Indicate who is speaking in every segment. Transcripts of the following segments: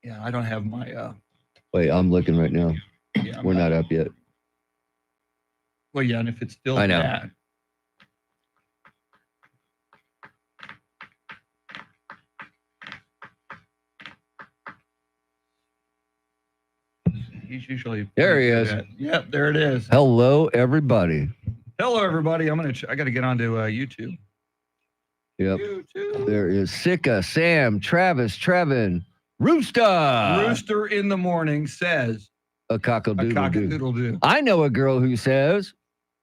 Speaker 1: Yeah, I don't have my.
Speaker 2: Wait, I'm looking right now.
Speaker 1: Yeah,
Speaker 2: We're not up yet.
Speaker 1: Well, yeah, and if it's still
Speaker 2: I know.
Speaker 1: bad. He's usually
Speaker 2: there. He is.
Speaker 1: Yep, there it is.
Speaker 2: Hello, everybody.
Speaker 1: Hello, everybody. I got to get onto YouTube.
Speaker 2: Yep.
Speaker 1: YouTube.
Speaker 2: There is Sika, Sam, Travis, Trevin, Rooster.
Speaker 1: Rooster in the morning says
Speaker 2: a cock-a-doodle doo. I know a girl who says.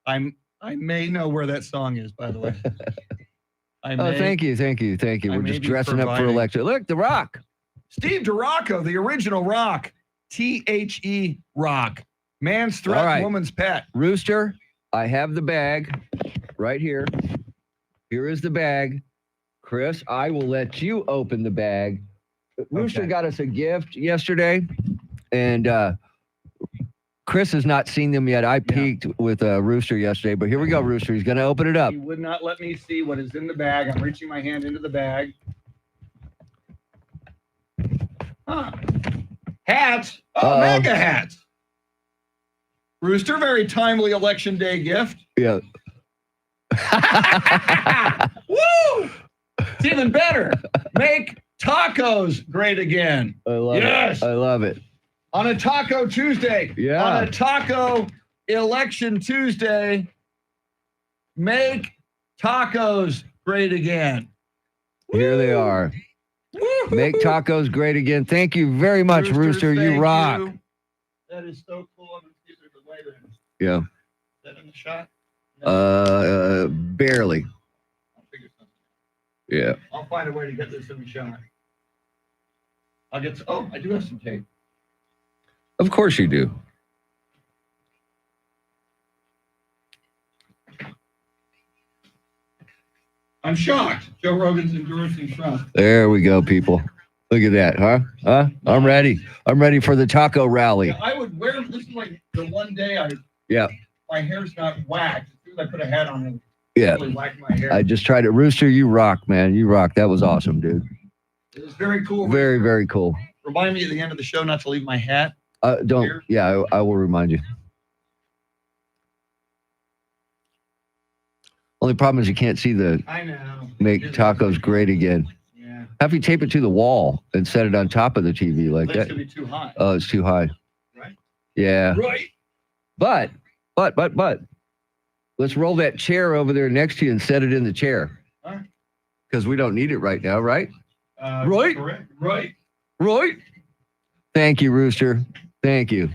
Speaker 1: I may know where that song is, by the way.
Speaker 2: Thank you. We're just dressing up for election. Look, The Rock.
Speaker 1: Steve DeRocco, the original Rock. THE Rock. Man's threat, right. Woman's pet.
Speaker 2: Rooster, I have the bag right here. Here is the bag. Chris, I will let you open the bag. Rooster got us a gift yesterday, and Chris has not seen them yet. I peeked with Rooster yesterday, but here we go, Rooster. He's going to open it up.
Speaker 1: He would not let me see what is in the bag. I'm reaching my hand into the bag. Huh. Hats. Oh, mega hats. Rooster, very timely election day gift.
Speaker 2: Yeah.
Speaker 1: Woo! It's even better. Make tacos great again.
Speaker 2: I love it. I love it.
Speaker 1: On a Taco Tuesday.
Speaker 2: Yeah.
Speaker 1: On a Taco Election Tuesday. Make tacos great again.
Speaker 2: Here they are. Woo-hoo. Make tacos great again. Thank you very much, Rooster. You rock.
Speaker 1: You. That is so cool. I'm going to see if there's a way there.
Speaker 2: Yeah.
Speaker 1: Is that in the shot?
Speaker 2: No. Barely.
Speaker 1: I'll figure something out.
Speaker 2: Yeah.
Speaker 1: I'll find a way to get this in the shot. I do have some tape.
Speaker 2: Of course you do.
Speaker 1: I'm shocked. Joe Rogan's endorsing Trump.
Speaker 2: There we go, people. Look at that, huh? I'm ready. I'm ready for the taco rally.
Speaker 1: Yeah, I would wear this is like the one day my hair's not waxed. As soon as I put a hat on it, really whacked my hair.
Speaker 2: I just tried it. Rooster, you rock, man. You rock. That was awesome, dude.
Speaker 1: It was very cool.
Speaker 2: Very, very cool.
Speaker 1: Remind me at the end of the show not to leave my hat.
Speaker 2: Don't.
Speaker 1: Here.
Speaker 2: Yeah, I will remind you. Only problem is you can't see the
Speaker 1: I know.
Speaker 2: Make tacos great again.
Speaker 1: Yeah.
Speaker 2: Have you tape it to the wall and set it on top of the TV like that?
Speaker 1: It's going to be too high.
Speaker 2: Oh, it's too high.
Speaker 1: Right?
Speaker 2: Yeah.
Speaker 1: Right.
Speaker 2: But. Let's roll that chair over there next to you and set it in the chair. Because we don't need it right now, right?
Speaker 1: Right. Correct. Right.
Speaker 2: Right. Thank you, Rooster. Thank you.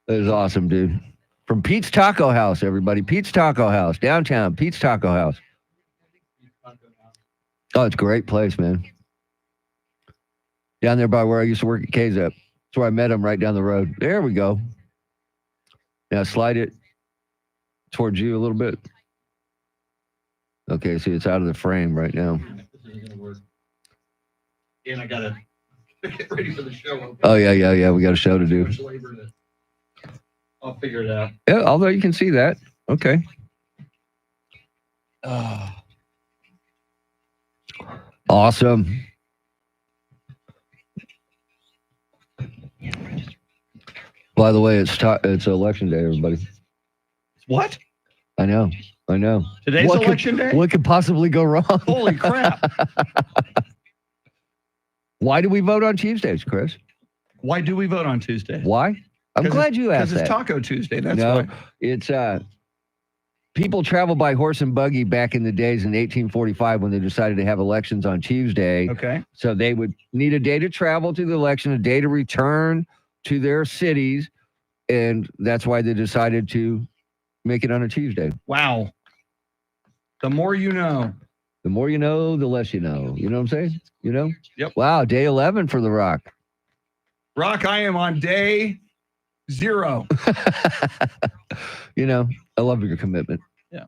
Speaker 2: That is awesome, dude. From Pete's Taco House, everybody. Pete's Taco House, downtown. Pete's Taco House. Oh, it's a great place, man. Down there by where I used to work at KZEP. That's where I met him, right down the road. There we go. Now slide it towards you a little bit. Okay, see, it's out of the frame right now.
Speaker 1: This isn't going to work. And I got to get ready for the show. Okay?
Speaker 2: Oh, yeah. We got a show to do.
Speaker 1: I'll figure it out.
Speaker 2: Yeah, although you can see that. Okay. Awesome. By the way, it's election day, everybody.
Speaker 1: What?
Speaker 2: I know.
Speaker 1: Today's election day?
Speaker 2: What could possibly go wrong?
Speaker 1: Holy crap.
Speaker 2: Why do we vote on Tuesdays, Chris?
Speaker 1: Why do we vote on Tuesdays?
Speaker 2: Why? I'm glad you asked that.
Speaker 1: Because it's Taco Tuesday. That's why.
Speaker 2: It's people traveled by horse and buggy back in the days in 1845 when they decided to have elections on Tuesday.
Speaker 1: Okay.
Speaker 2: So they would need a day to travel to the election, a day to return to their cities, and that's why they decided to make it on a Tuesday.
Speaker 1: Wow. The more you know.
Speaker 2: The more you know, the less you know. You know what I'm saying? You know?
Speaker 1: Yep.
Speaker 2: Wow, day 11 for The Rock.
Speaker 1: Rock, I am on day 0.
Speaker 2: You know, I love your commitment.
Speaker 1: Yeah.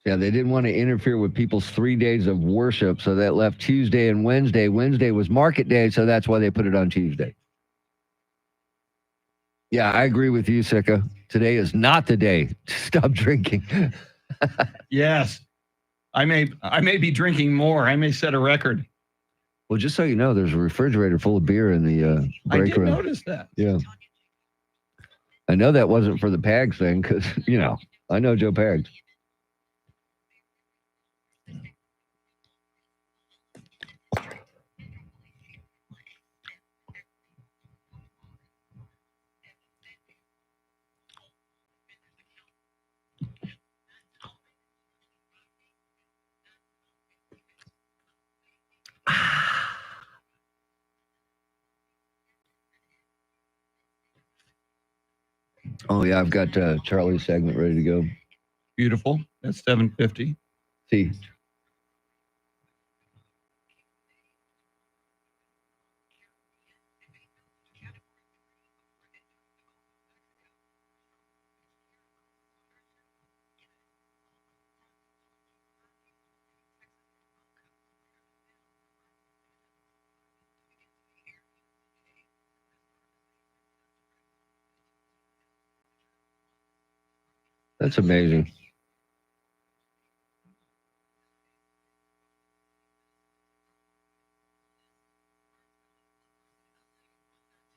Speaker 2: Yeah, they didn't want to interfere with people's 3 days of worship, so that left Tuesday and Wednesday. Wednesday was market day, so that's why they put it on Tuesday. Yeah, I agree with you, Sika. Today is not the day to stop drinking.
Speaker 1: Yes. I may be drinking more. I may set a record.
Speaker 2: Well, just so you know, there's a refrigerator full of beer in the break room.
Speaker 1: I did notice that.
Speaker 2: Yeah. I know that wasn't for the Pags thing because, I know Joe Pags. Oh, yeah, I've got Charlie's segment ready to go.
Speaker 1: Beautiful. That's 7:50.
Speaker 2: See. That's amazing.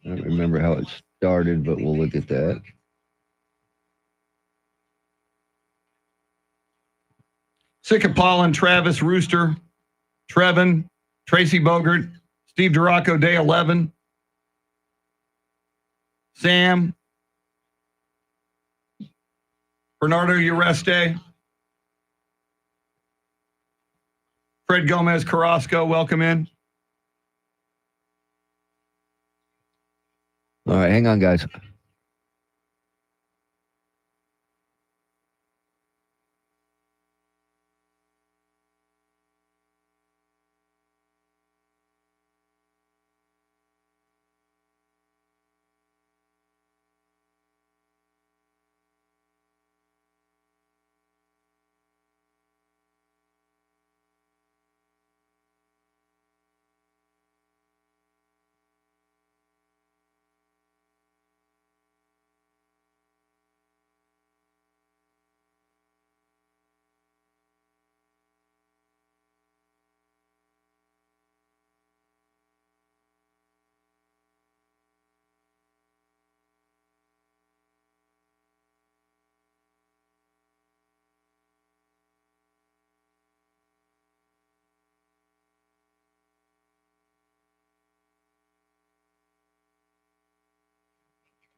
Speaker 2: I don't remember how it started, but we'll look at that.
Speaker 1: Sika Pollen, Travis Rooster, Trevin, Tracy Bogart, Steve Duraco, day 11, Sam, Bernardo Ureste, Fred Gomez Carrasco, welcome in.
Speaker 2: All right, hang on, guys.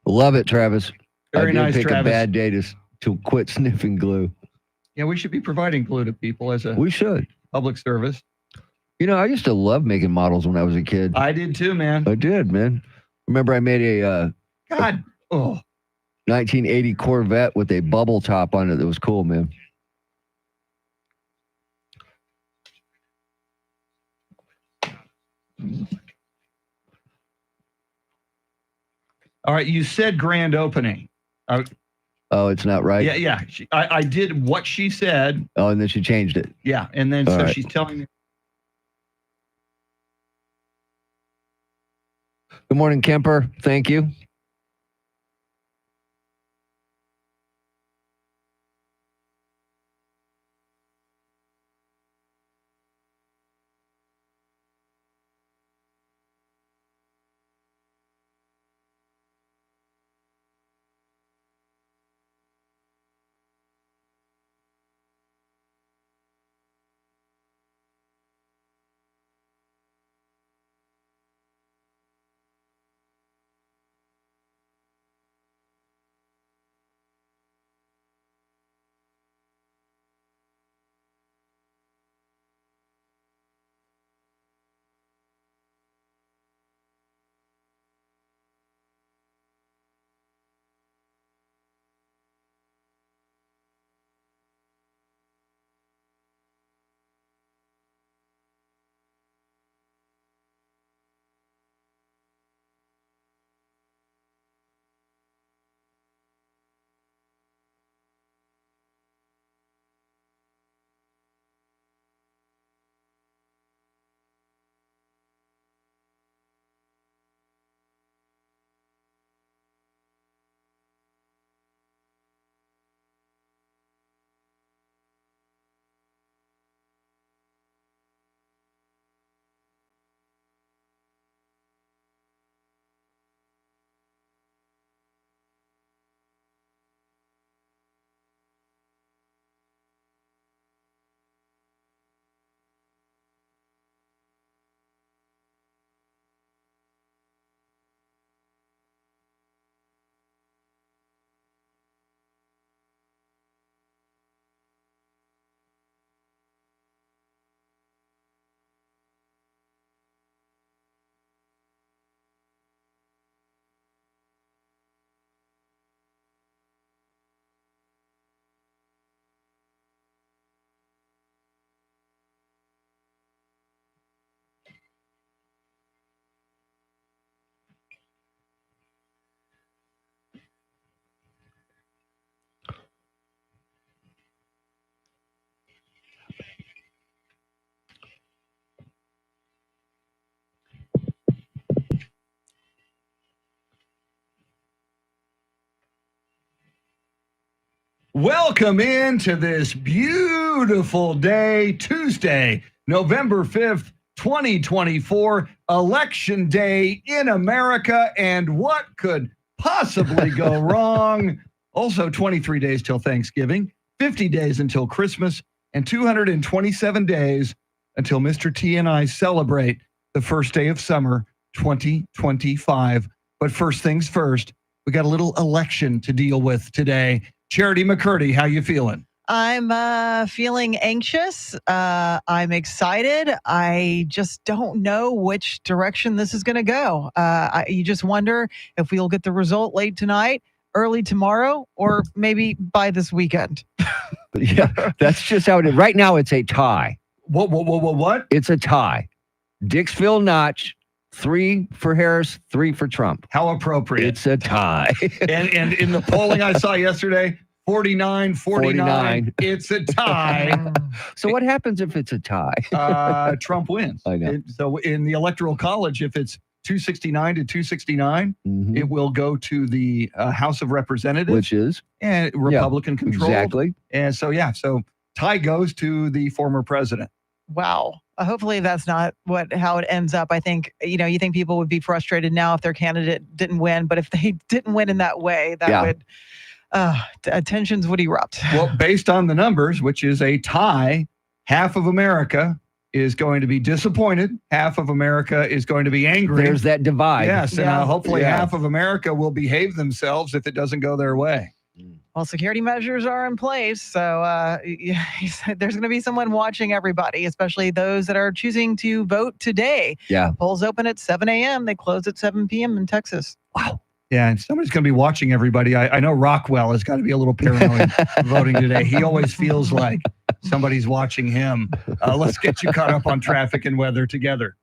Speaker 2: Love it, Travis.
Speaker 1: Very nice,
Speaker 2: pick
Speaker 1: Travis.
Speaker 2: a bad day to quit sniffing glue.
Speaker 1: Yeah, we should be providing glue to people as a
Speaker 2: We should.
Speaker 1: public service.
Speaker 2: I used to love making models when I was a kid.
Speaker 1: I did too, man.
Speaker 2: I did, man. Remember I made a 1980 Corvette with a bubble top on it that was cool, man.
Speaker 1: All right, you said grand opening.
Speaker 2: Oh, it's not right?
Speaker 1: Yeah. I did what she said.
Speaker 2: Oh, and then she changed it.
Speaker 1: Yeah, and then she's telling me.
Speaker 2: Good morning, Kemper. Thank you.
Speaker 1: Welcome into this beautiful day, Tuesday, November 5th, 2024, Election Day in America. And what could possibly go wrong? Also, 23 days till Thanksgiving, 50 days until Christmas, and 227 days until Mr. T and I celebrate the first day of summer, 2025. But first things first, we got a little election to deal with today. Charity McCurdy, how you feeling?
Speaker 3: I'm feeling anxious. I'm excited. I just don't know which direction this is going to go. You just wonder if we'll get the result late tonight, early tomorrow, or maybe by this weekend.
Speaker 2: Yeah, that's just how it is. Right now, it's a tie.
Speaker 1: What?
Speaker 2: It's a tie. Dixville Notch, 3 for Harris, 3 for Trump.
Speaker 1: How appropriate.
Speaker 2: It's a tie.
Speaker 1: And in the polling I saw yesterday, 49. It's a tie.
Speaker 2: So what happens if it's a tie?
Speaker 1: Trump wins.
Speaker 2: I know.
Speaker 1: So in the Electoral College, if it's 269 to 269, it will go to the House of Representatives,
Speaker 2: Which is?
Speaker 1: and Republican control.
Speaker 2: Exactly.
Speaker 1: And so, so tie goes to the former president.
Speaker 3: Wow. Hopefully that's not how it ends up. I think, you think people would be frustrated now if their candidate didn't win, but if they didn't win in that way, that would, tensions would erupt.
Speaker 1: Well, based on the numbers, which is a tie, half of America is going to be disappointed. Half of America is going to be angry.
Speaker 2: There's that divide.
Speaker 1: Yes, and hopefully half of America will behave themselves if it doesn't go their way.
Speaker 3: Well, security measures are in place, so there's going to be someone watching everybody, especially those that are choosing to vote today.
Speaker 2: Yeah.
Speaker 3: Polls open at 7 a.m. They close at 7 p.m. in Texas.
Speaker 2: Wow.
Speaker 1: Yeah, and somebody's going to be watching everybody. I know Rockwell has got to be a little paranoid voting today. He always feels like somebody's watching him. Let's get you caught up on traffic and weather together.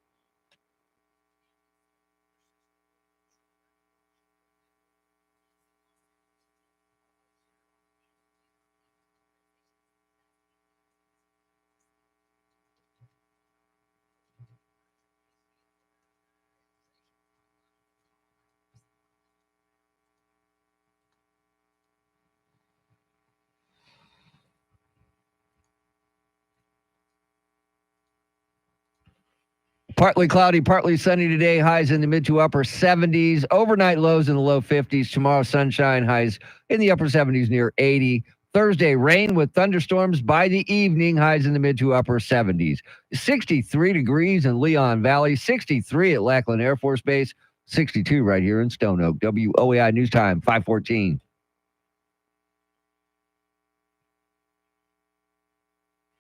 Speaker 2: Partly cloudy, partly sunny today. Highs in the mid to upper 70s. Overnight lows in the low 50s. Tomorrow, sunshine. Highs in the upper 70s near 80. Thursday, rain with thunderstorms by the evening. Highs in the mid to upper 70s. 63 degrees in Leon Valley. 63 at Lackland Air Force Base. 62 right here in Stone Oak. WOAI News Time, 5:14.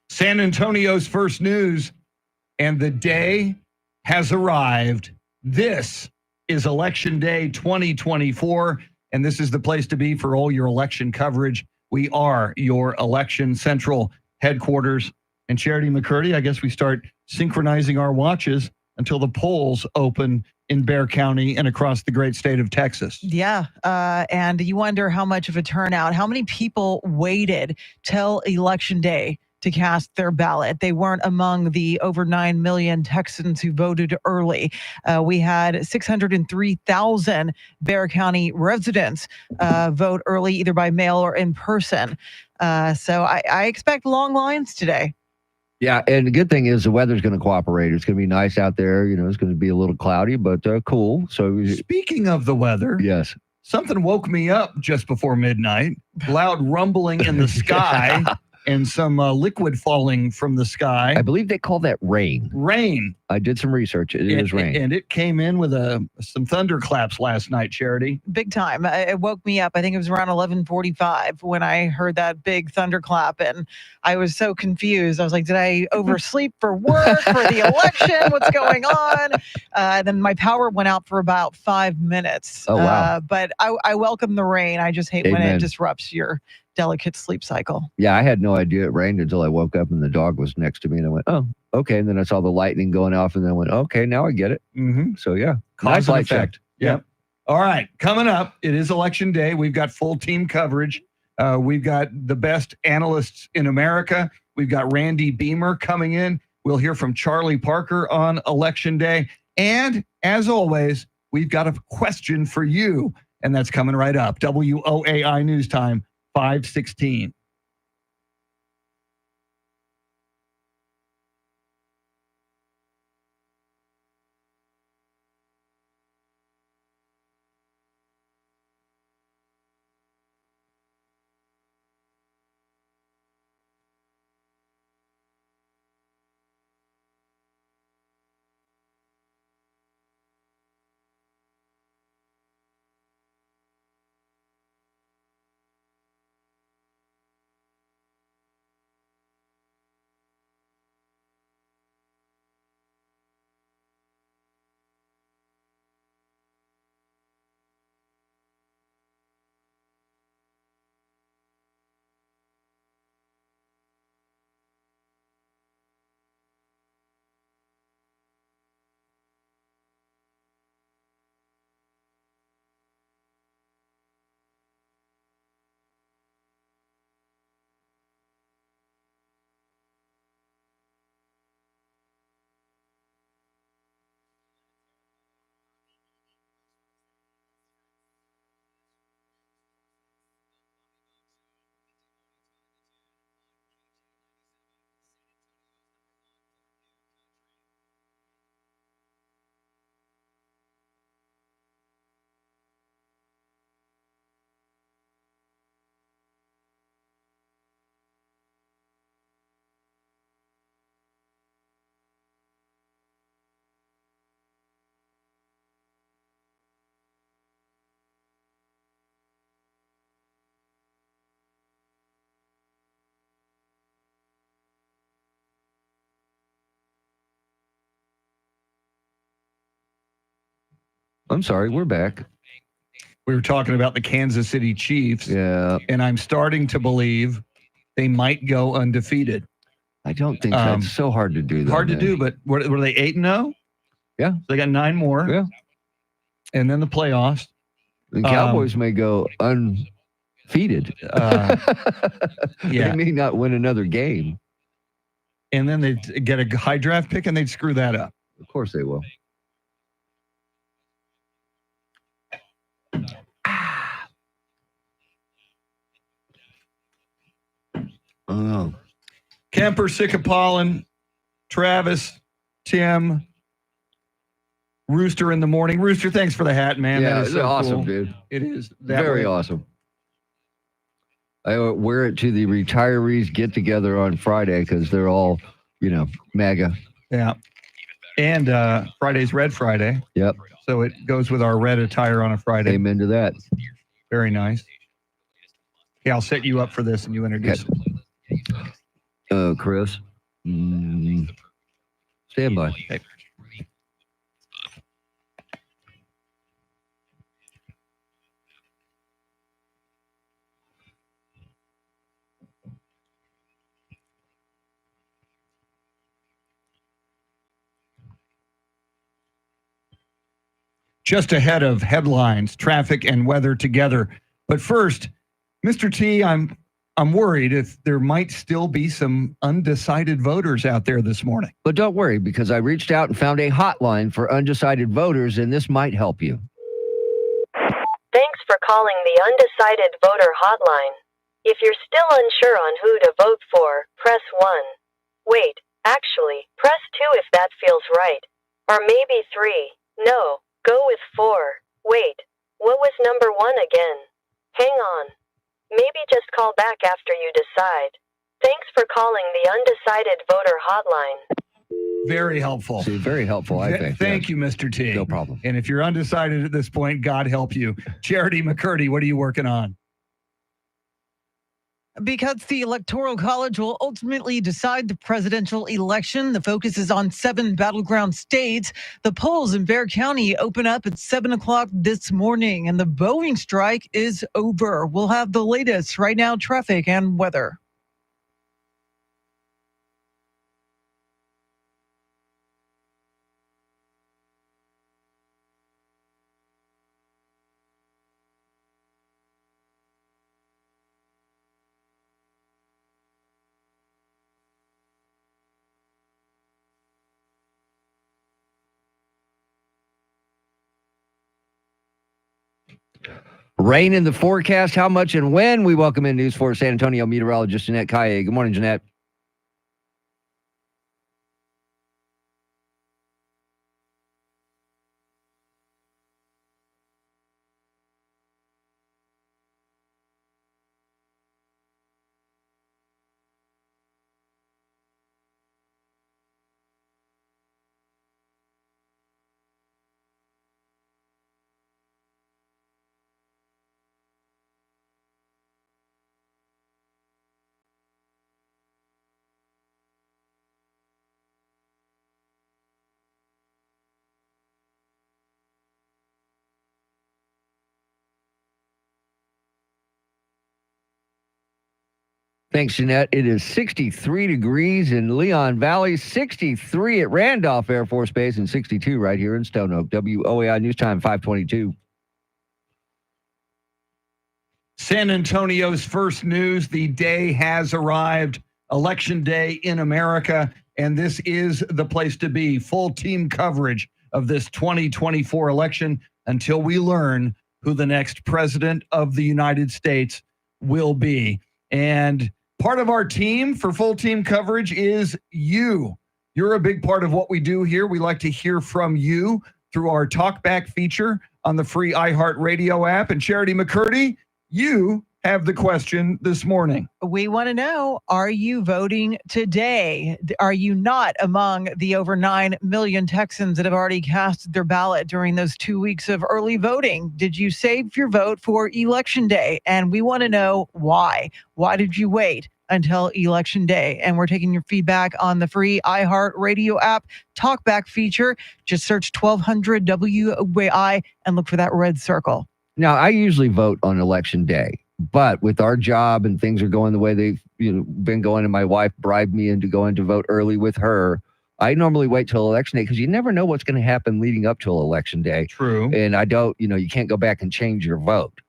Speaker 1: San Antonio's first news, and the day has arrived. This is Election Day 2024, and this is the place to be for all your election coverage. We are your Election Central headquarters. And Charity McCurdy, I guess we start synchronizing our watches until the polls open in Bexar County and across the great state of Texas.
Speaker 3: Yeah, and you wonder how much of a turnout, how many people waited till Election Day to cast their ballot. They weren't among the over 9 million Texans who voted early. We had 603,000 Bexar County residents vote early, either by mail or in person. So I expect long lines today.
Speaker 2: Yeah, and the good thing is the weather's going to cooperate. It's going to be nice out there. It's going to be a little cloudy, but cool. So,
Speaker 1: speaking of the weather,
Speaker 2: yes,
Speaker 1: something woke me up just before midnight. Loud rumbling in the sky. And some liquid falling from the sky.
Speaker 2: I believe they call that rain.
Speaker 1: Rain.
Speaker 2: I did some research. It is rain.
Speaker 1: And it came in with some thunderclaps last night, Charity.
Speaker 3: Big time. It woke me up. I think it was around 11:45 when I heard that big thunderclap. And I was so confused. I was like, did I oversleep for work, for the election? What's going on? Then my power went out for about 5 minutes.
Speaker 2: Oh, wow.
Speaker 3: But I welcome the rain. I just hate when
Speaker 2: Amen.
Speaker 3: it disrupts your delicate sleep cycle.
Speaker 2: Yeah, I had no idea it rained until I woke up and the dog was next to me. And I went, oh, okay. And then I saw the lightning going off and then I went, okay, now I get it.
Speaker 1: Mm-hmm.
Speaker 2: So, yeah.
Speaker 1: Cause and effect.
Speaker 2: Yep.
Speaker 1: All right. Coming up, it is Election Day. We've got full team coverage. We've got the best analysts in America. We've got Randy Beamer coming in. We'll hear from Charlie Parker on Election Day. And as always, we've got a question for you. And that's coming right up. WOAI News Time, 516.
Speaker 2: I'm sorry, we're back.
Speaker 1: We were talking about the Kansas City Chiefs.
Speaker 2: Yeah.
Speaker 1: And I'm starting to believe they might go undefeated.
Speaker 2: I don't think that's so hard to do.
Speaker 1: Hard to do, but were they 8-0?
Speaker 2: Yeah.
Speaker 1: So they got 9 more.
Speaker 2: Yeah.
Speaker 1: And then the playoffs.
Speaker 2: The Cowboys may go undefeated.
Speaker 1: Yeah.
Speaker 2: They may not win another game.
Speaker 1: And then they'd get a high draft pick and they'd screw that up.
Speaker 2: Of course they will. Oh.
Speaker 1: Kemper, Sickapollen, Travis, Tim, Rooster in the morning. Rooster, thanks for the hat, man.
Speaker 2: Yeah,
Speaker 1: that is so
Speaker 2: awesome,
Speaker 1: cool.
Speaker 2: dude.
Speaker 1: It is.
Speaker 2: Very awesome. I wear it to the retirees get together on Friday because they're all, MAGA.
Speaker 1: Yeah. And Friday's Red Friday.
Speaker 2: Yep.
Speaker 1: So it goes with our red attire on a Friday.
Speaker 2: Amen to that.
Speaker 1: Very nice. Okay, I'll set you up for this and you introduce
Speaker 2: Chris. Stand by.
Speaker 1: Okay. Just ahead of headlines, traffic and weather together. But first, Mr. T, I'm worried if there might still be some undecided voters out there this morning.
Speaker 2: But don't worry, because I reached out and found a hotline for undecided voters, and this might help you.
Speaker 4: Thanks for calling the Undecided Voter Hotline. If you're still unsure on who to vote for, press 1. Wait, actually, press 2 if that feels right. Or maybe 3. No, go with 4. Wait, what was number 1 again? Hang on. Maybe just call back after you decide. Thanks for calling the Undecided Voter Hotline.
Speaker 1: Very helpful.
Speaker 2: See, very helpful, I think.
Speaker 1: Thank you, Mr. T.
Speaker 2: No problem.
Speaker 1: And if you're undecided at this point, God help you. Charity McCurdy, what are you working on?
Speaker 3: Because the Electoral College will ultimately decide the presidential election, the focus is on 7 battleground states. The polls in Bexar County open up at 7 o'clock this morning, and the Boeing strike is over. We'll have the latest right now, traffic and weather.
Speaker 2: Rain in the forecast, how much and when? We welcome in News 4 San Antonio meteorologist Jeanette Kaye. Good morning, Jeanette. Thanks, Jeanette. It is 63 degrees in Leon Valley, 63 at Randolph Air Force Base, and 62 right here in Stone Oak. WOAI News Time 522.
Speaker 1: San Antonio's first news. The day has arrived. Election day in America. And this is the place to be. Full team coverage of this 2024 election until we learn who the next president of the United States will be. And part of our team for full team coverage is you. You're a big part of what we do here. We like to hear from you through our talkback feature on the free iHeartRadio app. And Charity McCurdy, you have the question this morning.
Speaker 3: We want to know, are you voting today? Are you not among the over 9 million Texans that have already cast their ballot during those 2 weeks of early voting? Did you save your vote for Election Day? And we want to know why. Why did you wait until Election Day? And we're taking your feedback on the free iHeartRadio app talkback feature. Just search 1200 WOAI and look for that red circle.
Speaker 2: Now, I usually vote on Election Day, but with our job and things are going the way they've been going, and my wife bribed me into going to vote early with her, I normally wait till Election Day because you never know what's going to happen leading up till Election Day.
Speaker 1: True.
Speaker 2: And I don't, you can't go back and change your vote.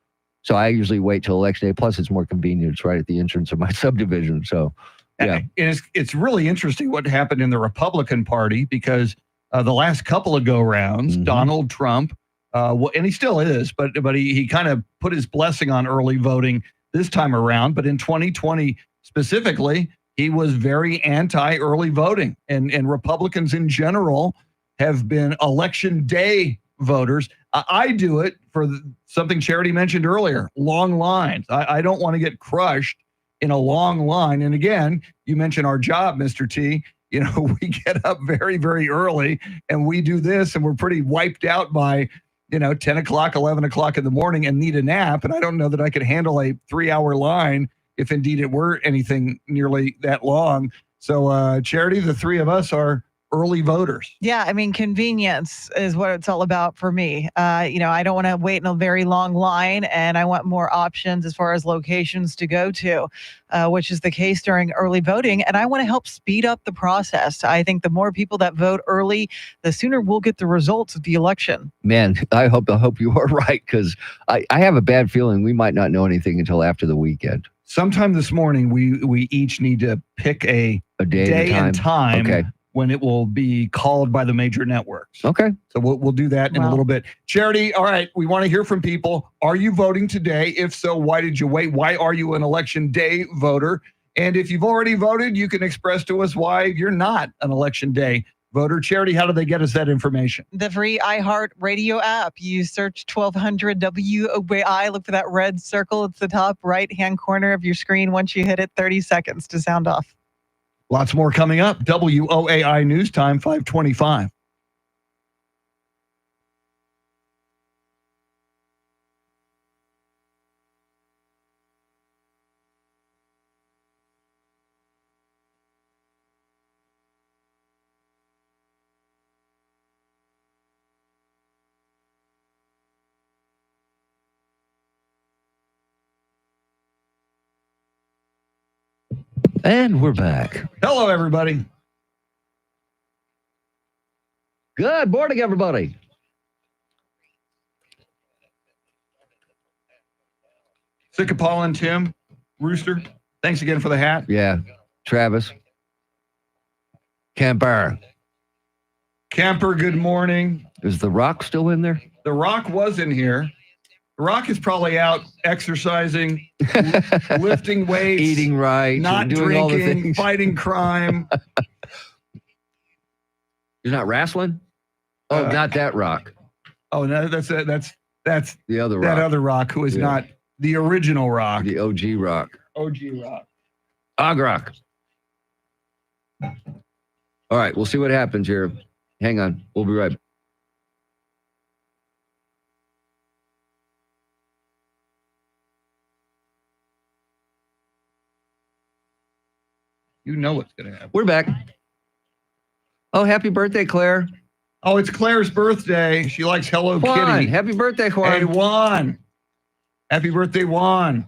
Speaker 2: So I usually wait till Election Day. Plus, it's more convenient. It's right at the entrance of my subdivision. So, yeah.
Speaker 1: And it's really interesting what happened in the Republican Party because the last couple of go-rounds, Donald Trump, and he still is, but he kind of put his blessing on early voting this time around. But in 2020 specifically, he was very anti-early voting. And Republicans in general have been Election Day voters. I do it for something Charity mentioned earlier, long lines. I don't want to get crushed in a long line. And again, you mentioned our job, Mr. T. We get up very, very early and we do this and we're pretty wiped out by 10 o'clock, 11 o'clock in the morning and need a nap. And I don't know that I could handle a 3-hour line if indeed it were anything nearly that long. So, Charity, the three of us are early voters.
Speaker 3: Yeah, I mean, convenience is what it's all about for me. I don't want to wait in a very long line, and I want more options as far as locations to go to, which is the case during early voting. And I want to help speed up the process. I think the more people that vote early, the sooner we'll get the results of the election.
Speaker 2: Man, I hope you are right, because I have a bad feeling we might not know anything until after the weekend.
Speaker 1: Sometime this morning, we each need to pick a day and time.
Speaker 2: Okay.
Speaker 1: When it will be called by the major networks.
Speaker 2: Okay.
Speaker 1: So we'll do that in a little bit. Charity, all right, we want to hear from people. Are you voting today? If so, why did you wait? Why are you an Election Day voter? And if you've already voted, you can express to us why you're not an Election Day voter. Charity, how do they get us that information?
Speaker 3: The free iHeartRadio app. You search 1200 WOAI. Look for that red circle. It's the top right-hand corner of your screen. Once you hit it, 30 seconds to sound off.
Speaker 1: Lots more coming up. WOAI News Time 525.
Speaker 2: And we're back.
Speaker 1: Hello, everybody.
Speaker 2: Good morning, everybody.
Speaker 1: Sickapal and Tim, Rooster, thanks again for the hat.
Speaker 2: Yeah. Travis. Camper,
Speaker 1: Camper, good morning.
Speaker 2: is The Rock still in there?
Speaker 1: The Rock was in here. Rock is probably out exercising, lifting weights,
Speaker 2: eating right,
Speaker 1: not
Speaker 2: doing all the
Speaker 1: drinking,
Speaker 2: things.
Speaker 1: fighting crime.
Speaker 2: You're not wrestling? Oh, not that Rock.
Speaker 1: Oh no, that's
Speaker 2: The other
Speaker 1: that
Speaker 2: Rock.
Speaker 1: other Rock who is not the original Rock.
Speaker 2: The OG Rock.
Speaker 1: OG Rock.
Speaker 2: Og Rock. All right, we'll see what happens here. Hang on. We'll be right back.
Speaker 1: You know what's going to happen.
Speaker 2: We're back. Oh, happy birthday, Claire.
Speaker 1: Oh, it's Claire's birthday. She likes Hello
Speaker 2: Juan,
Speaker 1: Kitty.
Speaker 2: happy birthday, Juan.
Speaker 1: Hey, Juan. Happy birthday, Juan. Is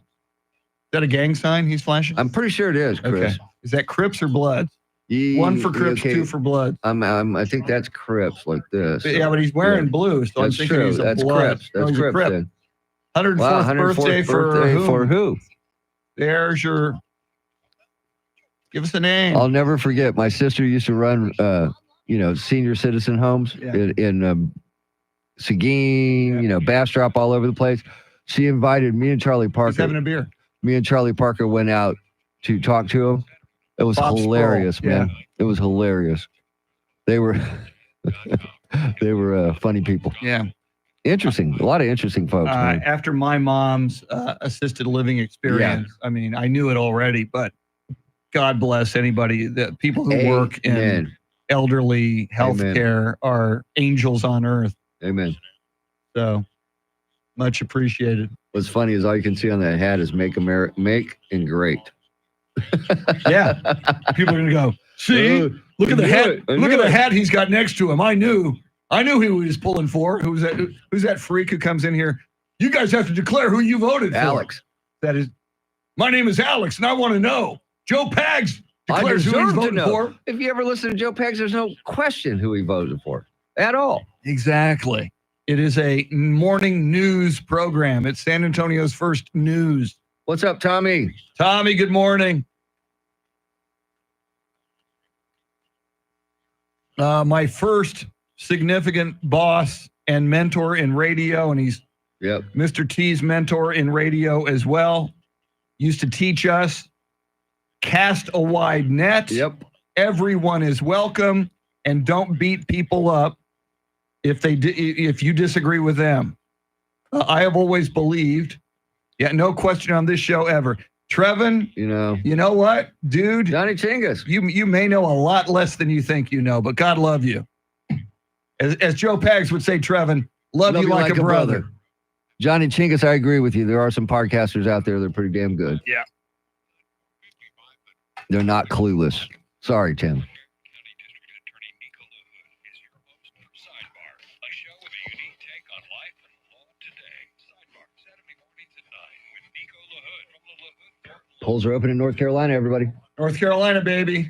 Speaker 1: that a gang sign he's flashing?
Speaker 2: I'm pretty sure it is, Chris.
Speaker 1: Okay. Is that Crips or Bloods? One for Crips, two for Bloods.
Speaker 2: I think that's Crips like this.
Speaker 1: Yeah, but he's wearing blue, so I'm thinking he's a Blood.
Speaker 2: Crips. That's
Speaker 1: he's a
Speaker 2: Crips.
Speaker 1: Crip.
Speaker 2: Then.
Speaker 1: 104th,
Speaker 2: Wow, 104th
Speaker 1: birthday
Speaker 2: for who?
Speaker 1: There's your... Give us a name.
Speaker 2: I'll never forget. My sister used to run, senior citizen homes in Seguin, Bastrop, all over the place. She invited me and Charlie Parker.
Speaker 1: He's having a beer.
Speaker 2: Me and Charlie Parker went out to talk to him. It was hilarious, man. It was hilarious. They were funny people.
Speaker 1: Yeah.
Speaker 2: Interesting. A lot of interesting folks.
Speaker 1: After my mom's assisted living experience, I mean, I knew it already, but God bless anybody. The people who work in elderly health care are angels on earth.
Speaker 2: Amen.
Speaker 1: So much appreciated.
Speaker 2: What's funny is all you can see on that hat is make and great.
Speaker 1: Yeah. People are going to go, see, look at the hat. Look at the hat he's got next to him. I knew who he was pulling for. Who's that freak who comes in here? You guys have to declare who you voted for.
Speaker 2: Alex.
Speaker 1: That is, my name is Alex, and I want to know. Joe Pags declares who he's voting for.
Speaker 2: If you ever listen to Joe Pags, there's no question who he voted for at all.
Speaker 1: Exactly. It is a morning news program. It's San Antonio's first news.
Speaker 2: What's up, Tommy?
Speaker 1: Tommy, good morning. My first significant boss and mentor in radio, and he's Mr. T's mentor in radio as well, used to teach us, cast a wide net.
Speaker 2: Yep.
Speaker 1: Everyone is welcome, and don't beat people up if you disagree with them. I have always believed, no question on this show ever. Trevin, you know what, dude?
Speaker 2: Johnny Chingus.
Speaker 1: You may know a lot less than you think you know, but God love you. As Joe Pags would say, Trevin, love you like a brother.
Speaker 2: Johnny Chingus, I agree with you. There are some podcasters out there that are pretty damn good.
Speaker 1: Yeah.
Speaker 2: They're not clueless. Sorry, Tim. Polls are open in North Carolina, everybody.
Speaker 1: North Carolina, baby.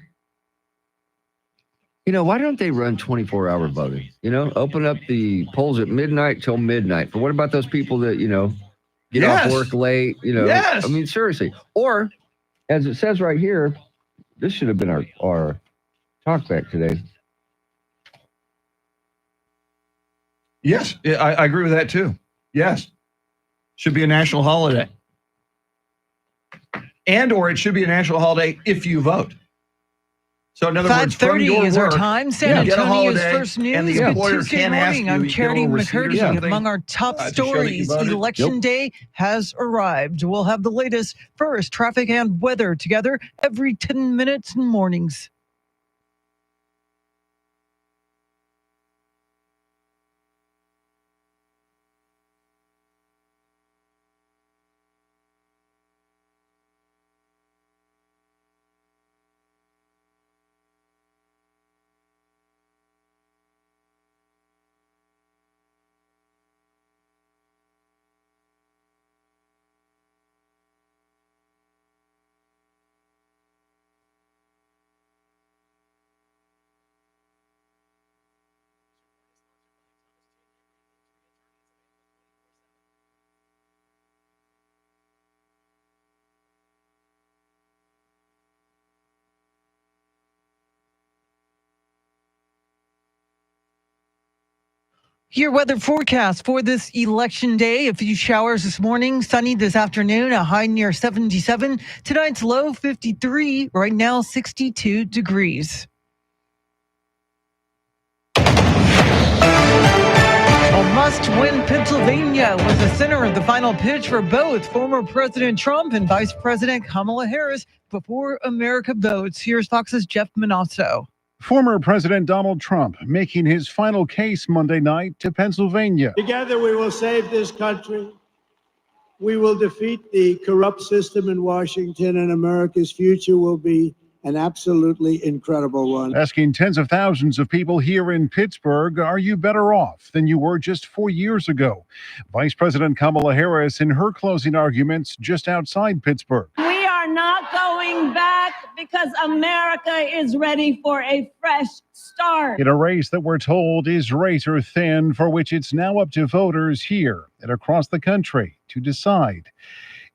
Speaker 2: Why don't they run 24-hour voting? Open up the polls at midnight till midnight. But what about those people that, get off work late?
Speaker 1: Yes.
Speaker 2: I mean, seriously. Or, as it says right here, this should have been our talkback today.
Speaker 1: Yes, I agree with that too. Yes. Should be a national holiday. Or it should be a national holiday if you vote. So in other words, from
Speaker 3: 5:30
Speaker 1: your
Speaker 3: is
Speaker 1: work,
Speaker 3: our time. San Antonio's first news.
Speaker 1: and the
Speaker 3: Good
Speaker 1: employer
Speaker 3: Tuesday
Speaker 1: can't ask
Speaker 3: morning.
Speaker 1: you,
Speaker 3: I'm
Speaker 1: you
Speaker 3: Charity
Speaker 1: give them a receipt or
Speaker 3: McCurdy.
Speaker 1: something,
Speaker 3: Among our top
Speaker 1: to show that you
Speaker 3: stories,
Speaker 1: voted.
Speaker 3: Election Day has arrived. We'll have the latest first traffic and weather together every 10 minutes in mornings. Your weather forecast for this election day: a few showers this morning, sunny this afternoon, a high near 77. Tonight's low 53, right now 62 degrees. A must-win Pennsylvania was the center of the final pitch for both former President Trump and Vice President Kamala Harris before America votes. Here's Fox's Jeff Manasso.
Speaker 5: Former President Donald Trump making his final case Monday night to Pennsylvania.
Speaker 6: Together we will save this country. We will defeat the corrupt system in Washington, and America's future will be an absolutely incredible one.
Speaker 5: Asking tens of thousands of people here in Pittsburgh, are you better off than you were just 4 years ago? Vice President Kamala Harris in her closing arguments just outside Pittsburgh.
Speaker 7: We are not going back because America is ready for a fresh start.
Speaker 5: In a race that we're told is razor thin, for which it's now up to voters here and across the country to decide.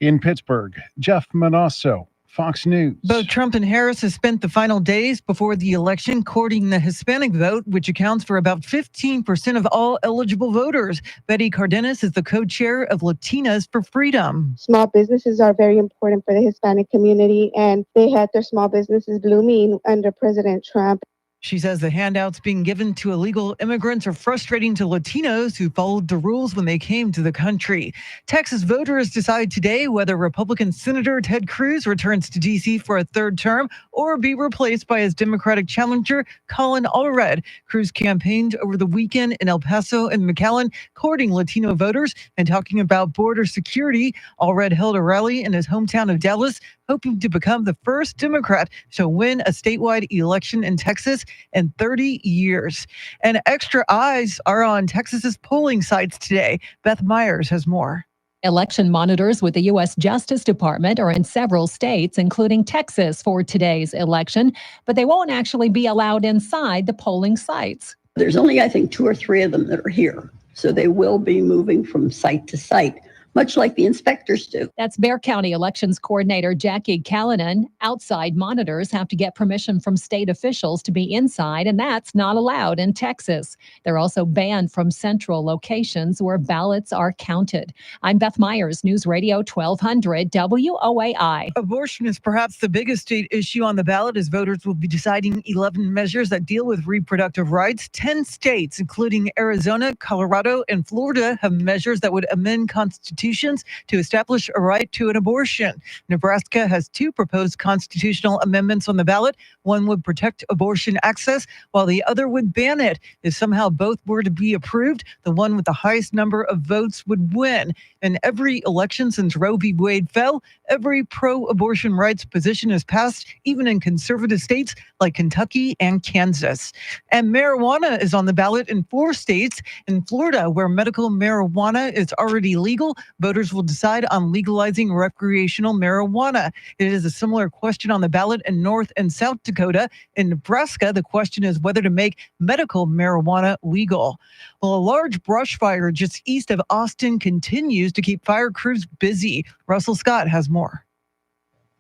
Speaker 5: In Pittsburgh, Jeff Manasso, Fox News.
Speaker 3: Both Trump and Harris have spent the final days before the election courting the Hispanic vote, which accounts for about 15% of all eligible voters. Betty Cardenas is the co-chair of Latinas for Freedom.
Speaker 8: Small businesses are very important for the Hispanic community, and they had their small businesses blooming under President Trump.
Speaker 3: She says the handouts being given to illegal immigrants are frustrating to Latinos who followed the rules when they came to the country. Texas voters decide today whether Republican Senator Ted Cruz returns to D.C. for a third term or be replaced by his Democratic challenger, Colin Allred. Cruz campaigned over the weekend in El Paso and McAllen, courting Latino voters and talking about border security. Allred held a rally in his hometown of Dallas, hoping to become the first Democrat to win a statewide election in Texas in 30 years. And extra eyes are on Texas's polling sites today. Beth Myers has more.
Speaker 9: Election monitors with the U.S. Justice Department are in several states, including Texas, for today's election, but they won't actually be allowed inside the polling sites.
Speaker 10: There's only, I think, 2 or 3 of them that are here. So they will be moving from site to site, much like the inspectors do.
Speaker 9: That's Bexar County Elections Coordinator Jackie Callanan. Outside monitors have to get permission from state officials to be inside, and that's not allowed in Texas. They're also banned from central locations where ballots are counted. I'm Beth Myers, News Radio 1200 WOAI.
Speaker 3: Abortion is perhaps the biggest state issue on the ballot, as voters will be deciding 11 measures that deal with reproductive rights. 10 states, including Arizona, Colorado, and Florida, have measures that would amend constitutions to establish a right to an abortion. Nebraska has 2 proposed constitutional amendments on the ballot. One would protect abortion access, while the other would ban it. If somehow both were to be approved, the one with the highest number of votes would win. In every election since Roe v. Wade fell, every pro-abortion rights position has passed, even in conservative states like Kentucky and Kansas. And marijuana is on the ballot in 4 states. In Florida, where medical marijuana is already legal, voters will decide on legalizing recreational marijuana. It is a similar question on the ballot in North and South Dakota. In Nebraska, the question is whether to make medical marijuana legal. Well, a large brush fire just east of Austin continues to keep fire crews busy. Russell Scott has more.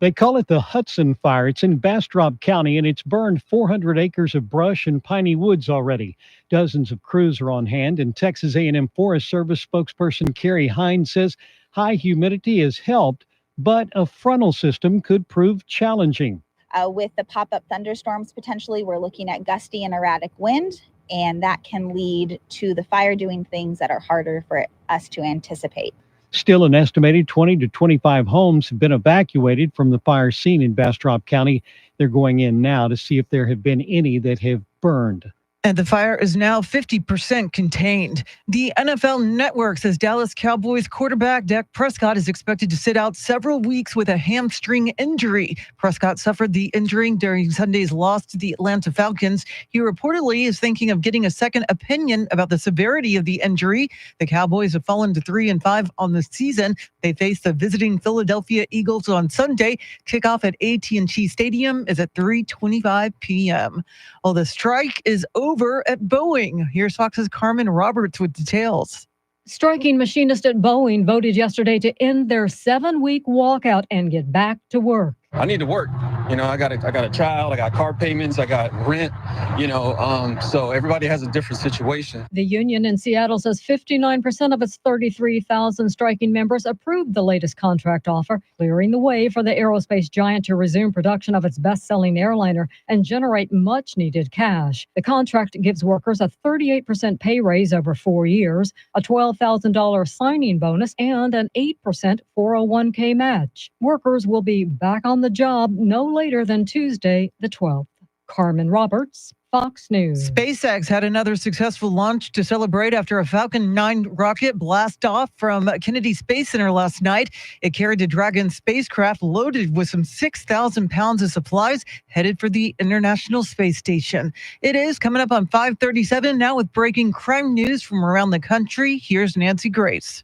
Speaker 11: They call it the Hudson Fire. It's in Bastrop County, and it's burned 400 acres of brush and piney woods already. Dozens of crews are on hand, and Texas A&M Forest Service spokesperson Carrie Hines says high humidity has helped, but a frontal system could prove challenging.
Speaker 12: With the pop-up thunderstorms, potentially, we're looking at gusty and erratic wind, and that can lead to the fire doing things that are harder for us to anticipate.
Speaker 11: Still, an estimated 20 to 25 homes have been evacuated from the fire scene in Bastrop County. They're going in now to see if there have been any that have burned.
Speaker 3: And the fire is now 50% contained. The NFL Network says Dallas Cowboys quarterback Dak Prescott is expected to sit out several weeks with a hamstring injury. Prescott suffered the injury during Sunday's loss to the Atlanta Falcons. He reportedly is thinking of getting a second opinion about the severity of the injury. The Cowboys have fallen to 3-5 on the season. They face the visiting Philadelphia Eagles on Sunday. Kickoff at AT&T Stadium is at 3:25 p.m. Well, the strike is over at Boeing. Here's Fox's Carmen Roberts with details.
Speaker 9: Striking machinists at Boeing voted yesterday to end their 7-week walkout and get back to work.
Speaker 13: I need to work. You know, I got a child, I got car payments, I got rent, so everybody has a different situation.
Speaker 9: The union in Seattle says 59% of its 33,000 striking members approved the latest contract offer, clearing the way for the aerospace giant to resume production of its best-selling airliner and generate much-needed cash. The contract gives workers a 38% pay raise over 4 years, a $12,000 signing bonus, and an 8% 401k match. Workers will be back on the job no later than Tuesday, the 12th. Carmen Roberts, Fox News.
Speaker 3: SpaceX had another successful launch to celebrate after a Falcon 9 rocket blast off from Kennedy Space Center last night. It carried a Dragon spacecraft loaded with some 6,000 pounds of supplies headed for the International Space Station. It is coming up on 5:37 now with breaking crime news from around the country. Here's Nancy Grace.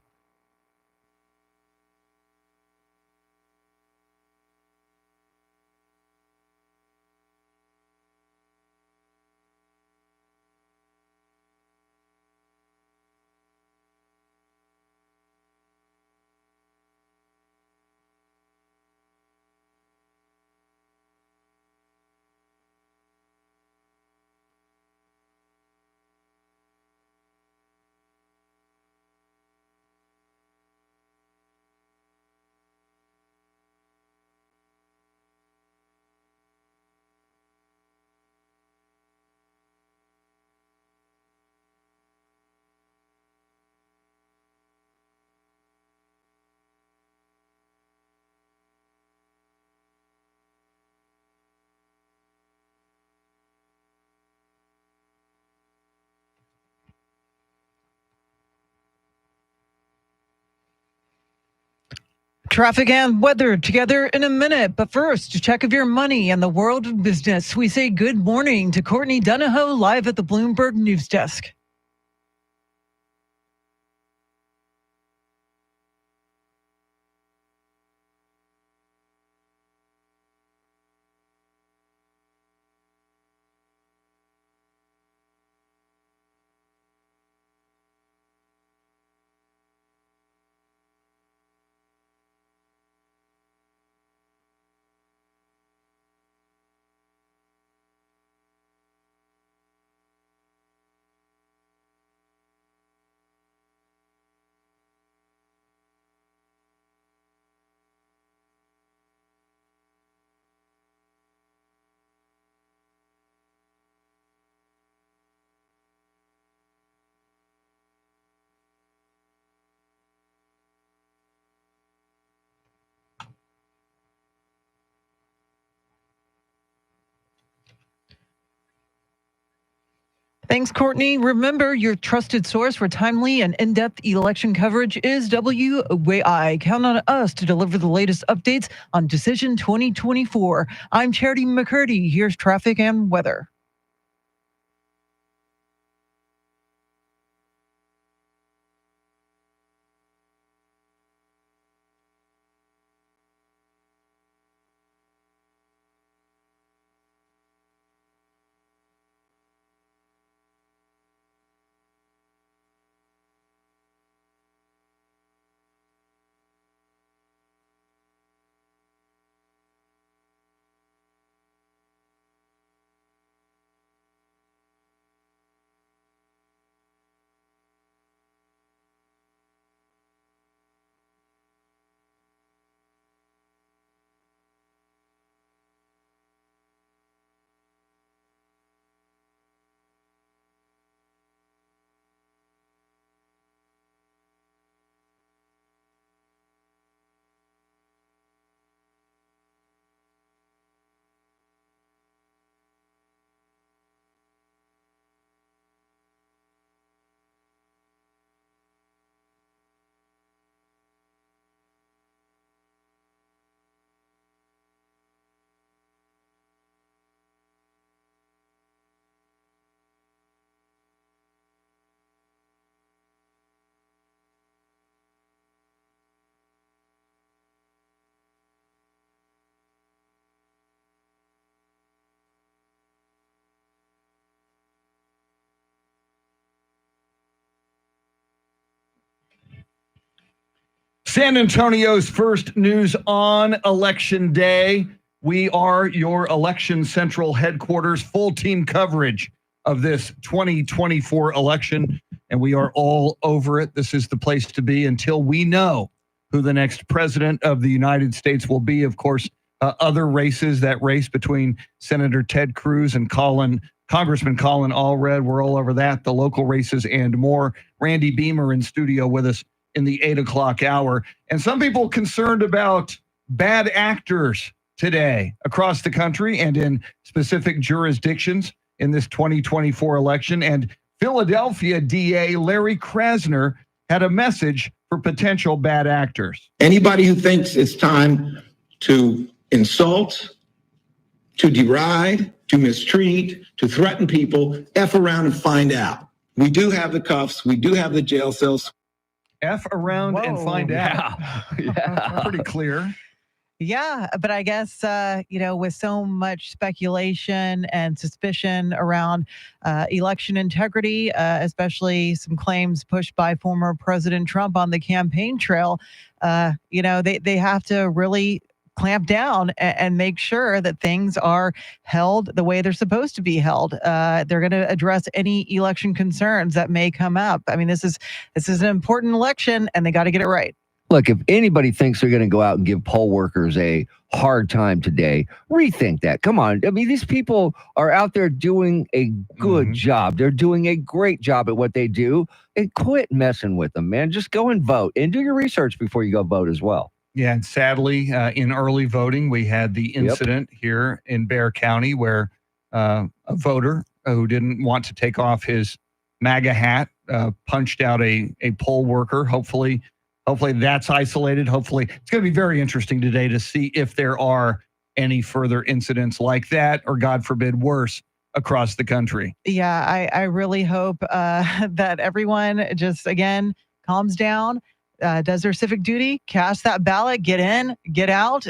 Speaker 3: Traffic and weather together in a minute. But first, a check of your money and the world of business. We say good morning to Courtney Donahoe live at the Bloomberg News Desk. Thanks, Courtney. Remember, your trusted source for timely and in-depth election coverage is WOAI. Count on us to deliver the latest updates on Decision 2024. I'm Charity McCurdy. Here's traffic and weather.
Speaker 1: San Antonio's first news on Election Day. We are your Election Central headquarters, full team coverage of this 2024 election, and we are all over it. This is the place to be until we know who the next president of the United States will be. Of course, other races, that race between Senator Ted Cruz and Congressman Colin Allred, we're all over that, the local races and more. Randy Beamer in studio with us in the 8 o'clock hour. And some people concerned about bad actors today across the country and in specific jurisdictions in this 2024 election. And Philadelphia DA Larry Krasner had a message for potential bad actors.
Speaker 14: Anybody who thinks it's time to insult, to deride, to mistreat, to threaten people, F around and find out. We do have the cuffs. We do have the jail cells.
Speaker 1: F around and find out.
Speaker 2: Yeah.
Speaker 1: Pretty clear.
Speaker 3: Yeah, but I guess, with so much speculation and suspicion around election integrity, especially some claims pushed by former President Trump on the campaign trail, they have to really clamp down and make sure that things are held the way they're supposed to be held. They're going to address any election concerns that may come up. I mean, this is an important election, and they got to get it right.
Speaker 2: Look, if anybody thinks they're going to go out and give poll workers a hard time today, rethink that. Come on. I mean, these people are out there doing a good job. They're doing a great job at what they do. And quit messing with them, man. Just go and vote and do your research before you go vote as well.
Speaker 1: Yeah, and sadly, in early voting, we had the incident here in Bexar County where a voter who didn't want to take off his MAGA hat punched out a poll worker. Hopefully that's isolated. Hopefully it's going to be very interesting today to see if there are any further incidents like that, or God forbid, worse across the country.
Speaker 3: Yeah, I really hope that everyone just, again, calms down, does their civic duty, cast that ballot, get in, get out.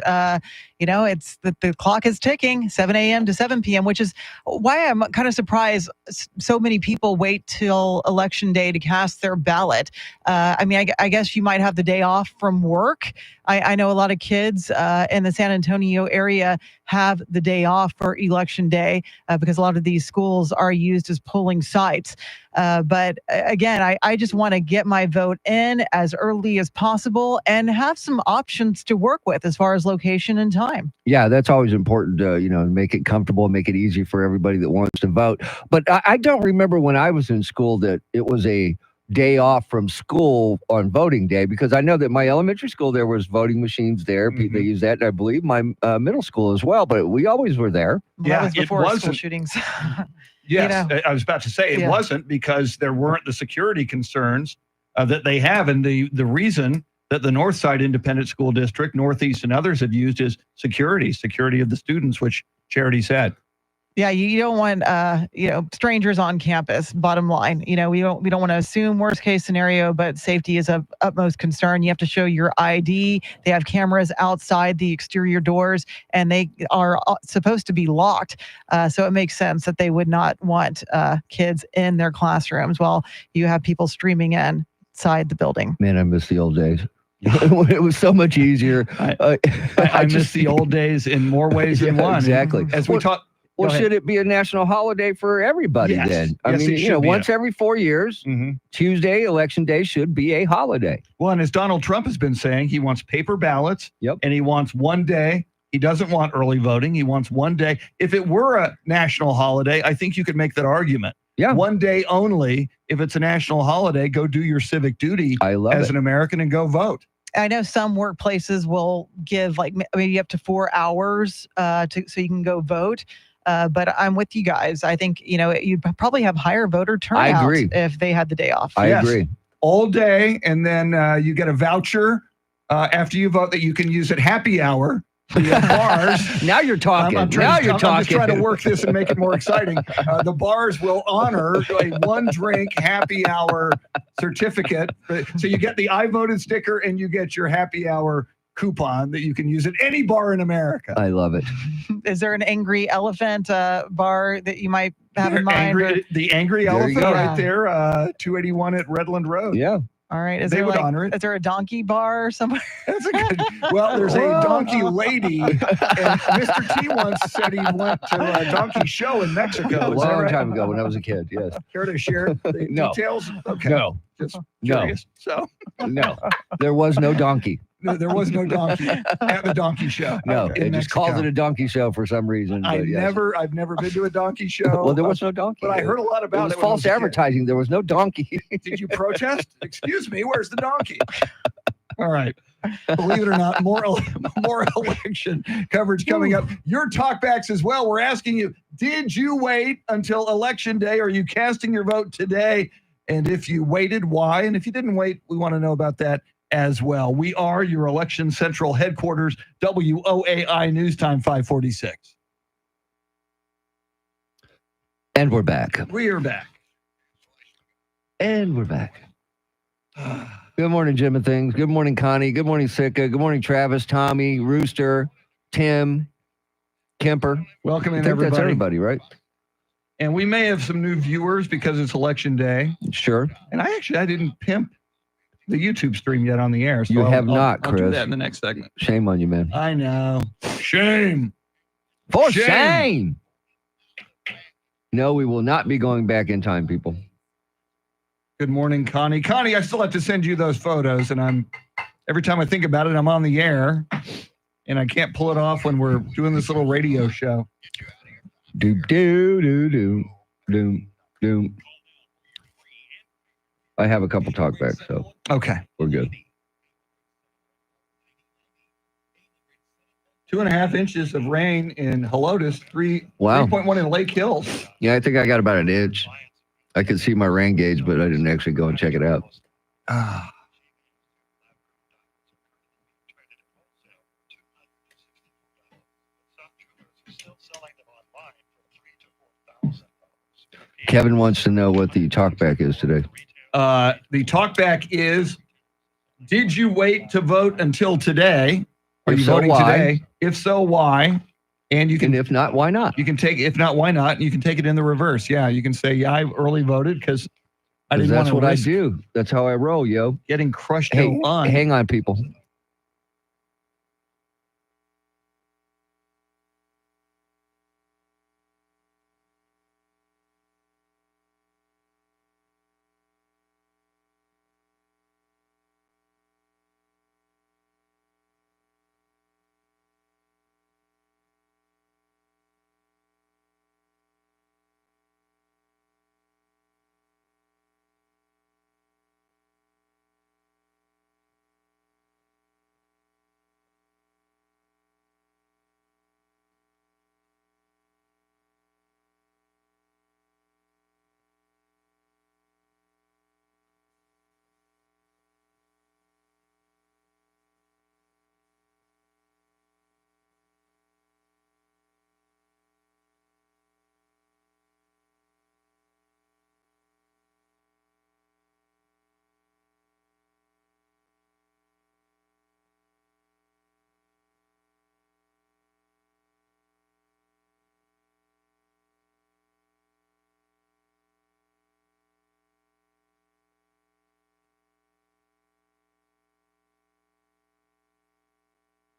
Speaker 3: It's the clock is ticking, 7 a.m. to 7 p.m., which is why I'm kind of surprised so many people wait till election day to cast their ballot. I guess you might have the day off from work. I know a lot of kids in the San Antonio area have the day off for election day because a lot of these schools are used as polling sites. But again, I just want to get my vote in as early as possible and have some options to work with as far as location and time.
Speaker 2: Yeah, that's always important to, make it comfortable, make it easy for everybody that wants to vote. But I don't remember when I was in school that it was a day off from school on voting day, because I know that my elementary school, there was voting machines there. They use that, and I believe my middle school as well, but we always were there.
Speaker 3: Yeah, that was before school shootings.
Speaker 1: Yes, I was about to say it wasn't, because there weren't the security concerns that they have. And the reason that the Northside Independent School District, Northeast, and others have used is security of the students, which Charity said.
Speaker 3: Yeah, you don't want strangers on campus. Bottom line, we don't want to assume worst case scenario, but safety is of utmost concern. You have to show your ID. They have cameras outside the exterior doors, and they are supposed to be locked. So it makes sense that they would not want kids in their classrooms while you have people streaming inside the building.
Speaker 2: Man, I miss the old days. It was so much easier.
Speaker 1: I miss the old days in more ways than one.
Speaker 2: Exactly.
Speaker 1: As we talk.
Speaker 2: Well, should it be a national holiday for everybody then? I mean, once every 4 years, Tuesday, election day, should be a holiday.
Speaker 1: Well, and as Donald Trump has been saying, he wants paper ballots, and he wants one day. He doesn't want early voting. He wants one day. If it were a national holiday, I think you could make that argument.
Speaker 2: Yeah.
Speaker 1: One day only. If it's a national holiday, go do your civic duty as an American and go vote.
Speaker 3: I know some workplaces will give maybe up to 4 hours so you can go vote. But I'm with you guys. I think, you'd probably have higher voter turnout if they had the day off.
Speaker 2: I agree.
Speaker 1: All day, and then you get a voucher after you vote that you can use at happy hour. The bars.
Speaker 2: Now you're talking.
Speaker 1: I'm just trying to work this and make it more exciting. The bars will honor a one-drink happy hour certificate. So you get the I voted sticker, and you get your happy hour coupon that you can use at any bar in America.
Speaker 2: I love it.
Speaker 3: Is there an Angry Elephant bar that you might have in mind?
Speaker 1: The Angry Elephant right there, 281 at Redland Road.
Speaker 2: Yeah.
Speaker 3: All right. Is
Speaker 1: They
Speaker 3: there
Speaker 1: would
Speaker 3: like,
Speaker 1: honor it.
Speaker 3: is there a donkey bar somewhere?
Speaker 1: That's a good. Well, there's a donkey lady, and Mr. T once said he went to a donkey show in Mexico.
Speaker 2: A
Speaker 1: Is that
Speaker 2: long
Speaker 1: right?
Speaker 2: time ago when I was a kid. Yes.
Speaker 1: Care to share the
Speaker 2: No.
Speaker 1: details? Okay.
Speaker 2: No.
Speaker 1: Just
Speaker 2: No.
Speaker 1: curious. So
Speaker 2: No. There was no donkey.
Speaker 1: no, there was no donkey at the donkey show.
Speaker 2: No.
Speaker 1: in
Speaker 2: They just
Speaker 1: Mexico.
Speaker 2: called it a donkey show for some reason. But yes.
Speaker 1: I've never been to a donkey show.
Speaker 2: Well, there was no donkey.
Speaker 1: But I heard a lot
Speaker 2: It
Speaker 1: about
Speaker 2: was
Speaker 1: it. when I
Speaker 2: false
Speaker 1: was a kid.
Speaker 2: advertising. There was no donkey.
Speaker 1: Did you protest? Excuse me, where's the donkey? All right. Believe it or not, more election coverage coming up. Your talkbacks as well. We're asking you, did you wait until election day? Are you casting your vote today? And if you waited, why? And if you didn't wait, we want to know about that as well. We are your Election Central headquarters, WOAI News Time 546.
Speaker 2: And we're back.
Speaker 1: We are back.
Speaker 2: And we're back. Good morning, Jim and Things. Good morning, Connie. Good morning, Sika. Good morning, Travis, Tommy, Rooster, Tim, Kemper.
Speaker 1: Welcome
Speaker 2: I
Speaker 1: in,
Speaker 2: think
Speaker 1: everybody.
Speaker 2: that's everybody, right?
Speaker 1: And we may have some new viewers because it's election day.
Speaker 2: Sure.
Speaker 1: And I didn't pimp the YouTube stream yet on the air. So
Speaker 2: You have not,
Speaker 1: I'll do
Speaker 2: Chris.
Speaker 1: that in the next segment.
Speaker 2: Shame on you, man.
Speaker 1: I know. Shame.
Speaker 2: For shame. No, we will not be going back in time, people.
Speaker 1: Good morning, Connie. Connie, I still have to send you those photos, and every time I think about it, I'm on the air, and I can't pull it off when we're doing this little radio show.
Speaker 2: Do do do do do do. I have a couple talkbacks, so
Speaker 1: Okay.
Speaker 2: we're good.
Speaker 1: 2.5 inches of rain in Helotes,
Speaker 2: Wow.
Speaker 1: 3.1 in Lake Hills.
Speaker 2: Yeah, I think I got about an inch. I could see my rain gauge, but I didn't actually go and check it out.
Speaker 1: Ah.
Speaker 2: Kevin wants to know what the talkback is today.
Speaker 1: The talkback is, did you wait to vote until today? Are
Speaker 2: If
Speaker 1: you
Speaker 2: so,
Speaker 1: voting
Speaker 2: why?
Speaker 1: today? If so, why? And you can,
Speaker 2: And if not, why not?
Speaker 1: you can take, if not, why not? And you can take it in the reverse. Yeah, you can say, yeah, I early voted because I
Speaker 2: 'Cause
Speaker 1: didn't want
Speaker 2: that's
Speaker 1: to
Speaker 2: what I
Speaker 1: risk
Speaker 2: do. That's how I roll, yo.
Speaker 1: getting crushed
Speaker 2: Hey,
Speaker 1: in line.
Speaker 2: hang on, people.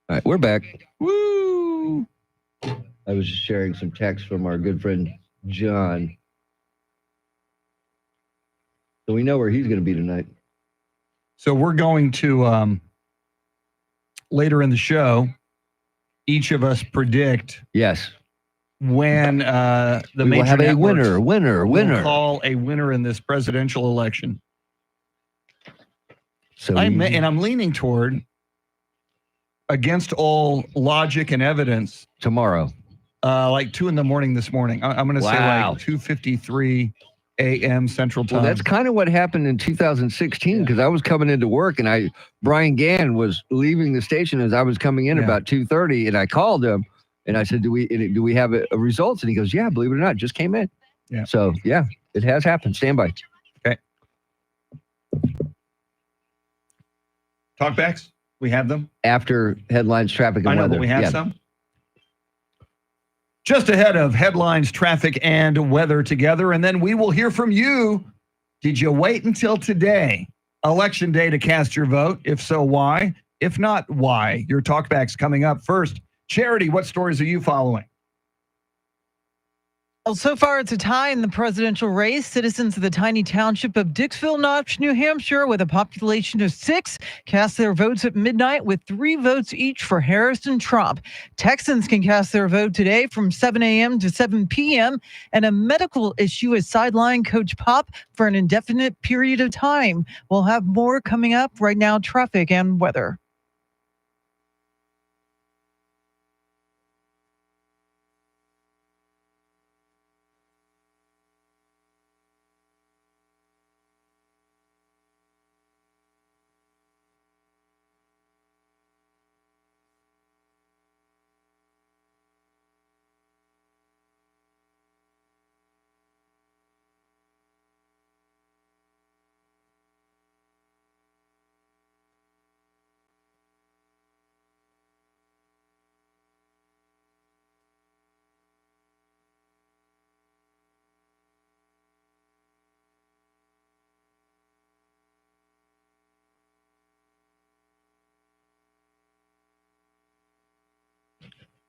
Speaker 2: All right, we're back.
Speaker 1: Woo!
Speaker 2: I was just sharing some text from our good friend John. So we know where he's going to be tonight.
Speaker 1: So we're going to, later in the show, each of us predict
Speaker 2: Yes.
Speaker 1: when the
Speaker 2: We
Speaker 1: major
Speaker 2: will have a
Speaker 1: networks
Speaker 2: winner.
Speaker 1: will call a winner in this presidential election.
Speaker 2: So
Speaker 1: I'm leaning toward, against all logic and evidence,
Speaker 2: tomorrow.
Speaker 1: like 2 a.m. this morning. I'm going to say
Speaker 2: Wow.
Speaker 1: like 2:53 a.m. Central Time.
Speaker 2: Well, that's kind of what happened in 2016 because I was coming into work and Brian Gann was leaving the station as I was coming in
Speaker 1: Yeah.
Speaker 2: about 2:30, and I called him and I said, "Do we have a results?" And he goes, "Yeah, believe it or not, just came in."
Speaker 1: Yeah.
Speaker 2: So yeah, it has happened. Stand by.
Speaker 1: Okay. Talkbacks, we have them.
Speaker 2: After headlines, traffic, and
Speaker 1: I know,
Speaker 2: weather.
Speaker 1: but we have
Speaker 2: Yeah.
Speaker 1: some. Just ahead of headlines, traffic, and weather together, and then we will hear from you. Did you wait until today Election day to cast your vote. If so, why? If not, why? Your talkbacks coming up first. Charity, what stories are you following?
Speaker 3: Well, so far, it's a tie in the presidential race. Citizens of the tiny township of Dixville Notch, New Hampshire, with a population of 6, cast their votes at midnight with 3 votes each for Harris and Trump. Texans can cast their vote today from 7 a.m. to 7 p.m. And a medical issue has sidelined Coach Pop for an indefinite period of time. We'll have more coming up. Right now, traffic and weather.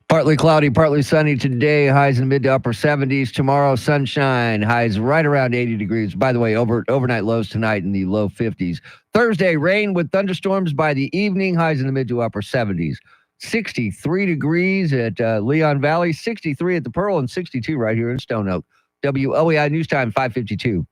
Speaker 2: Partly cloudy, partly sunny today. Highs in the mid to upper 70s. Tomorrow, sunshine. Highs right around 80 degrees. By the way, overnight lows tonight in the low 50s. Thursday, rain with thunderstorms by the evening. Highs in the mid to upper 70s. 63 degrees at Leon Valley, 63 at the Pearl, and 62 right here in Stone Oak. WOEI News Time, 5:52.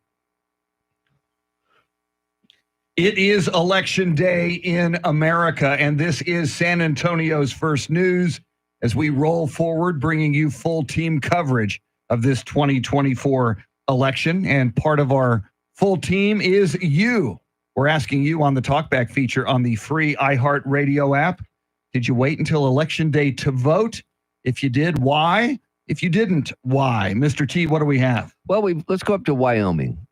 Speaker 1: It is election day in America, and this is San Antonio's First News as we roll forward, bringing you full team coverage of this 2024 election. And part of our full team is you. We're asking you on the Talkback feature on the free iHeartRadio app. Did you wait until election day to vote? If you did, why? If you didn't, why? Mr. T, what do we have?
Speaker 2: Well, let's go up to Wyoming.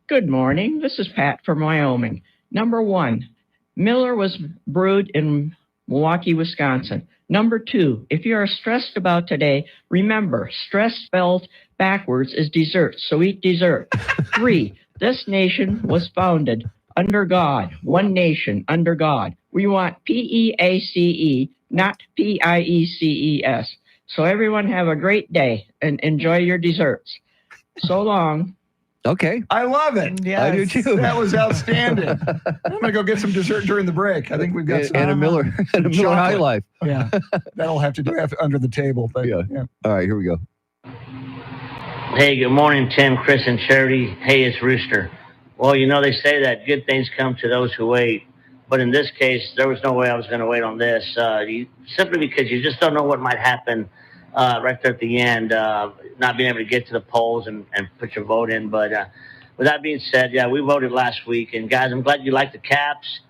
Speaker 15: Good morning. This is Pat from Wyoming. Number 1, Miller was brewed in Milwaukee, Wisconsin. Number 2, if you are stressed about today, remember, stress spelled backwards is dessert, so eat dessert. 3, this nation was founded under God, one nation under God. We want PEACE, not PIECES. So everyone have a great day and enjoy your desserts. So long.
Speaker 2: Okay.
Speaker 1: I love it.
Speaker 3: Yes.
Speaker 2: I do too.
Speaker 1: That was outstanding. I'm going to go get some dessert during the break. I think we've got some.
Speaker 2: And a Miller High Life.
Speaker 1: Yeah. That'll have to do under the table. But, yeah.
Speaker 2: All right, here we go.
Speaker 16: Hey, good morning, Tim, Chris, and Charity. Hey, it's Rooster. Well, you know, they say that good things come to those who wait. But in this case, there was no way I was going to wait on this, simply because you just don't know what might happen right there at the end, not being able to get to the polls and put your vote in. But with that being said, yeah, we voted last week. And, guys, I'm glad you like the caps.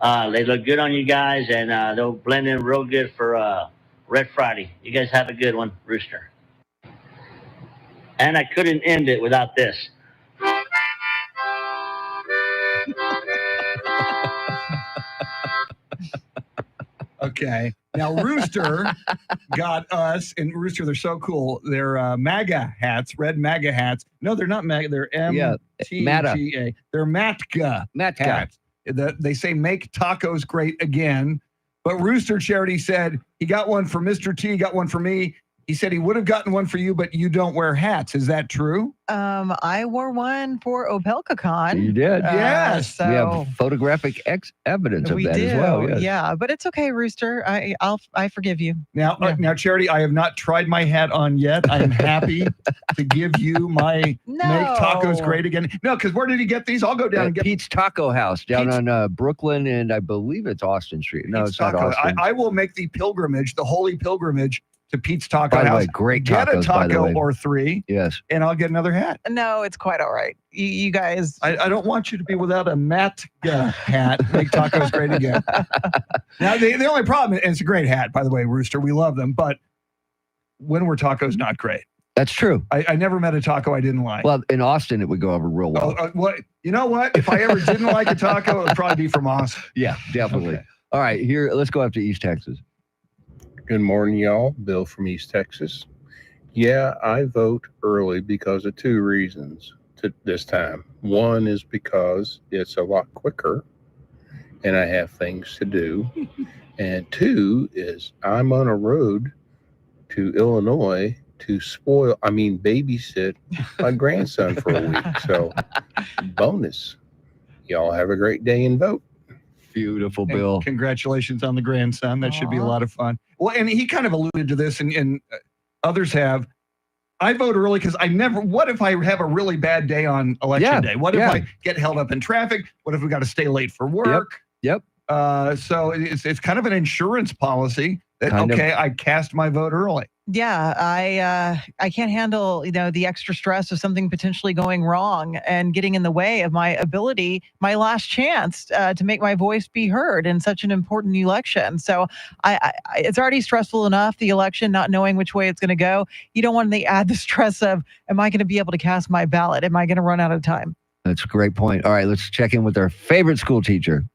Speaker 16: They look good on you guys, and they'll blend in real good for Red Friday. You guys have a good one, Rooster. And I couldn't end it without this.
Speaker 1: Okay. Now, Rooster got us, and Rooster, they're so cool. They're MAGA hats, red MAGA hats. No, they're not MAGA. They're MTGA. They're MATGA hats. They say make tacos great again. But Rooster Charity said he got one for Mr. T, got one for me. He said he would have gotten one for you, but you don't wear hats. Is that true?
Speaker 3: I wore one for OpelkaCon.
Speaker 2: You did?
Speaker 1: Yes.
Speaker 3: So
Speaker 2: we have photographic evidence of that as well. Yes.
Speaker 3: Yeah, but it's okay, Rooster. I forgive you.
Speaker 1: Now, now, Charity, I have not tried my hat on yet. I am happy to give you my Make Tacos Great Again. No, because where did he get these? I'll go down and get
Speaker 2: Pete's Taco House down on Brooklyn, and I believe it's Austin Street. No, it's not Austin.
Speaker 1: I will make the pilgrimage, the holy pilgrimage, to Pete's Taco
Speaker 2: By the
Speaker 1: House.
Speaker 2: way, great
Speaker 1: Get
Speaker 2: tacos,
Speaker 1: a
Speaker 2: by the
Speaker 1: taco
Speaker 2: way.
Speaker 1: or 3.
Speaker 2: Yes.
Speaker 1: And I'll get another hat.
Speaker 3: No, it's quite all right. You guys.
Speaker 1: I don't want you to be without a MATGA hat. Make tacos great again. Now, the only problem, and it's a great hat, by the way, Rooster. We love them. But when were tacos not great?
Speaker 2: That's true.
Speaker 1: I never met a taco I didn't like.
Speaker 2: Well, in Austin, it would go over real well.
Speaker 1: You know what? If I ever didn't like a taco, it would probably be from Austin.
Speaker 2: Yeah, definitely.
Speaker 1: Okay.
Speaker 2: All right, here, let's go up to East Texas.
Speaker 17: Good morning, y'all. Bill from East Texas. Yeah, I vote early because of 2 reasons. this time. One is because it's a lot quicker and I have things to do. And two is I'm on a road to Illinois to babysit my grandson for a week. So bonus. Y'all have a great day and vote.
Speaker 2: Beautiful,
Speaker 1: And
Speaker 2: Bill.
Speaker 1: congratulations on the grandson. That should be a lot of fun. Well, and he kind of alluded to this, and others have. I vote early because what if I have a really bad day on election day? What if I get held up in traffic? What if we got to stay late for work?
Speaker 2: Yep.
Speaker 1: So it's kind of an insurance policy that, I cast my vote early.
Speaker 3: Yeah, I can't handle, the extra stress of something potentially going wrong and getting in the way of my ability, my last chance to make my voice be heard in such an important election. So it's already stressful enough, the election, not knowing which way it's going to go. You don't want to add the stress of, am I going to be able to cast my ballot? Am I going to run out of time?
Speaker 2: That's a great point. All right, let's check in with our favorite school teacher.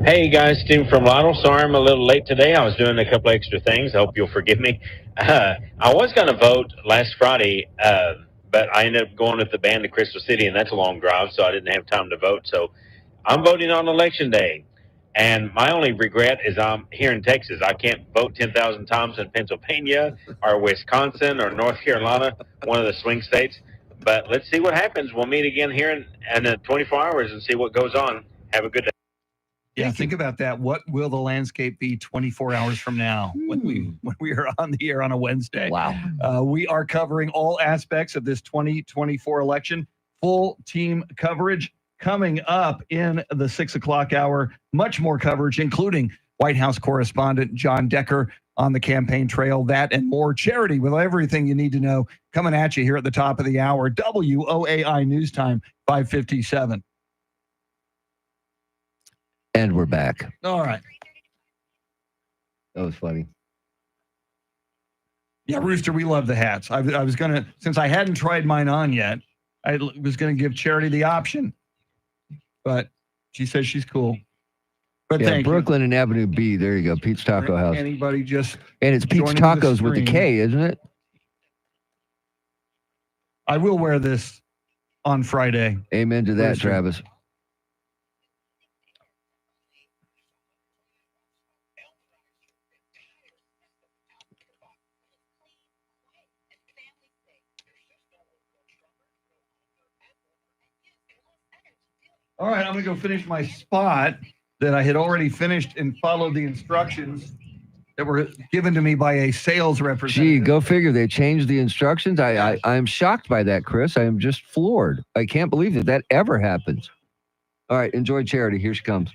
Speaker 18: Hey guys, Steve from Lotto. Sorry I'm a little late today. I was doing a couple extra things. I hope you'll forgive me. I was going to vote last Friday, but I ended up going with the band to Crystal City, and that's a long drive, so I didn't have time to vote. So I'm voting on Election Day. And my only regret is I'm here in Texas. I can't vote 10,000 times in Pennsylvania or Wisconsin or North Carolina, one of the swing states. But let's see what happens. We'll meet again here in 24 hours and see what goes on. Have a good day.
Speaker 1: Yeah, think about that. What will the landscape be 24 hours from now when we are on the air on a Wednesday?
Speaker 2: Wow.
Speaker 1: We are covering all aspects of this 2024 election. Full team coverage coming up in the 6 o'clock hour. Much more coverage, including White House correspondent John Decker on the campaign trail. That and more. Charity with everything you need to know coming at you here at the top of the hour. WOAI News Time, 5:57.
Speaker 2: And we're back.
Speaker 1: All right.
Speaker 2: That was funny.
Speaker 1: Yeah, Rooster, we love the hats. I was going to, since I hadn't tried mine on yet, I was going to give Charity the option. But she says she's cool. But thank
Speaker 2: Brooklyn and Avenue B. There you go. Pete's Taco House.
Speaker 1: Anybody just.
Speaker 2: And it's Pete's Tacos with a K, isn't it?
Speaker 1: I will wear this on Friday.
Speaker 2: Amen to that, Rooster. Travis.
Speaker 1: All right, I'm going to go finish my spot that I had already finished and followed the instructions that were given to me by a sales representative.
Speaker 2: Gee, go figure. They changed the instructions. I'm shocked by that, Chris. I am just floored. I can't believe that ever happens. All right, enjoy Charity. Here she comes.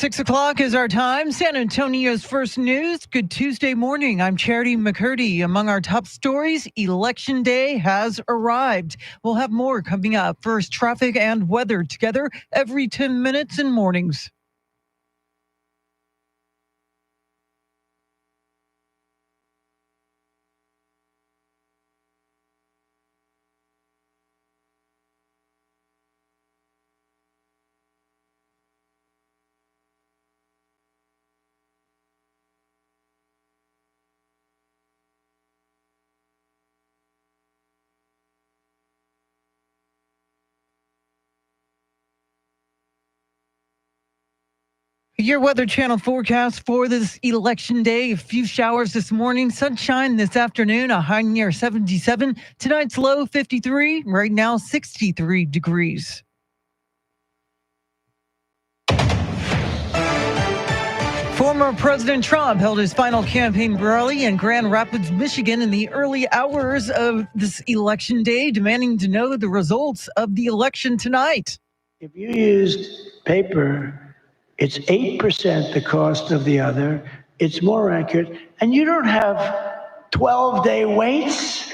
Speaker 3: 6 o'clock is our time. San Antonio's first news. Good Tuesday morning. I'm Charity McCurdy. Among our top stories, Election Day has arrived. We'll have more coming up. First, traffic and weather together every 10 minutes in mornings. Your Weather Channel forecast for this election day. A few showers this morning, sunshine this afternoon, a high near 77. Tonight's low 53, right now 63 degrees. Former President Trump held his final campaign rally in Grand Rapids, Michigan in the early hours of this election day, demanding to know the results of the election tonight.
Speaker 6: If you used paper, it's 8% the cost of the other. It's more accurate. And you don't have 12-day waits.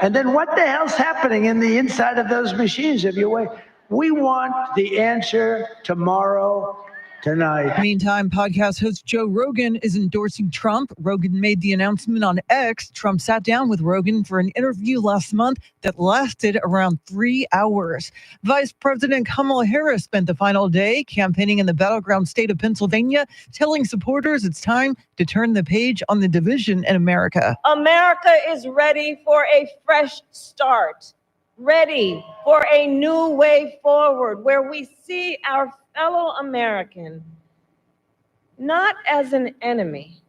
Speaker 6: And then what the hell's happening in the inside of those machines if you wait? We want the answer tomorrow, tonight.
Speaker 3: Meantime, podcast host Joe Rogan is endorsing Trump. Rogan made the announcement on X. Trump sat down with Rogan for an interview last month that lasted around 3 hours. Vice President Kamala Harris spent the final day campaigning in the battleground state of Pennsylvania, telling supporters it's time to turn the page on the division in America.
Speaker 7: America is ready for a fresh start, ready for a new way forward where we see our fellow American not as an enemy,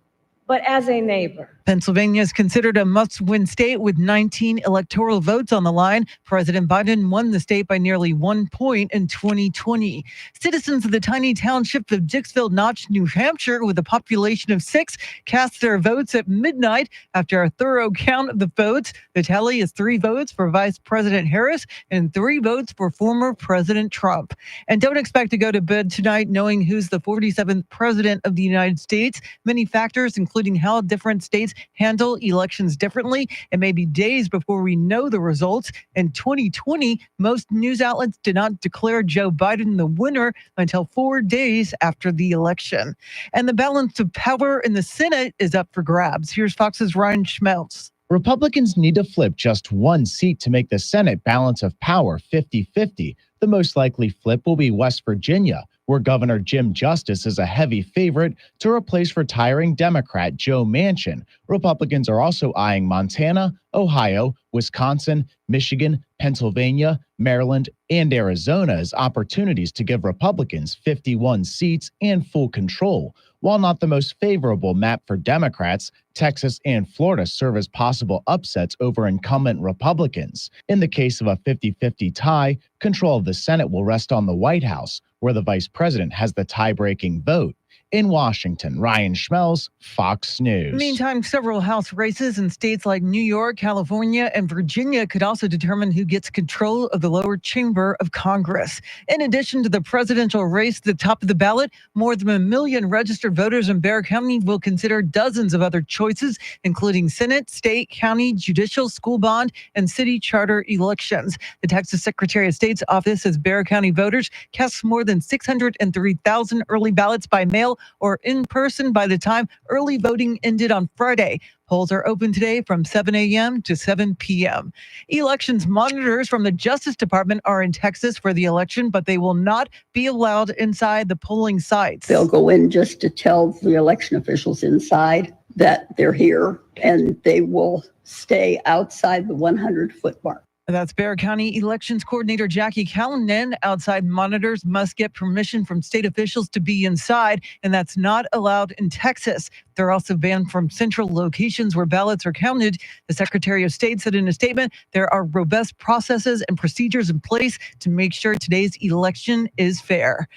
Speaker 7: but as a neighbor.
Speaker 3: Pennsylvania is considered a must-win state with 19 electoral votes on the line. President Biden won the state by nearly 1 point in 2020. Citizens of the tiny township of Dixville Notch, New Hampshire, with a population of 6, cast their votes at midnight after a thorough count of the votes. The tally is 3 votes for Vice President Harris and 3 votes for former President Trump. And don't expect to go to bed tonight knowing who's the 47th president of the United States. Many factors, including how different states handle elections differently. It may be days before we know the results. In 2020, most news outlets did not declare Joe Biden the winner until 4 days after the election. And the balance of power in the Senate is up for grabs. Here's Fox's Ryan Schmelz.
Speaker 19: Republicans need to flip just 1 seat to make the Senate balance of power 50-50. The most likely flip will be West Virginia, where Governor Jim Justice is a heavy favorite to replace retiring Democrat Joe Manchin. Republicans are also eyeing Montana, Ohio, Wisconsin, Michigan, Pennsylvania, Maryland, and Arizona as opportunities to give Republicans 51 seats and full control. While not the most favorable map for Democrats, Texas and Florida serve as possible upsets over incumbent Republicans. In the case of a 50-50 tie, control of the Senate will rest on the White House, where the vice president has the tie-breaking vote. In Washington, Ryan Schmelz, Fox News.
Speaker 3: Meantime, several House races in states like New York, California, and Virginia could also determine who gets control of the lower chamber of Congress. In addition to the presidential race at the top of the ballot, more than 1 million registered voters in Bexar County will consider dozens of other choices, including Senate, state, county, judicial, school bond, and city charter elections. The Texas Secretary of State's office says Bexar County voters cast more than 603,000 early ballots by mail or in person by the time early voting ended on Friday. Polls are open today from 7 a.m. to 7 p.m. Elections monitors from the Justice Department are in Texas for the election, but they will not be allowed inside the polling sites.
Speaker 10: They'll go in just to tell the election officials inside that they're here, and they will stay outside the 100-foot mark.
Speaker 3: That's Bexar County Elections Coordinator Jackie Callanan. Outside monitors must get permission from state officials to be inside, and that's not allowed in Texas. They're also banned from central locations where ballots are counted. The Secretary of State said in a statement, there are robust processes and procedures in place to make sure today's election is fair.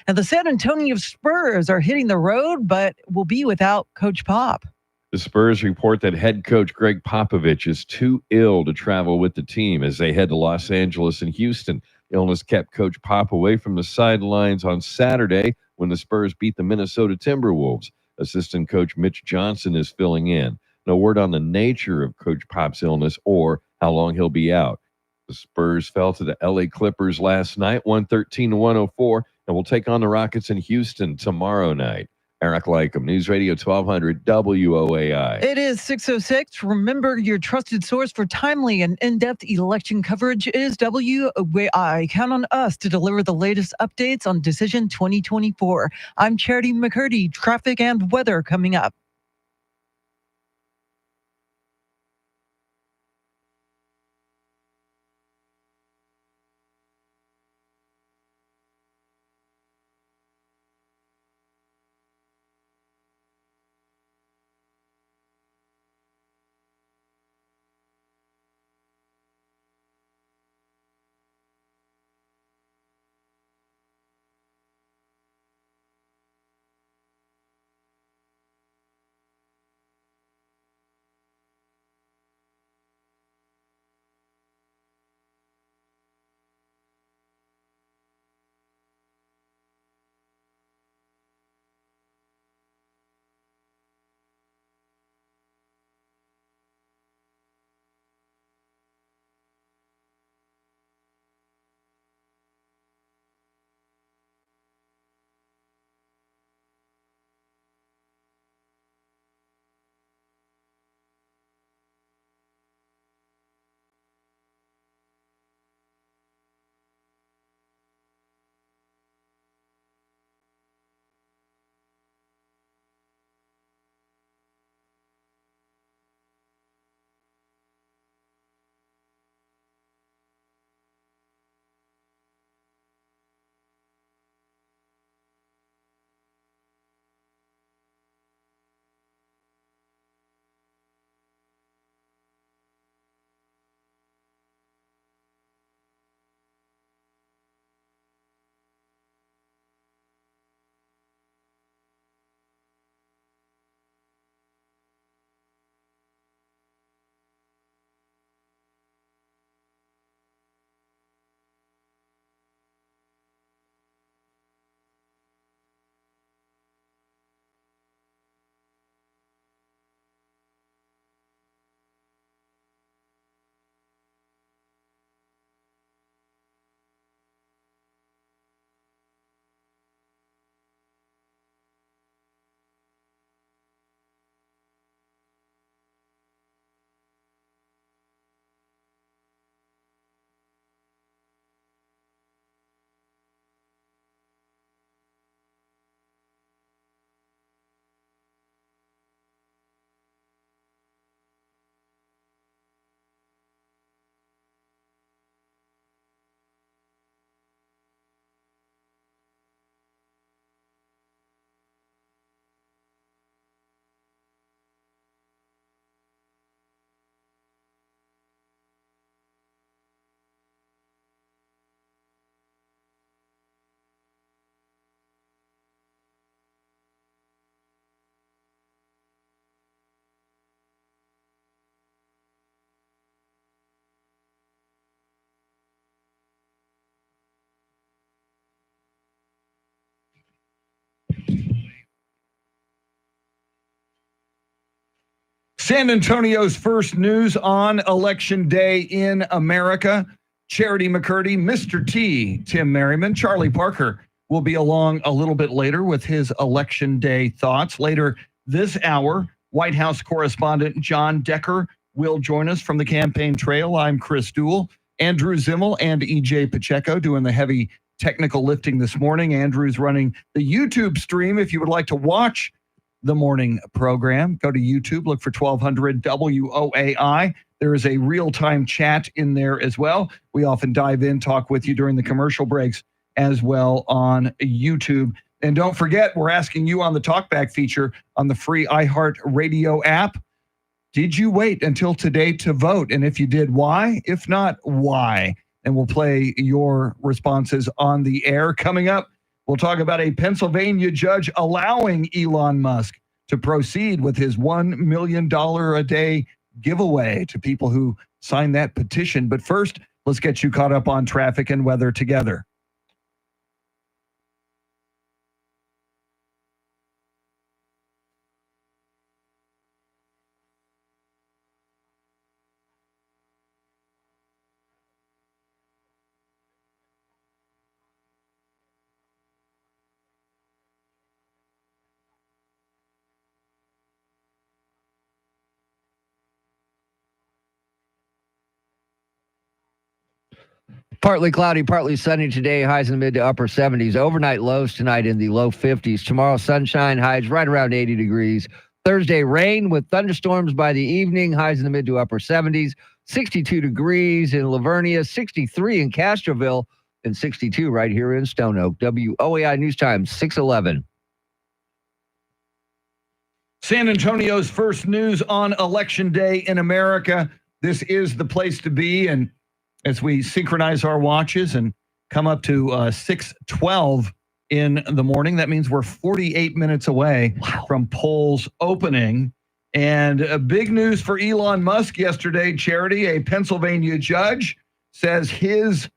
Speaker 3: And the San Antonio Spurs are hitting the road, but will be without Coach Pop.
Speaker 20: The Spurs report that head coach Greg Popovich is too ill to travel with the team as they head to Los Angeles and Houston. Illness kept Coach Pop away from the sidelines on Saturday, when the Spurs beat the Minnesota Timberwolves. Assistant coach Mitch Johnson is filling in. No word on the nature of Coach Pop's illness or how long he'll be out. The Spurs fell to the LA Clippers last night, 113-104, and will take on the Rockets in Houston tomorrow night. Eric Lycum, News Radio 1200 WOAI.
Speaker 3: It is 6:06. Remember, your trusted source for timely and in-depth election coverage is WOAI. Count on us to deliver the latest updates on Decision 2024. I'm Charity McCurdy. Traffic and weather coming up.
Speaker 1: San Antonio's first news on Election Day in America. Charity McCurdy, Mr. T, Tim Merriman, Charlie Parker will be along a little bit later with his Election Day thoughts. Later this hour, White House correspondent John Decker will join us from the campaign trail. I'm Chris Duell. Andrew Zimmel and EJ Pacheco doing the heavy technical lifting this morning. Andrew's running the YouTube stream. If you would like to watch the morning program, go to YouTube, look for 1200 WOAI. There is a real-time chat in there as well. We often dive in, talk with you during the commercial breaks as well on YouTube. And don't forget, we're asking you on the Talkback feature on the free iHeartRadio app, did you wait until today to vote? And if you did, why? If not, why? And we'll play your responses on the air. Coming up, we'll talk about a Pennsylvania judge allowing Elon Musk to proceed with his $1 million a day giveaway to people who sign that petition. But first, let's get you caught up on traffic and weather together.
Speaker 2: Partly cloudy, partly sunny today. Highs in the mid to upper 70s. Overnight lows tonight in the low 50s. Tomorrow, sunshine, highs right around 80 degrees. Thursday, rain with thunderstorms by the evening. Highs in the mid to upper 70s. 62 degrees in Lavernia, 63 in Castroville, and 62 right here in Stone Oak. WOAI News Time, 6:11.
Speaker 1: San Antonio's first news on Election Day in America. This is the place to be. And as we synchronize our watches and come up to 6:12 in the morning, that means we're 48 minutes away from polls opening. And big news for Elon Musk yesterday, Charity. A Pennsylvania judge says his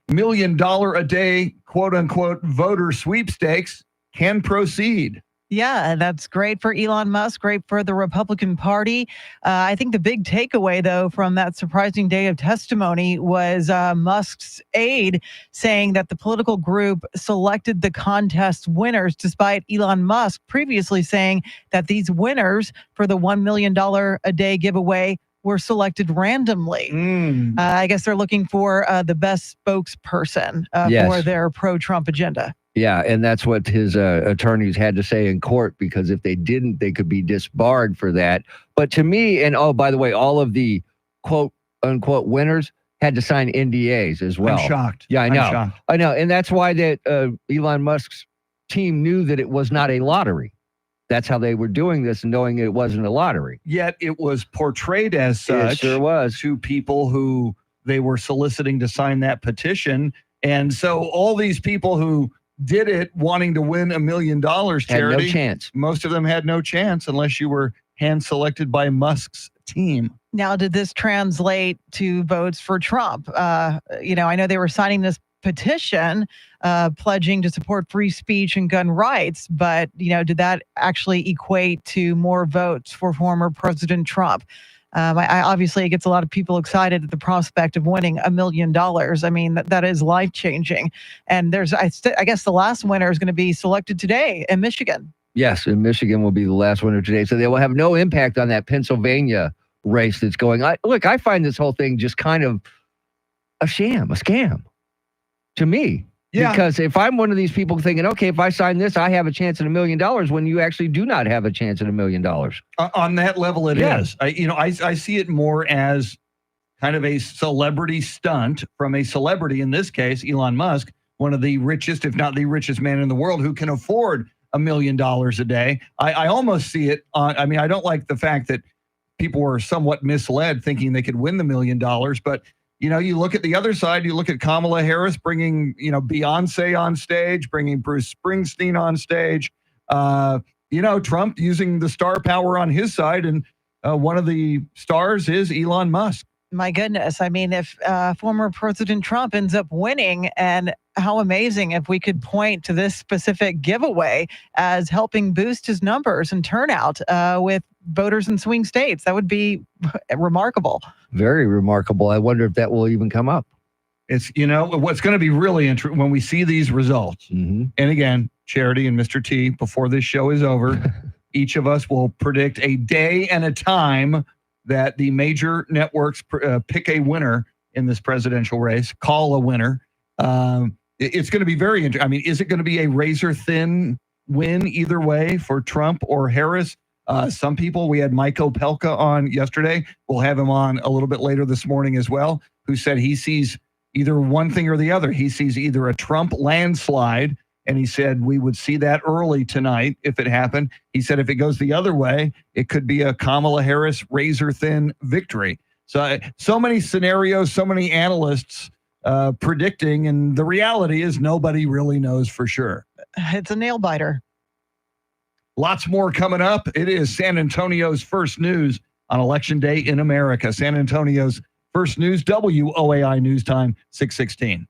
Speaker 1: $1 million a day, quote unquote, voter sweepstakes can proceed.
Speaker 3: Yeah, that's great for Elon Musk, great for the Republican Party. I think the big takeaway, though, from that surprising day of testimony was Musk's aide saying that the political group selected the contest winners, despite Elon Musk previously saying that these winners for the $1 million a day giveaway were selected randomly. I guess they're looking for the best spokesperson for their pro-Trump agenda.
Speaker 2: Yeah, and that's what his attorneys had to say in court, because if they didn't, they could be disbarred for that. But to me, and oh, by the way, all of the quote unquote winners had to sign NDAs as well.
Speaker 1: I'm shocked.
Speaker 2: Yeah, I know.
Speaker 1: I'm shocked.
Speaker 2: I know. And that's why that Elon Musk's team knew that it was not a lottery. That's how they were doing this, knowing it wasn't a lottery.
Speaker 1: Yet it was portrayed as such.
Speaker 2: It sure was.
Speaker 1: To people who they were soliciting to sign that petition. And so all these people who did it wanting to win $1 million, Charity,
Speaker 2: had no chance.
Speaker 1: Most of them had no chance unless you were hand selected by Musk's team.
Speaker 3: Now, did this translate to votes for Trump? I know they were signing this petition pledging to support free speech and gun rights, but, did that actually equate to more votes for former President Trump? Obviously, it gets a lot of people excited at the prospect of winning $1 million. I mean, that is life-changing. And I guess the last winner is going to be selected today in Michigan.
Speaker 2: Yes, and Michigan will be the last winner today. So they will have no impact on that Pennsylvania race that's going on. Look, I find this whole thing just kind of a scam to me. Yeah. Because if I'm one of these people thinking, okay, if I sign this, I have a chance at $1 million, when you actually do not have a chance at $1 million.
Speaker 1: On that level, it is. I see it more as kind of a celebrity stunt from a celebrity, in this case, Elon Musk, one of the richest, if not the richest man in the world, who can afford $1 million a day. I almost see it on, I don't like the fact that people were somewhat misled thinking they could win the $1 million, but you look at the other side, you look at Kamala Harris bringing, Beyonce on stage, bringing Bruce Springsteen on stage, Trump using the star power on his side. And one of the stars is Elon Musk.
Speaker 3: My goodness. I mean, if former President Trump ends up winning, and how amazing if we could point to this specific giveaway as helping boost his numbers and turnout with voters in swing states. That would be remarkable.
Speaker 2: Very remarkable. I wonder if that will even come up.
Speaker 1: It's, what's going to be really interesting when we see these results.
Speaker 2: Mm-hmm.
Speaker 1: And again, Charity and Mr. T, before this show is over, each of us will predict a day and a time that the major networks pick a winner in this presidential race, call a winner. It's going to be very interesting. Is it going to be a razor thin win either way for Trump or Harris? Some people, we had Mike Opelka on yesterday. We'll have him on a little bit later this morning as well, who said he sees either one thing or the other. He sees either a Trump landslide, and he said we would see that early tonight if it happened. He said if it goes the other way, it could be a Kamala Harris razor-thin victory. So many scenarios, so many analysts predicting, and the reality is nobody really knows for sure.
Speaker 3: It's a nail biter.
Speaker 1: Lots more coming up. It is San Antonio's first news on Election Day in America. San Antonio's first news, WOAI News Time, 6:16.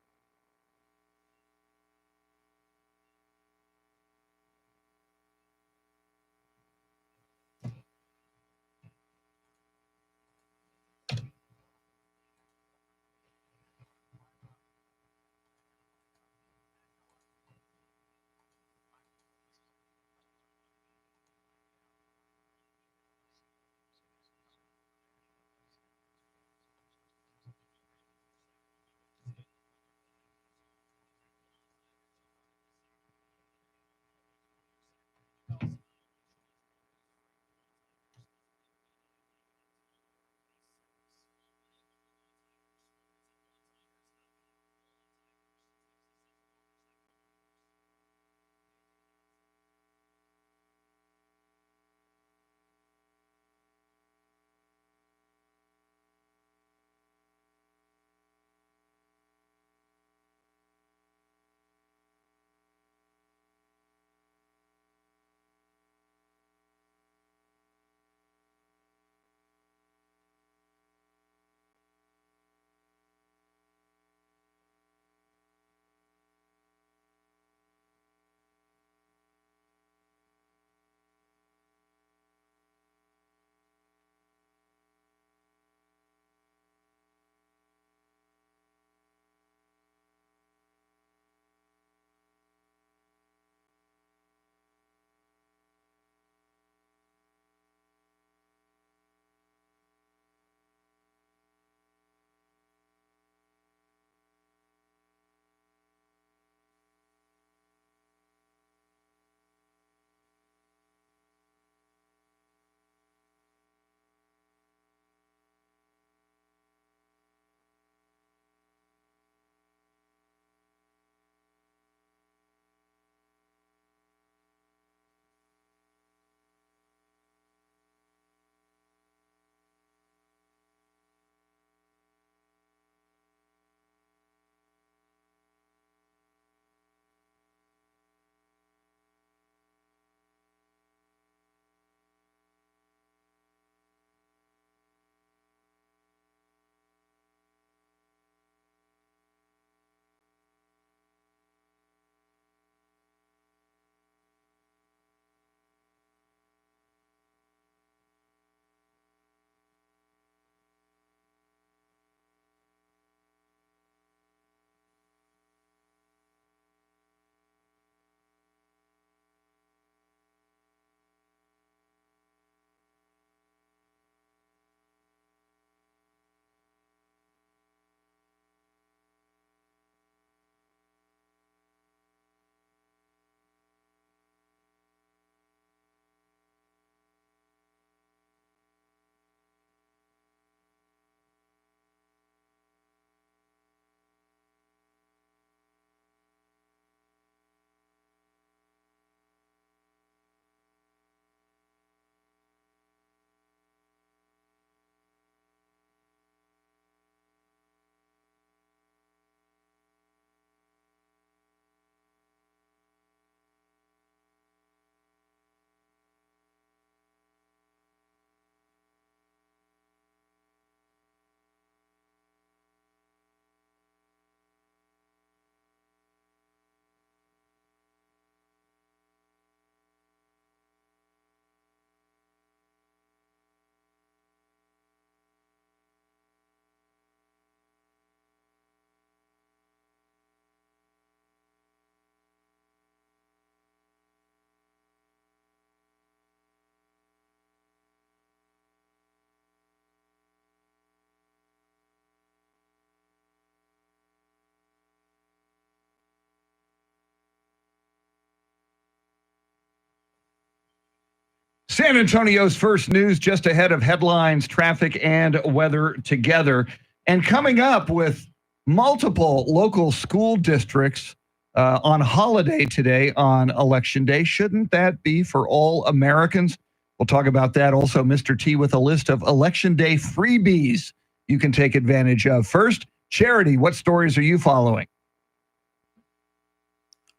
Speaker 1: San Antonio's first news just ahead of headlines, traffic, and weather together. And coming up with multiple local school districts on holiday today on Election Day. Shouldn't that be for all Americans? We'll talk about that. Also, Mr. T with a list of Election Day freebies you can take advantage of. First, Charity, what stories are you following?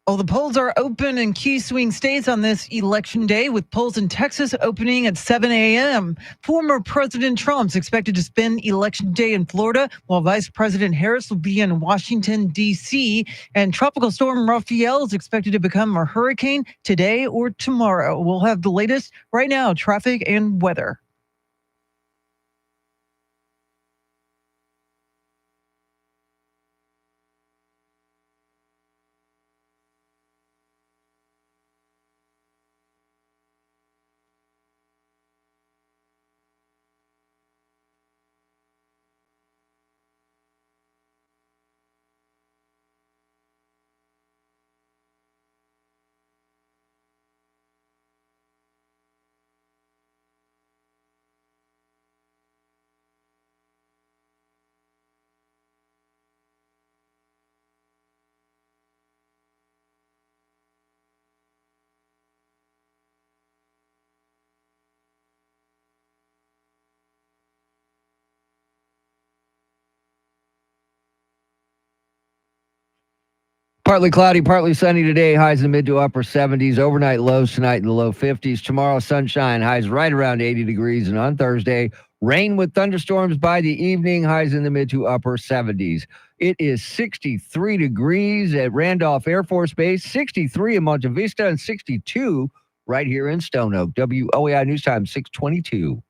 Speaker 3: Oh, the polls are open in key swing states on this election day, with polls in Texas opening at 7 a.m. Former President Trump's expected to spend election day in Florida, while Vice President Harris will be in Washington, D.C. And Tropical Storm Raphael is expected to become a hurricane today or tomorrow. We'll have the latest right now, traffic and weather.
Speaker 2: Partly cloudy, partly sunny today. Highs in the mid to upper 70s. Overnight lows tonight in the low 50s. Tomorrow, sunshine. Highs right around 80 degrees. And on Thursday, rain with thunderstorms by the evening. Highs in the mid to upper 70s. It is 63 degrees at Randolph Air Force Base, 63 in Monte Vista, and 62 right here in Stone Oak. WOAI News Time, 622.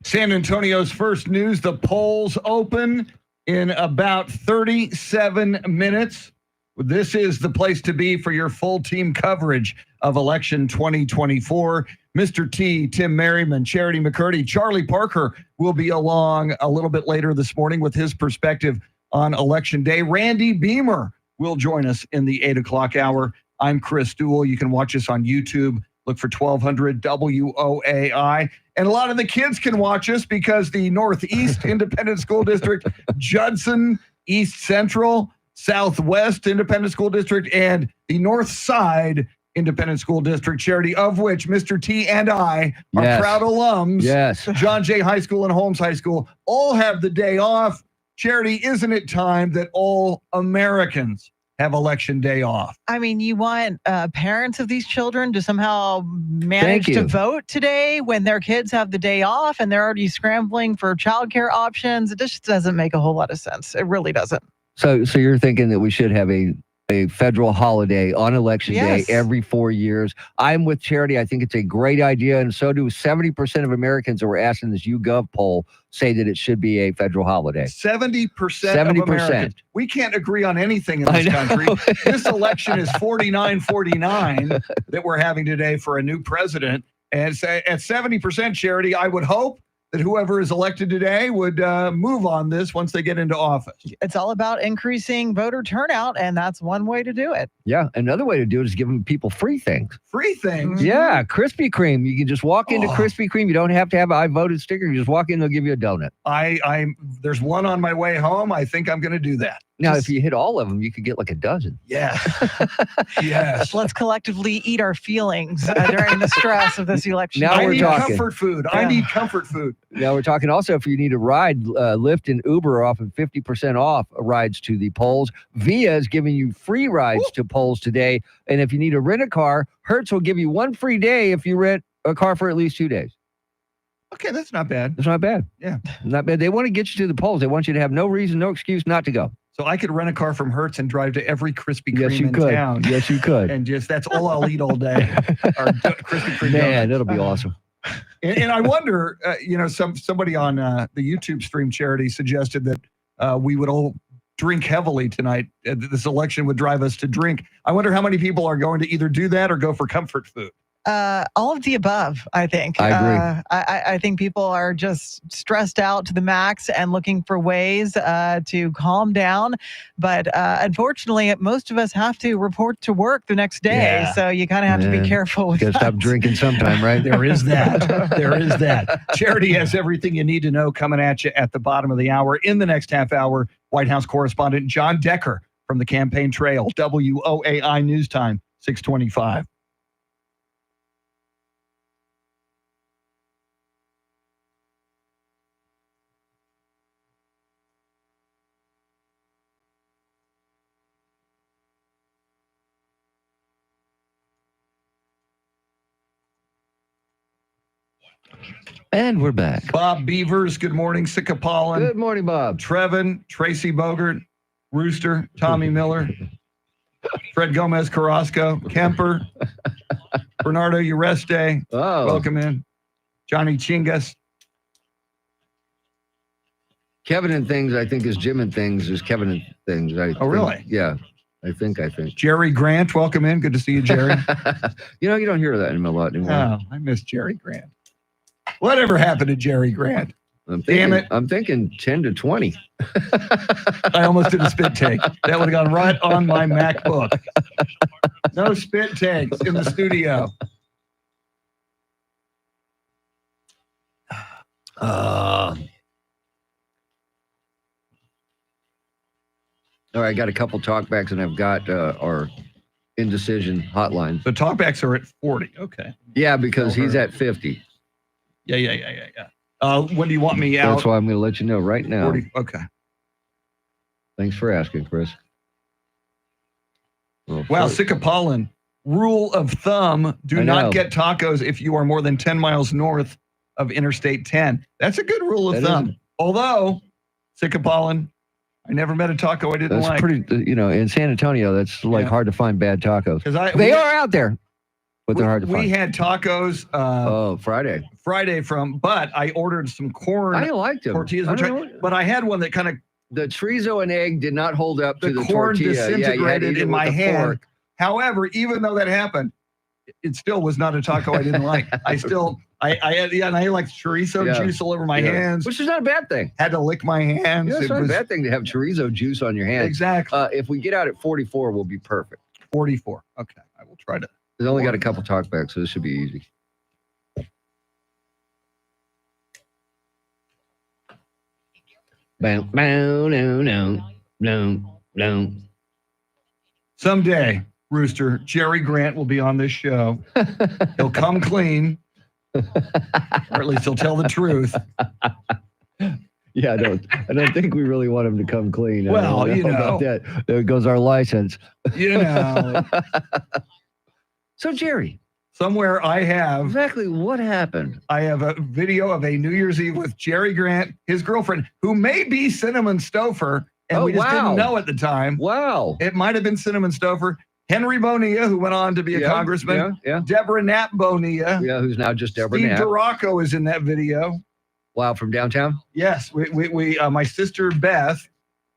Speaker 1: San Antonio's first news, the polls open in about 37 minutes. This is the place to be for your full team coverage of election 2024. Mr. T, Tim Merriman, Charity McCurdy, Charlie Parker will be along a little bit later this morning with his perspective on Election Day. Randy Beamer will join us in the 8 o'clock hour. I'm Chris Duell. You can watch us on YouTube. Look for 1200 WOAI. And a lot of the kids can watch us because the Northeast Independent School District, Judson, East Central, Southwest Independent School District, and the North Side Independent School District, Charity, of which Mr. T and I are proud alums.
Speaker 2: Yes.
Speaker 1: John Jay High School and Holmes High School all have the day off. Charity, isn't it time that all Americans have Election Day off?
Speaker 3: I mean, you want parents of these children to somehow manage to vote today when their kids have the day off and they're already scrambling for childcare options. It just doesn't make a whole lot of sense. It really doesn't.
Speaker 2: So you're thinking that we should have a federal holiday on Election Day every 4 years. I'm with Charity. I think it's a great idea, and so do 70% of Americans that were asked in this YouGov poll say that it should be a federal holiday.
Speaker 1: 70% of Americans. We can't agree on anything in this country. This election is 49-49 that we're having today for a new president. And at 70%, Charity, I would hope that whoever is elected today would move on this once they get into office.
Speaker 3: It's all about increasing voter turnout, and that's one way to do it.
Speaker 2: Yeah, another way to do it is giving people free things.
Speaker 1: Free things?
Speaker 2: Yeah, Krispy Kreme. You can just walk into Krispy Kreme. You don't have to have an I voted sticker. You just walk in, they'll give you a donut.
Speaker 1: There's one on my way home. I think I'm going to do that.
Speaker 2: Now, if you hit all of them, you could get like a dozen.
Speaker 1: Yeah. Yes.
Speaker 3: Let's collectively eat our feelings during the stress of this election.
Speaker 2: Now
Speaker 1: I
Speaker 2: we're
Speaker 1: need
Speaker 2: talking.
Speaker 1: comfort food. I need comfort food.
Speaker 2: Now we're talking also if you need a ride, Lyft and Uber are offering 50% off rides to the polls. Via is giving you free rides to polls today. And if you need to rent a car, Hertz will give you one free day if you rent a car for at least 2 days.
Speaker 1: Okay, that's not bad.
Speaker 2: That's not bad.
Speaker 1: Yeah.
Speaker 2: Not bad. They want to get you to the polls. They want you to have no reason, no excuse not to go.
Speaker 1: So I could rent a car from Hertz and drive to every Krispy Kreme in
Speaker 2: could.
Speaker 1: town.
Speaker 2: Yes, you could.
Speaker 1: And that's all I'll eat all day. Krispy Kreme
Speaker 2: Man,
Speaker 1: donuts.
Speaker 2: that'll be awesome.
Speaker 1: And I wonder, somebody on the YouTube stream, Charity, suggested that we would all drink heavily tonight. This election would drive us to drink. I wonder how many people are going to either do that or go for comfort food.
Speaker 3: All of the above, I think.
Speaker 2: I agree.
Speaker 3: I think people are just stressed out to the max and looking for ways to calm down. But unfortunately, most of us have to report to work the next day.
Speaker 1: Yeah.
Speaker 3: So you kind of have to be careful with
Speaker 2: Gotta
Speaker 3: that.
Speaker 2: stop drinking sometime, right?
Speaker 1: There is that. There is that. Charity has everything you need to know coming at you at the bottom of the hour. In the next half hour, White House correspondent John Decker from the campaign trail, WOAI News Time, 625.
Speaker 2: And we're back.
Speaker 1: Bob Beavers, good morning. Sickapolin.
Speaker 2: Good morning, Bob.
Speaker 1: Trevin, Tracy Bogert, Rooster, Tommy Miller, Fred Gomez Carrasco, Kemper, Bernardo Ureste.
Speaker 2: Oh.
Speaker 1: Welcome in. Johnny Chingas.
Speaker 2: Kevin and Things, I think, is Jim and Things, is Kevin and Things.
Speaker 1: Oh, really?
Speaker 2: Yeah. I think.
Speaker 1: Jerry Grant, welcome in. Good to see you, Jerry.
Speaker 2: You don't hear that a lot anymore.
Speaker 1: Oh, I miss Jerry Grant. Whatever happened to Jerry Grant? Damn it.
Speaker 2: I'm thinking 10 to 20.
Speaker 1: I almost did a spit take. That would have gone right on my MacBook. No spit takes in the studio.
Speaker 2: All right, I got a couple talkbacks, and I've got our indecision hotline.
Speaker 1: The talkbacks are at 40. Okay.
Speaker 2: Yeah, because he's at 50.
Speaker 1: Yeah. When do you want me out?
Speaker 2: That's why I'm going to let you know right now.
Speaker 1: 40. Okay.
Speaker 2: Thanks for asking, Chris.
Speaker 1: Wow, Sickapolin. Rule of thumb, do not get tacos if you are more than 10 miles north of Interstate 10. That's a good rule of thumb. Although, Sickapolin, I never met a taco I didn't
Speaker 2: That's
Speaker 1: like.
Speaker 2: pretty, in San Antonio, that's hard to find bad tacos. They are out there, but they're hard to find.
Speaker 1: We had tacos Friday but I ordered some corn
Speaker 2: I liked them.
Speaker 1: tortillas, but I had one that kind of
Speaker 2: the chorizo and egg did not hold up to the
Speaker 1: corn
Speaker 2: tortilla.
Speaker 1: disintegrated in my hand.
Speaker 2: Fork.
Speaker 1: However, even though that happened, it still was not a taco I didn't like. I had like chorizo juice all over my hands,
Speaker 2: which is not a bad thing.
Speaker 1: Had to lick my hands.
Speaker 2: Yeah, it's not a bad thing to have chorizo juice on your hands.
Speaker 1: Exactly.
Speaker 2: If we get out at 44, we'll be perfect.
Speaker 1: 44. Okay, I will try to.
Speaker 2: We've only got a couple talkbacks, so this should be easy.
Speaker 1: Someday, Rooster, Jerry Grant will be on this show. He'll come clean, or at least he'll tell the truth.
Speaker 2: Yeah, I don't think we really want him to come clean.
Speaker 1: Well,
Speaker 2: about that. There goes our license. So, Jerry,
Speaker 1: somewhere I have
Speaker 2: exactly what happened.
Speaker 1: I have a video of a New Year's Eve with Jerry Grant, his girlfriend, who may be Cinnamon Stouffer, and we just didn't know at the time.
Speaker 2: Wow.
Speaker 1: It might have been Cinnamon Stouffer. Henry Bonilla, who went on to be a congressman.
Speaker 2: Yeah.
Speaker 1: Deborah Knapp Bonilla.
Speaker 2: Yeah, who's now just Deborah
Speaker 1: Steve
Speaker 2: Knapp.
Speaker 1: Duraco is in that video.
Speaker 2: Wow, from downtown?
Speaker 1: Yes. We my sister Beth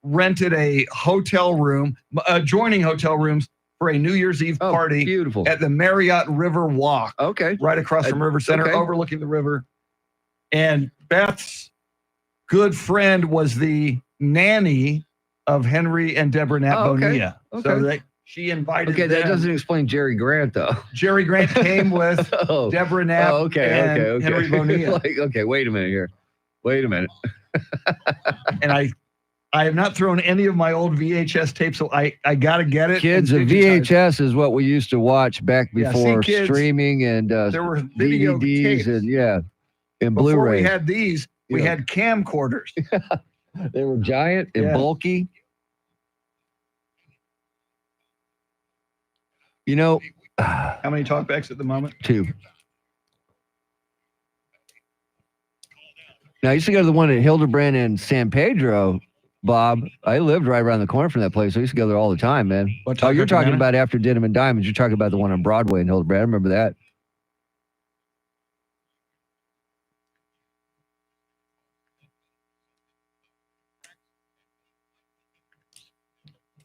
Speaker 1: rented a hotel room, adjoining hotel rooms, for a New Year's Eve party at the Marriott River Walk.
Speaker 2: Okay.
Speaker 1: Right across from River Center, overlooking the river. And Beth's good friend was the nanny of Henry and Deborah Knapp Bonilla. So she invited them.
Speaker 2: That doesn't explain Jerry Grant, though.
Speaker 1: Jerry Grant came with Deborah Knapp and Henry Bonilla.
Speaker 2: Wait a minute here. Wait a minute.
Speaker 1: And I have not thrown any of my old VHS tapes, so I got to get it.
Speaker 2: Kids, a VHS is what we used to watch back before streaming and
Speaker 1: there were video
Speaker 2: DVDs
Speaker 1: tapes.
Speaker 2: and
Speaker 1: Before
Speaker 2: Blu-ray.
Speaker 1: we had these, we had camcorders.
Speaker 2: They were giant and bulky.
Speaker 1: How many talkbacks at the moment?
Speaker 2: 2. Now, I used to go to the one at Hildebrand and San Pedro, Bob. I lived right around the corner from that place. I used to go there all the time, man. You're talking about after Denim and Diamonds. You're talking about the one on Broadway in Hildebrand. I remember that.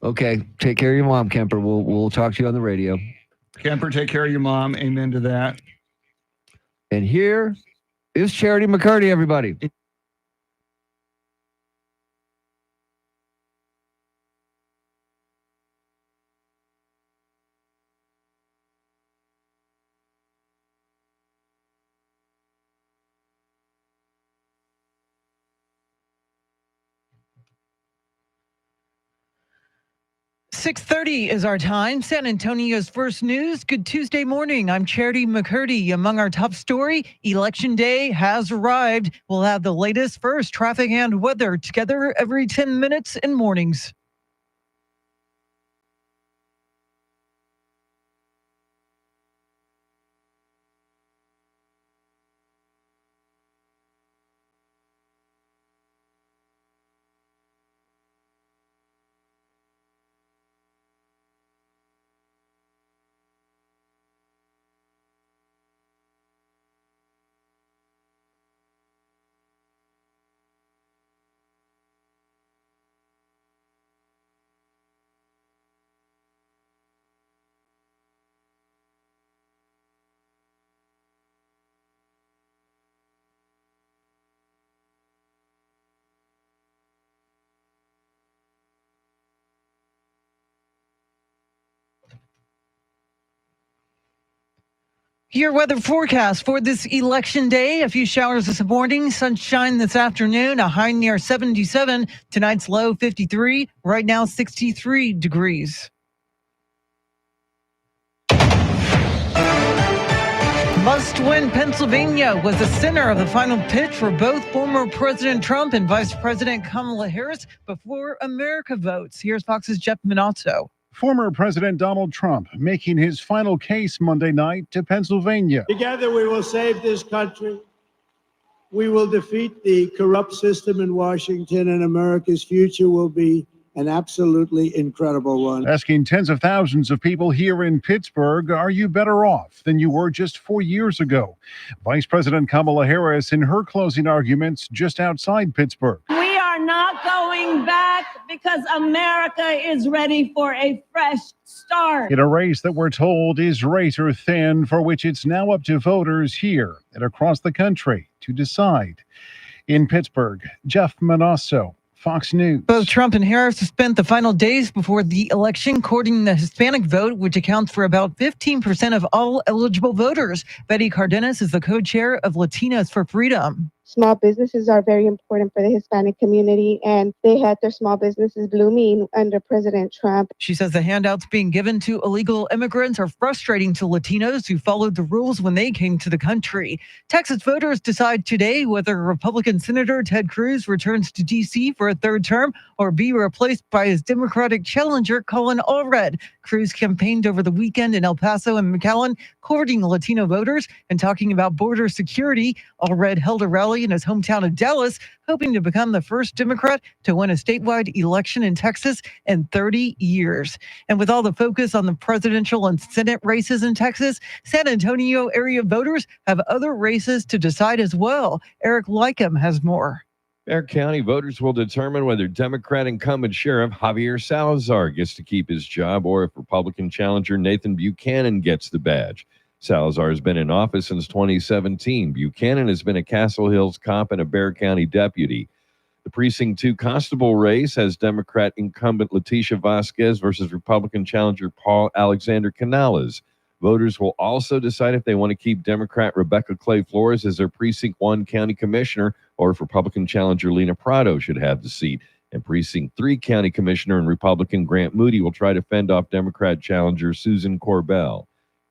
Speaker 2: Okay, take care of your mom, Kemper. We'll talk to you on the radio.
Speaker 1: Kemper, take care of your mom. Amen to that.
Speaker 2: And here is Charity McCurdy, everybody.
Speaker 3: .30 is our time. San Antonio's first news. Good Tuesday morning. I'm Charity McCurdy. Among our top story, Election Day has arrived. We'll have the latest first traffic and weather together every 10 minutes in mornings. Your weather forecast for this election day. A few showers this morning, sunshine this afternoon, a high near 77. Tonight's low 53. Right now 63 degrees. Must-win Pennsylvania was the center of the final pitch for both former President Trump and Vice President Kamala Harris before America votes. Here's Fox's Jeff Minosso.
Speaker 5: Former President Donald Trump making his final case Monday night to Pennsylvania.
Speaker 6: Together we will save this country. We will defeat the corrupt system in Washington, and America's future will be an absolutely incredible one.
Speaker 5: Asking tens of thousands of people here in Pittsburgh, are you better off than you were just 4 years ago? Vice President Kamala Harris in her closing arguments just outside Pittsburgh.
Speaker 7: We are not going back because America is ready for a fresh start.
Speaker 5: In a race that we're told is razor thin, for which it's now up to voters here and across the country to decide. In Pittsburgh, Jeff Minosso, Fox News.
Speaker 3: Both Trump and Harris have spent the final days before the election courting the Hispanic vote, which accounts for about 15% of all eligible voters. Betty Cardenas is the co-chair of Latinas for Freedom.
Speaker 8: Small businesses are very important for the Hispanic community, and they had their small businesses blooming under President Trump.
Speaker 3: She says the handouts being given to illegal immigrants are frustrating to Latinos who followed the rules when they came to the country. Texas voters decide today whether Republican Senator Ted Cruz returns to D.C. for a third term or be replaced by his Democratic challenger, Colin Allred. Cruz campaigned over the weekend in El Paso and McAllen, courting Latino voters and talking about border security. Allred held a rally in his hometown of Dallas, hoping to become the first Democrat to win a statewide election in Texas in 30 years. And with all the focus on the presidential and Senate races in Texas, San Antonio area voters have other races to decide as well. Eric Lycum has more.
Speaker 20: Bexar County voters will determine whether Democrat incumbent Sheriff Javier Salazar gets to keep his job or if Republican challenger Nathan Buchanan gets the badge. Salazar has been in office since 2017. Buchanan has been a Castle Hills cop and a Bexar County deputy. The Precinct 2 constable race has Democrat incumbent Leticia Vasquez versus Republican challenger Paul Alexander Canales. Voters will also decide if they want to keep Democrat Rebecca Clay Flores as their Precinct 1 county commissioner or if Republican challenger Lena Prado should have the seat. And Precinct 3 county commissioner and Republican Grant Moody will try to fend off Democrat challenger Susan Corbell.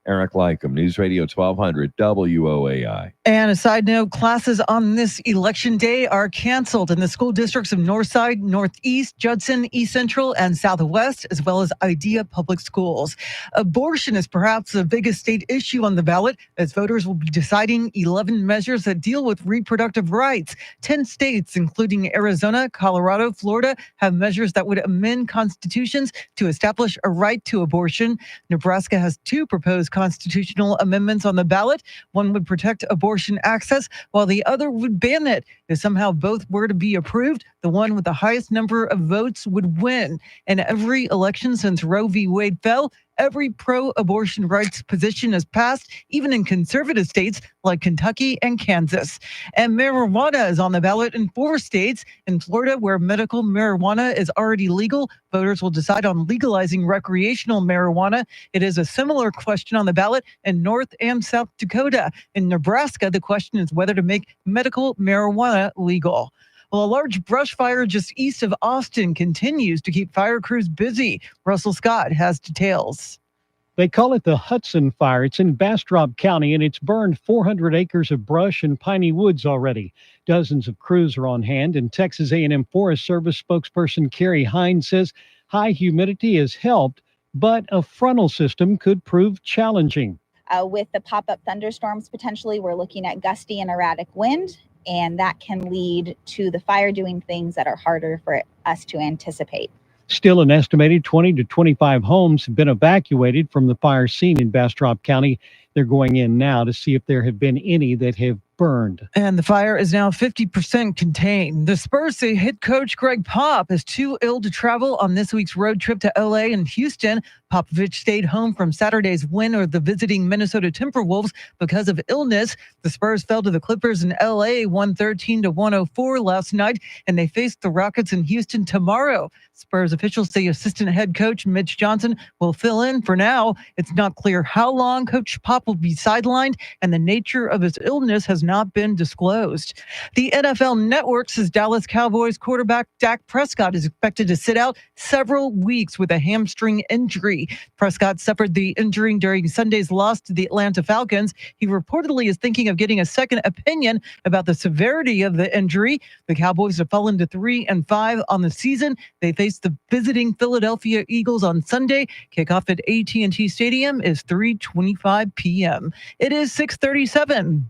Speaker 20: Eric Lycum, News Radio 1200 WOAI.
Speaker 3: And a side note, classes on this election day are canceled in the school districts of Northside, Northeast, Judson, East Central, and Southwest, as well as IDEA public schools. Abortion is perhaps the biggest state issue on the ballot, as voters will be deciding 11 measures that deal with reproductive rights. 10 states, including Arizona, Colorado, Florida, have measures that would amend constitutions to establish a right to abortion. Nebraska has 2 proposed constitutional amendments on the ballot. One would protect abortion access, while the other would ban it. If somehow both were to be approved, the one with the highest number of votes would win. In every election since Roe v. Wade fell, every pro-abortion rights position has passed, even in conservative states like Kentucky and Kansas. And marijuana is on the ballot in 4 states. In Florida, where medical marijuana is already legal, voters will decide on legalizing recreational marijuana. It is a similar question on the ballot in North and South Dakota. In Nebraska, the question is whether to make medical marijuana legal. Well, a large brush fire just east of Austin continues to keep fire crews busy. Russell Scott has details.
Speaker 11: They call it the Hudson Fire. It's in Bastrop County, and it's burned 400 acres of brush and piney woods already. Dozens of crews are on hand, and Texas A&M Forest Service spokesperson Carrie Hines says high humidity has helped, but a frontal system could prove challenging.
Speaker 12: With the pop-up thunderstorms, potentially, we're looking at gusty and erratic wind, and that can lead to the fire doing things that are harder for us to anticipate.
Speaker 11: Still, an estimated 20 to 25 homes have been evacuated from the fire scene in Bastrop County. They're going in now to see if there have been any that have burned.
Speaker 3: And the fire is now 50% contained. The Spurs say head coach Greg Pop is too ill to travel on this week's road trip to LA and Houston. Popovich stayed home from Saturday's win over the visiting Minnesota Timberwolves because of illness. The Spurs fell to the Clippers in LA 113-104 last night, and they face the Rockets in Houston tomorrow. Spurs officials say assistant head coach Mitch Johnson will fill in for now. It's not clear how long Coach Pop will be sidelined, and the nature of his illness has not been disclosed. The NFL Network says Dallas Cowboys quarterback Dak Prescott is expected to sit out several weeks with a hamstring injury. Prescott suffered the injury during Sunday's loss to the Atlanta Falcons. He reportedly is thinking of getting a second opinion about the severity of the injury. The Cowboys have fallen to 3-5 on the season. They face the visiting Philadelphia Eagles on Sunday. Kickoff at AT&T Stadium is 3:25 p.m. It is 6:37.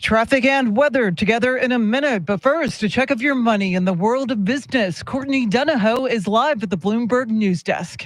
Speaker 3: Traffic and weather together in a minute. But first, a check of your money in the world of business. Courtney Donahoe is live at the Bloomberg News Desk.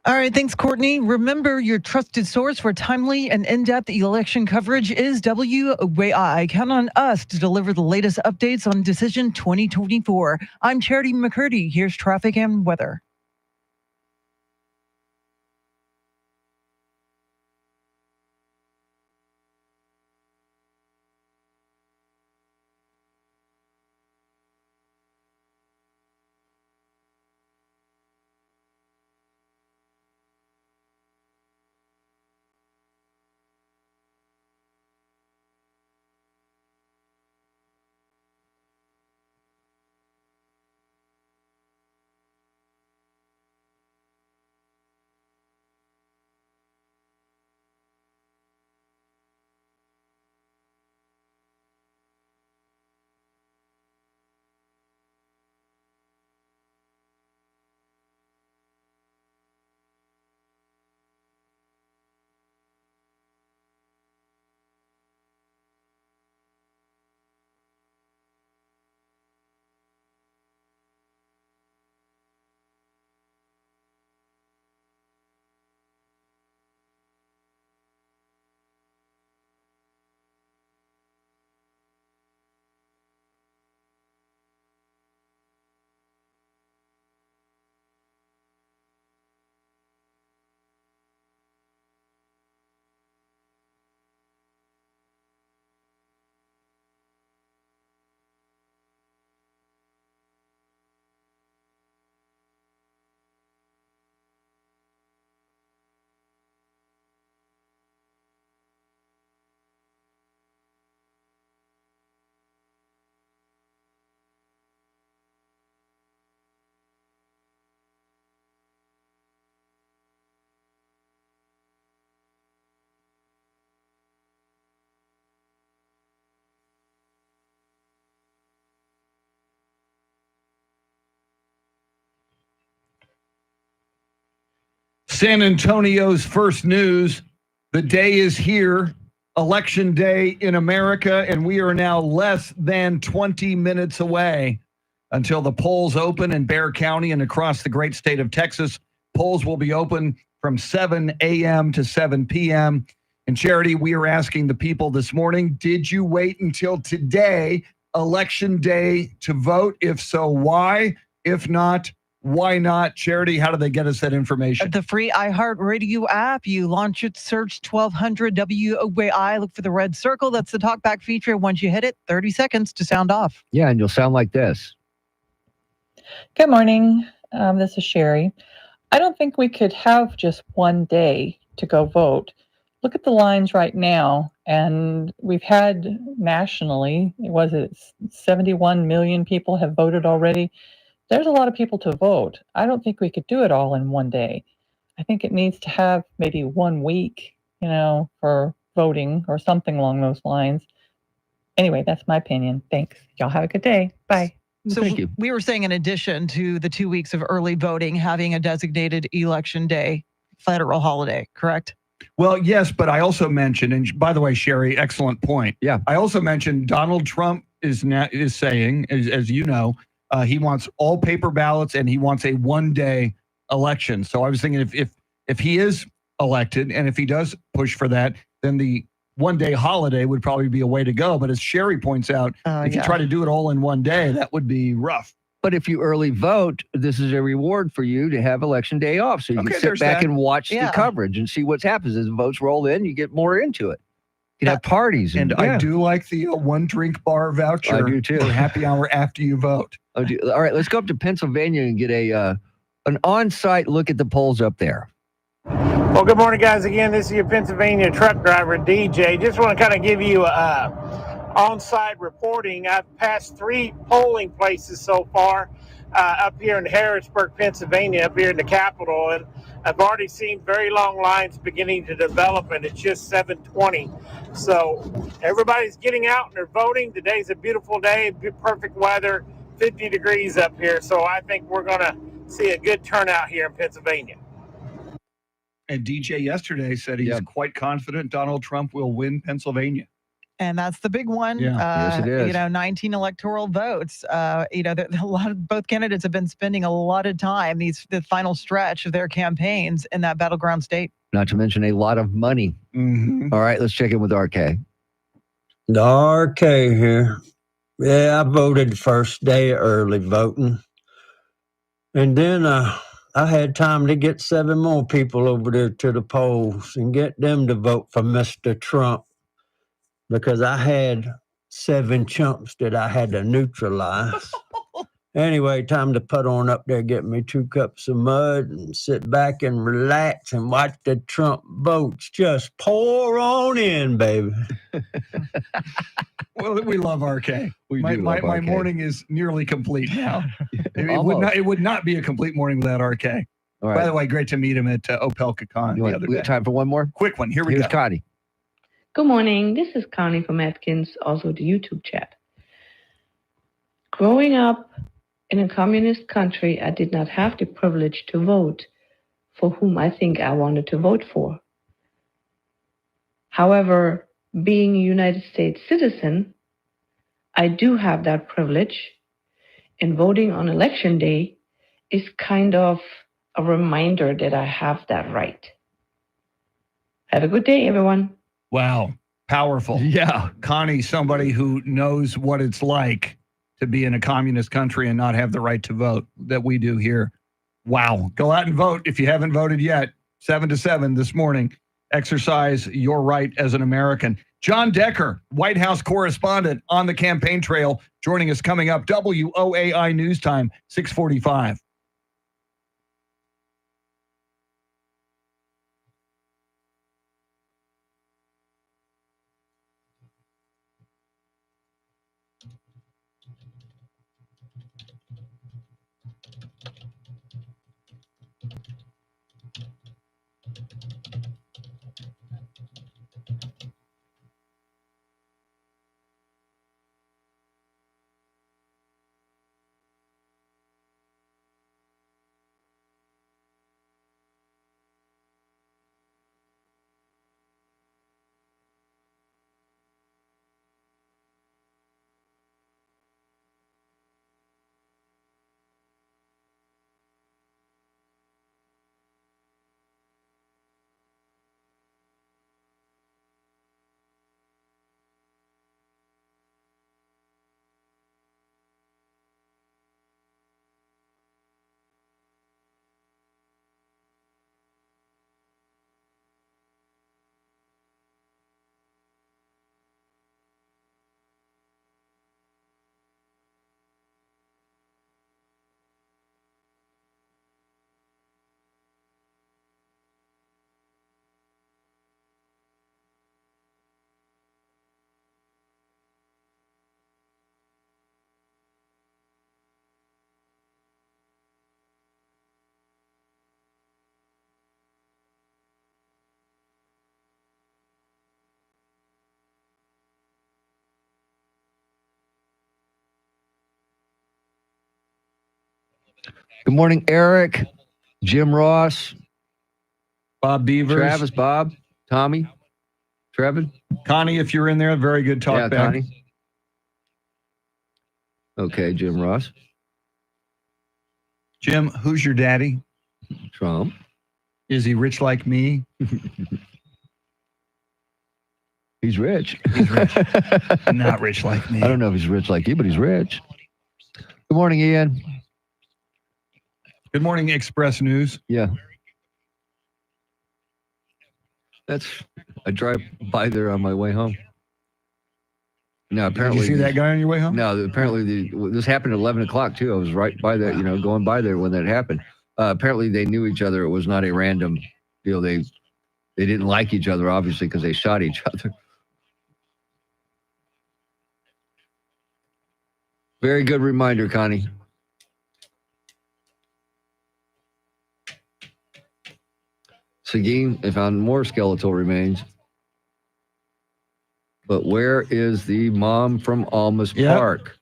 Speaker 3: All right, thanks, Courtney. Remember, your trusted source for timely and in-depth election coverage is WOAI. Count on us to deliver the latest updates on Decision 2024. I'm Charity McCurdy. Here's traffic and weather.
Speaker 1: San Antonio's first news. The day is here, Election Day in America, and we are now less than 20 minutes away until the polls open in Bexar County and across the great state of Texas. Polls will be open from 7 a.m. to 7 p.m. And Charity, we are asking the people this morning, did you wait until today, Election Day, to vote? If so, why? If not, why not? Charity, how do they get us that information?
Speaker 3: The free iHeartRadio app. You launch it, search 1200 WOAI, look for the red circle. That's the talkback feature. Once you hit it, 30 seconds to sound off.
Speaker 2: Yeah, and you'll sound like this.
Speaker 21: Good morning. This is Sherry. I don't think we could have just one day to go vote. Look at the lines right now, and we've had nationally, 71 million people have voted already. There's a lot of people to vote. I don't think we could do it all in one day. I think it needs to have maybe 1 week, for voting or something along those lines. Anyway, that's my opinion. Thanks. Y'all have a good day. Bye.
Speaker 3: So
Speaker 2: Thank you.
Speaker 3: we were saying, in addition to the 2 weeks of early voting, having a designated Election Day federal holiday, correct?
Speaker 1: Well, yes, but I also mentioned, and by the way, Sherry, excellent point.
Speaker 2: Yeah.
Speaker 1: I also mentioned Donald Trump is saying, as you know, he wants all paper ballots and he wants a one-day election. So I was thinking if he is elected and if he does push for that, then the one-day holiday would probably be a way to go. But as Sherry points out, if you try to do it all in one day, that would be rough.
Speaker 2: But if you early vote, this is a reward for you to have Election Day off. So you can sit back and watch the coverage and see what happens. As votes roll in, you get more into it. You can have parties.
Speaker 1: And I do like the one drink bar voucher.
Speaker 2: I do too.
Speaker 1: For happy hour after you vote.
Speaker 2: All right, let's go up to Pennsylvania and get an on-site look at the polls up there.
Speaker 22: Well, good morning, guys. Again, this is your Pennsylvania truck driver, DJ. Just want to kind of give you on-site reporting. I've passed 3 polling places so far up here in Harrisburg, Pennsylvania, up here in the capital, and I've already seen very long lines beginning to develop, and it's just 7:20. So everybody's getting out and they're voting. Today's a beautiful day, perfect weather, 50 degrees up here. So I think we're going to see a good turnout here in Pennsylvania.
Speaker 1: And DJ yesterday said he's quite confident Donald Trump will win Pennsylvania.
Speaker 3: And that's the big one.
Speaker 1: Yeah.
Speaker 2: Yes, it is.
Speaker 3: 19 electoral votes. A lot of both candidates have been spending a lot of time the final stretch of their campaigns in that battleground state.
Speaker 2: Not to mention a lot of money.
Speaker 1: Mm-hmm.
Speaker 2: All right, let's check in with RK.
Speaker 23: The RK here. Yeah, I voted first day early voting. And then I had time to get 7 more people over there to the polls and get them to vote for Mr. Trump, because I had 7 chumps that I had to neutralize. Anyway, time to put on up there, get me 2 cups of mud and sit back and relax and watch the Trump votes just pour on in, baby.
Speaker 1: Well, we love RK. My morning is nearly complete now. It would not be a complete morning without RK.
Speaker 2: All right.
Speaker 1: By the way, great to meet him at Opelka Con the other
Speaker 2: We
Speaker 1: day.
Speaker 2: got time for one more?
Speaker 1: Quick one. Here we
Speaker 2: Here's
Speaker 1: go.
Speaker 2: Connie.
Speaker 24: Good morning. This is Connie from Atkins, also the YouTube chat. Growing up in a communist country, I did not have the privilege to vote for whom I think I wanted to vote for. However, being a United States citizen, I do have that privilege, and voting on Election Day is kind of a reminder that I have that right. Have a good day, everyone.
Speaker 1: Wow. Powerful.
Speaker 2: Yeah.
Speaker 1: Connie, somebody who knows what it's like to be in a communist country and not have the right to vote that we do here. Wow. Go out and vote if you haven't voted yet. 7 to 7 this morning. Exercise your right as an American. John Decker, White House correspondent on the campaign trail, joining us coming up. WOAI News Time, 6:45.
Speaker 2: Good morning, Eric, Jim Ross,
Speaker 1: Bob Beavers,
Speaker 2: Travis, Bob, Tommy, Trevin.
Speaker 1: Connie, if you're in there, very good talk back.
Speaker 2: Connie. Okay, Jim Ross.
Speaker 1: Jim, who's your daddy?
Speaker 2: Trump.
Speaker 1: Is he rich like me?
Speaker 2: He's rich.
Speaker 1: He's rich. Not rich like me.
Speaker 2: I don't know if he's rich like you, but he's rich. Good morning, Ian.
Speaker 1: Good morning, Express News.
Speaker 2: Yeah. I drive by there on my way home. No, apparently.
Speaker 1: Did you see that guy on your way home?
Speaker 2: No, apparently this happened at 11 o'clock too. I was right by that, going by there when that happened. Apparently they knew each other. It was not a random deal. They didn't like each other, obviously, because they shot each other. Very good reminder, Connie. Seguin, they found more skeletal remains. But where is the mom from Almas Park?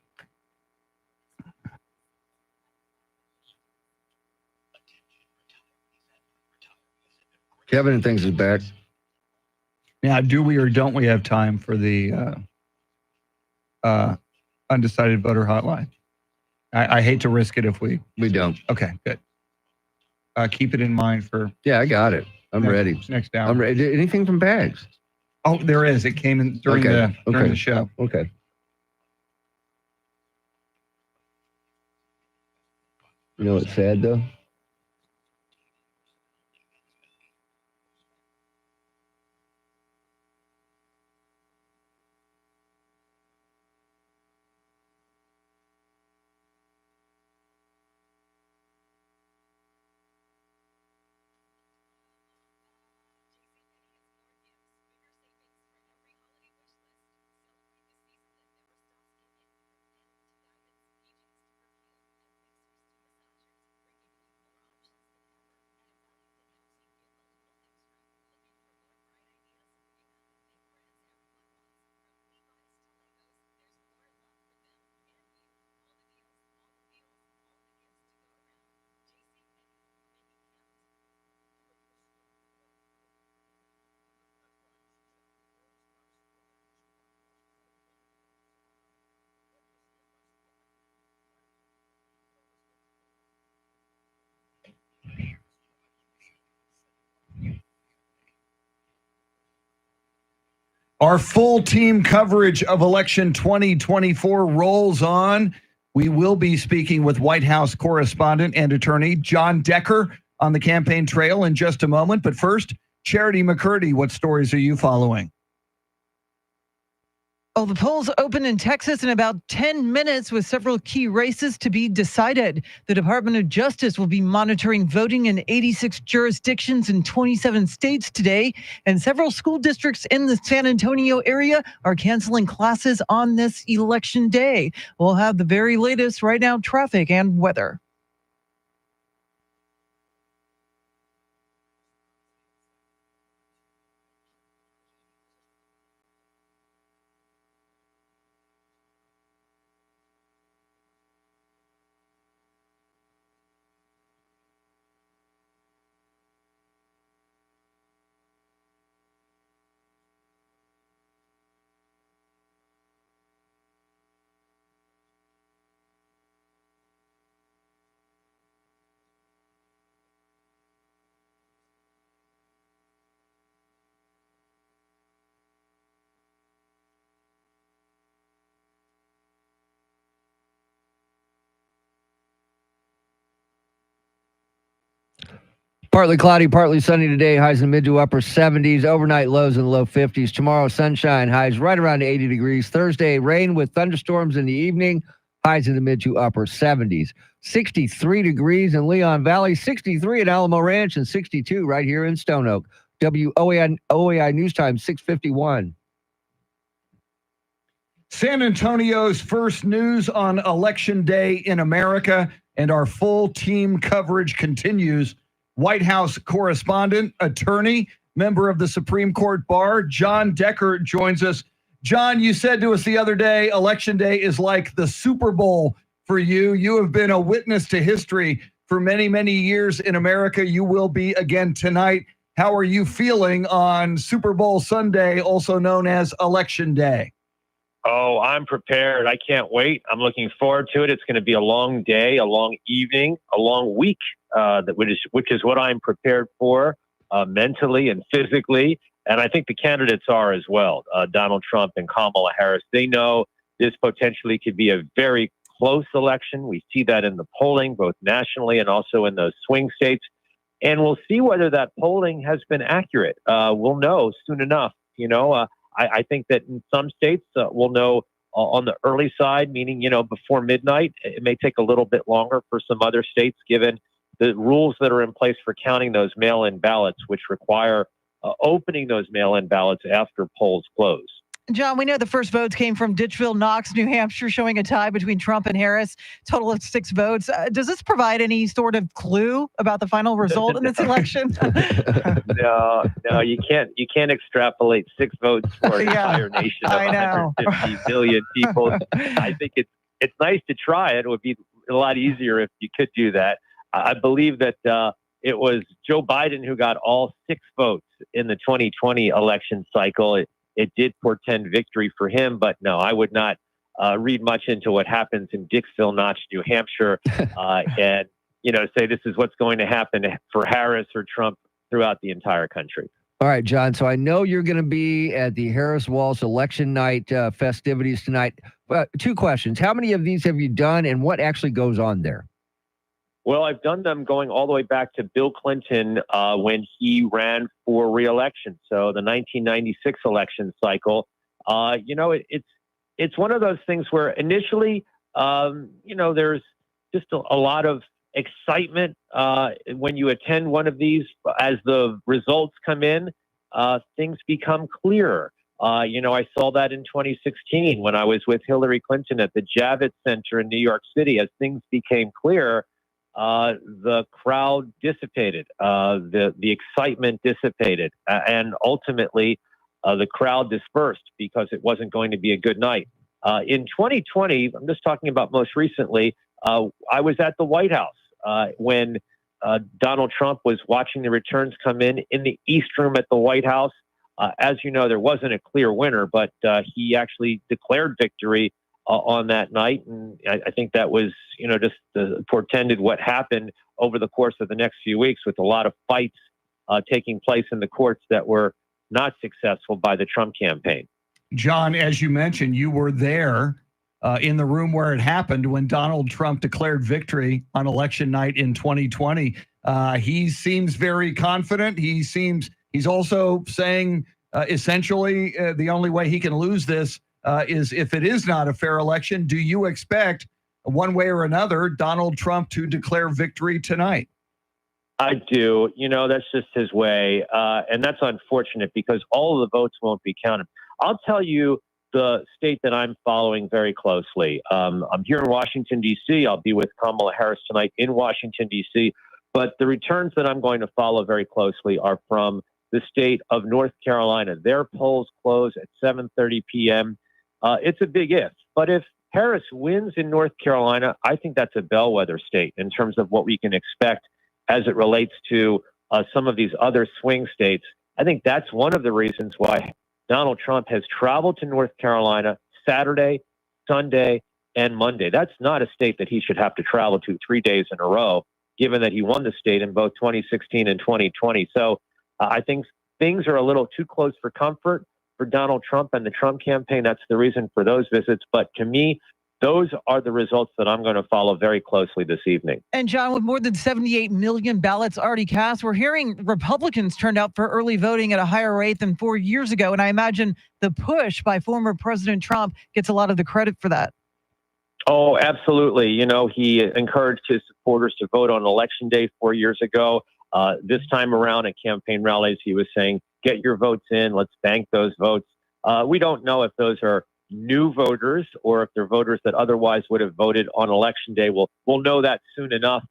Speaker 2: Kevin thinks is back.
Speaker 1: Now, do we or don't we have time for the undecided voter hotline? I hate to risk it if we
Speaker 2: don't.
Speaker 1: Okay, good. Keep it in mind for.
Speaker 2: Yeah, I got it. I'm ready.
Speaker 1: Next hour.
Speaker 2: I'm ready. Anything from Bags?
Speaker 1: Oh, there is. It came in during the show.
Speaker 2: Okay. You know what's sad though?
Speaker 1: Our full team coverage of election 2024 rolls on. We will be speaking with White House correspondent and attorney John Decker on the campaign trail in just a moment. But first, Charity McCurdy, what stories are you following?
Speaker 3: Oh, the polls open in Texas in about 10 minutes with several key races to be decided. The Department of Justice will be monitoring voting in 86 jurisdictions in 27 states today, and several school districts in the San Antonio area are canceling classes on this election day. We'll have the very latest right now, traffic and weather.
Speaker 2: Partly cloudy, partly sunny today. Highs in the mid to upper 70s. Overnight lows in the low 50s. Tomorrow, sunshine. Highs right around 80 degrees. Thursday, rain with thunderstorms in the evening. Highs in the mid to upper 70s. 63 degrees in Leon Valley. 63 at Alamo Ranch. And 62 right here in Stone Oak. WOAI News Time, 6:51.
Speaker 1: San Antonio's first news on Election Day in America, and our full team coverage continues. White House correspondent, attorney, member of the Supreme Court Bar, John Decker joins us. John, you said to us the other day, Election Day is like the Super Bowl for you. You have been a witness to history for many, many years in America. You will be again tonight. How are you feeling on Super Bowl Sunday, also known as Election Day?
Speaker 18: Oh, I'm prepared. I can't wait. I'm looking forward to it. It's going to be a long day, a long evening, a long week, which is what I'm prepared for mentally and physically. And I think the candidates are as well, Donald Trump and Kamala Harris. They know this potentially could be a very close election. We see that in the polling, both nationally and also in those swing states. And we'll see whether that polling has been accurate. We'll know soon enough. I think that in some states we'll know on the early side, meaning, before midnight. It may take a little bit longer for some other states, given the rules that are in place for counting those mail-in ballots, which require opening those mail-in ballots after polls close.
Speaker 3: John, we know the first votes came from Ditchville, Knox, New Hampshire, showing a tie between Trump and Harris, total of 6 votes. Does this provide any sort of clue about the final result in this election?
Speaker 18: No, you can't extrapolate 6 votes for an entire nation of 150 million people. I think it's nice to try it. It would be a lot easier if you could do that. I believe that it was Joe Biden who got all 6 votes in the 2020 election cycle. It did portend victory for him, but no, I would not read much into what happens in Dixville Notch, New Hampshire, and say this is what's going to happen for Harris or Trump throughout the entire country.
Speaker 2: All right, John. So I know you're going to be at the Harris Walsh election night festivities tonight. 2 questions: how many of these have you done, and what actually goes on there?
Speaker 18: Well, I've done them going all the way back to Bill Clinton when he ran for re-election. So the 1996 election cycle, it's one of those things where initially, there's just a lot of excitement when you attend one of these. As the results come in, things become clearer. I saw that in 2016 when I was with Hillary Clinton at the Javits Center in New York City. As things became clear, the crowd dissipated, the excitement dissipated, and ultimately the crowd dispersed because it wasn't going to be a good night. In 2020, I'm just talking about most recently, I was at the White House when Donald Trump was watching the returns come in the East Room at the White House. As you know, there wasn't a clear winner, but he actually declared victory on that night. And I think that was, just portended what happened over the course of the next few weeks, with a lot of fights taking place in the courts that were not successful by the Trump campaign.
Speaker 1: John, as you mentioned, you were there in the room where it happened when Donald Trump declared victory on election night in 2020. He seems very confident. He's also saying essentially the only way he can lose this is if it is not a fair election. Do you expect, one way or another, Donald Trump to declare victory tonight?
Speaker 18: I do. That's just his way. And that's unfortunate because all of the votes won't be counted. I'll tell you the state that I'm following very closely. I'm here in Washington, D.C. I'll be with Kamala Harris tonight in Washington, D.C. But the returns that I'm going to follow very closely are from the state of North Carolina. Their polls close at 7:30 p.m. It's a big if. But if Harris wins in North Carolina, I think that's a bellwether state in terms of what we can expect as it relates to some of these other swing states. I think that's one of the reasons why Donald Trump has traveled to North Carolina Saturday, Sunday, and Monday. That's not a state that he should have to travel to 3 days in a row, given that he won the state in both 2016 and 2020. So I think things are a little too close for comfort for Donald Trump and the Trump campaign. That's the reason for those visits. But to me, those are the results that I'm going to follow very closely this evening.
Speaker 3: And John, with more than 78 million ballots already cast, we're hearing Republicans turned out for early voting at a higher rate than 4 years ago. And I imagine the push by former President Trump gets a lot of the credit for that.
Speaker 18: Oh, absolutely. He encouraged his supporters to vote on Election Day 4 years ago. This time around at campaign rallies, he was saying, get your votes in. Let's bank those votes. We don't know if those are new voters or if they're voters that otherwise would have voted on Election Day. We'll know that soon enough.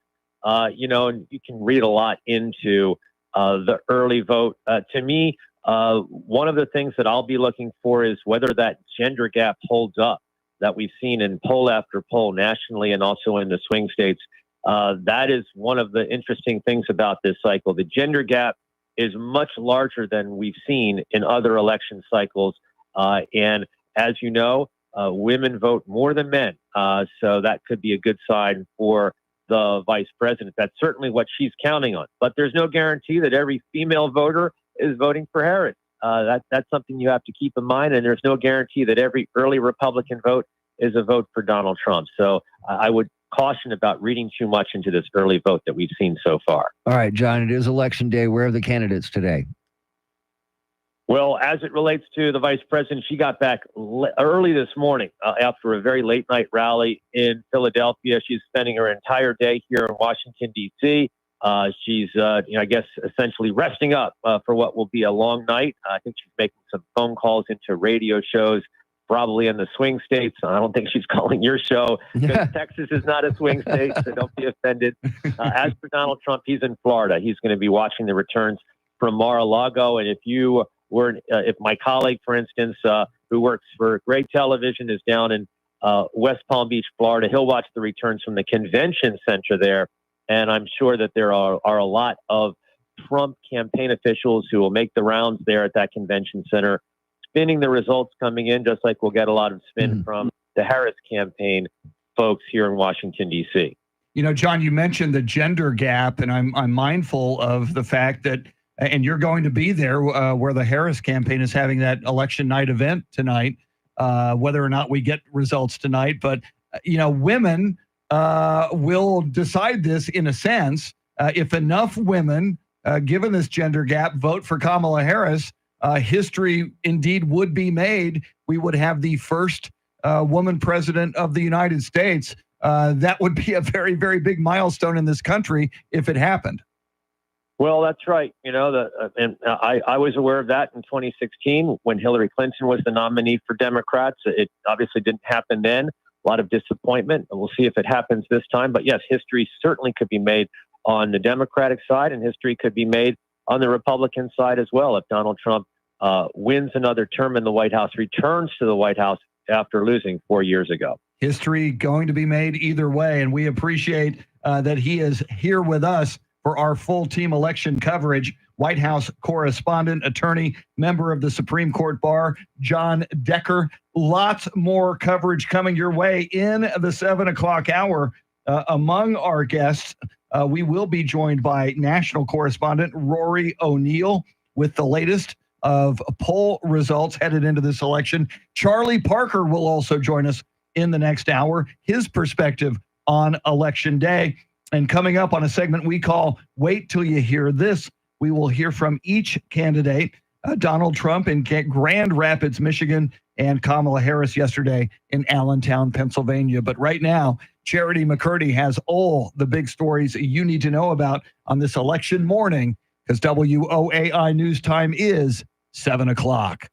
Speaker 18: And you can read a lot into the early vote. To me, one of the things that I'll be looking for is whether that gender gap holds up that we've seen in poll after poll nationally and also in the swing states.
Speaker 4: That is one of the interesting things about this cycle. The gender gap is much larger than we've seen in other election cycles. And as you know, women vote more than men. So that could be a good sign for the vice president. That's certainly what she's counting on. But there's no guarantee that every female voter is voting for Harris. That's something you have to keep in mind. And there's no guarantee that every early Republican vote is a vote for Donald Trump. So I would caution about reading too much into this early vote that we've seen so far.
Speaker 2: All right, John, it is election day. Where are the candidates today?
Speaker 4: Well, as it relates to the vice president, she got back early this morning after a very late night rally in Philadelphia. She's spending her entire day here in Washington, D.C. She's, I guess, essentially resting up for what will be a long night. I think she's making some phone calls into radio shows, probably in the swing states. I don't think she's calling your show because Texas is not a swing state, so don't be offended. As for Donald Trump, he's in Florida. He's going to be watching the returns from Mar-a-Lago. And if my colleague, for instance, who works for Great Television, is down in West Palm Beach, Florida, he'll watch the returns from the convention center there. And I'm sure that there are a lot of Trump campaign officials who will make the rounds there at that convention center, spinning the results coming in, just like we'll get a lot of spin from the Harris campaign folks here in Washington, D.C.
Speaker 1: You know, John, you mentioned the gender gap, and I'm mindful of the fact that, and you're going to be there where the Harris campaign is having that election night event tonight, whether or not we get results tonight. But, women will decide this in a sense. If enough women, given this gender gap, vote for Kamala Harris, history indeed would be made. We would have the first woman president of the United States. That would be a very, very big milestone in this country if it happened.
Speaker 4: Well, that's right. I was aware of that in 2016 when Hillary Clinton was the nominee for Democrats. It obviously didn't happen then. A lot of disappointment. And we'll see if it happens this time. But yes, history certainly could be made on the Democratic side, and history could be made on the Republican side as well if Donald Trump wins another term in the White House, returns to the White House after losing 4 years ago.
Speaker 1: History going to be made either way, and we appreciate that he is here with us for our full team election coverage. White House correspondent, attorney, member of the Supreme Court Bar, John Decker. Lots more coverage coming your way in the 7 o'clock hour. Among our guests, we will be joined by national correspondent Rory O'Neal with the latest of poll results headed into this election. Charlie Parker will also join us in the next hour, his perspective on Election Day. And coming up on a segment we call Wait Till You Hear This, we will hear from each candidate, Donald Trump in Grand Rapids, Michigan, and Kamala Harris yesterday in Allentown, Pennsylvania. But right now, Charity McCurdy has all the big stories you need to know about on this election morning, because WOAI News Time is 7 o'clock.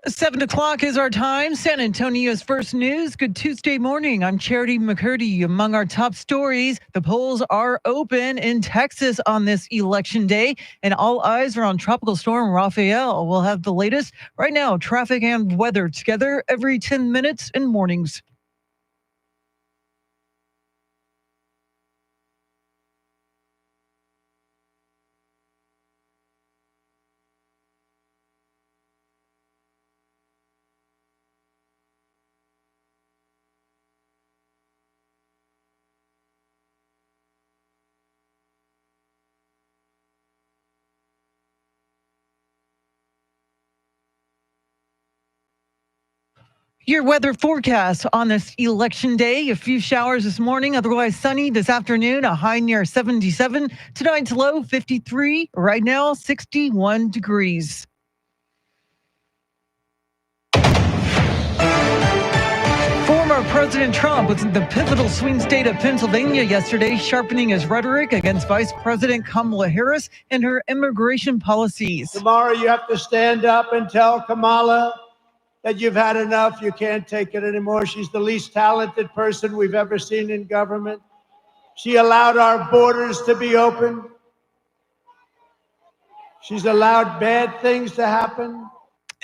Speaker 3: Seven o'clock is our time. San Antonio's first news. Good Tuesday morning. I'm Charity McCurdy. Among our top stories, the polls are open in Texas on this election day, and all eyes are on Tropical Storm Rafael. We'll have the latest right now, traffic and weather together every 10 minutes in mornings. Your weather forecast on this election day. A few showers this morning, otherwise sunny this afternoon, a high near 77. Tonight's low 53. Right now, 61 degrees. Former President Trump was in the pivotal swing state of Pennsylvania yesterday, sharpening his rhetoric against Vice President Kamala Harris and her immigration policies.
Speaker 6: Tomorrow you have to stand up and tell Kamala that you've had enough. You can't take it anymore. She's the least talented person we've ever seen in government. She allowed our borders to be open. She's allowed bad things to happen.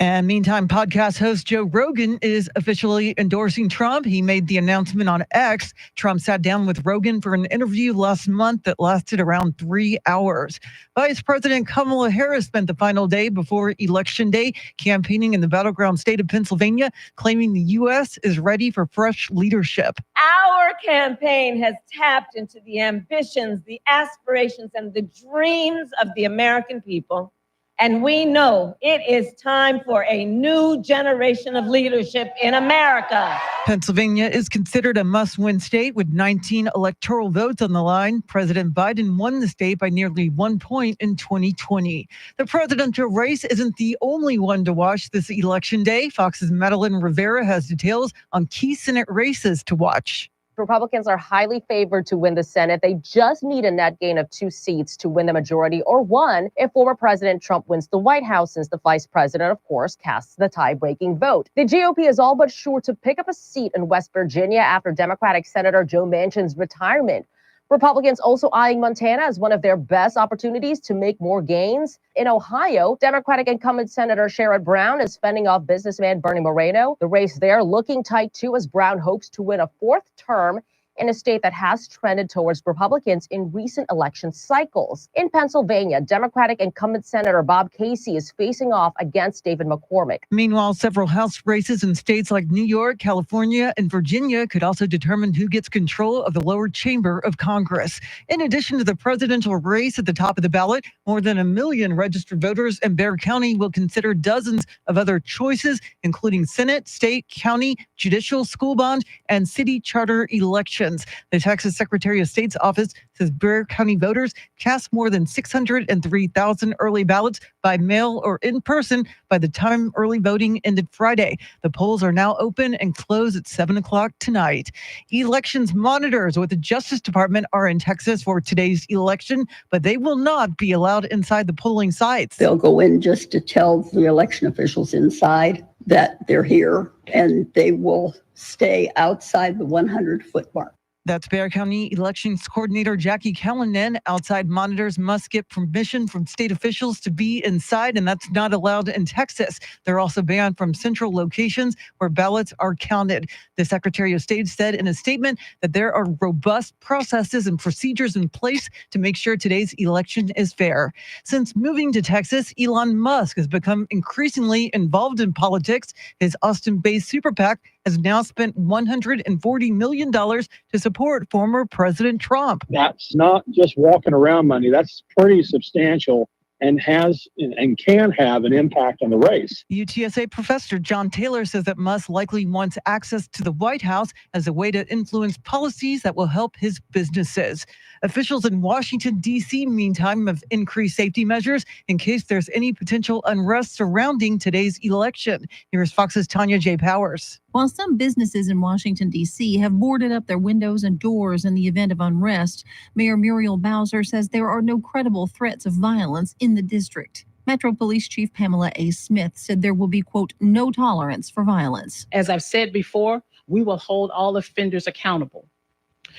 Speaker 3: And meantime, podcast host Joe Rogan is officially endorsing Trump. He made the announcement on X. Trump sat down with Rogan for an interview last month that lasted around 3 hours. Vice President Kamala Harris spent the final day before Election Day campaigning in the battleground state of Pennsylvania, claiming the U.S. is ready for fresh leadership.
Speaker 7: Our campaign has tapped into the ambitions, the aspirations, and the dreams of the American people. And we know it is time for a new generation of leadership in America.
Speaker 3: Pennsylvania is considered a must-win state with 19 electoral votes on the line. President Biden won the state by nearly 1 point in 2020. The presidential race isn't the only one to watch this election day. Fox's Madeline Rivera has details on key Senate races to watch.
Speaker 9: Republicans are highly favored to win the Senate. They just need a net gain of 2 seats to win the majority, or 1 if former President Trump wins the White House, since the vice president, of course, casts the tie-breaking vote. The GOP is all but sure to pick up a seat in West Virginia after Democratic Senator Joe Manchin's retirement. Republicans also eyeing Montana as one of their best opportunities to make more gains. In Ohio, Democratic incumbent Senator Sherrod Brown is fending off businessman Bernie Moreno. The race there looking tight, too, as Brown hopes to win a 4th term in a state that has trended towards Republicans in recent election cycles. In Pennsylvania, Democratic incumbent Senator Bob Casey is facing off against David McCormick.
Speaker 3: Meanwhile, several House races in states like New York, California, and Virginia could also determine who gets control of the lower chamber of Congress. In addition to the presidential race at the top of the ballot, more than 1 million registered voters in Bexar County will consider dozens of other choices, including Senate, state, county, judicial, school bond, and city charter elections. The Texas Secretary of State's office says Bexar County voters cast more than 603,000 early ballots by mail or in person by the time early voting ended Friday. The polls are now open and close at 7 o'clock tonight. Elections monitors with the Justice Department are in Texas for today's election, but they will not be allowed inside the polling sites.
Speaker 10: They'll go in just to tell the election officials inside that they're here, and they will stay outside the 100-foot mark.
Speaker 3: That's Bexar County Elections Coordinator Jackie Callanan. Outside monitors must get permission from state officials to be inside, and that's not allowed in Texas. They're also banned from central locations where ballots are counted. The Secretary of State said in a statement that there are robust processes and procedures in place to make sure today's election is fair. Since moving to Texas, Elon Musk has become increasingly involved in politics. His Austin-based super PAC has now spent $140 million to support former President Trump.
Speaker 13: That's not just walking around money. That's pretty substantial and has and can have an impact on the race.
Speaker 3: UTSA professor John Taylor says that Musk likely wants access to the White House as a way to influence policies that will help his businesses. Officials in Washington, D.C., meantime, have increased safety measures in case there's any potential unrest surrounding today's election. Here's Fox's Tanya J. Powers.
Speaker 14: While some businesses in Washington, D.C. have boarded up their windows and doors in the event of unrest, Mayor Muriel Bowser says there are no credible threats of violence in the district. Metro Police Chief Pamela A. Smith said there will be, quote, no tolerance for violence.
Speaker 15: As I've said before, we will hold all offenders accountable.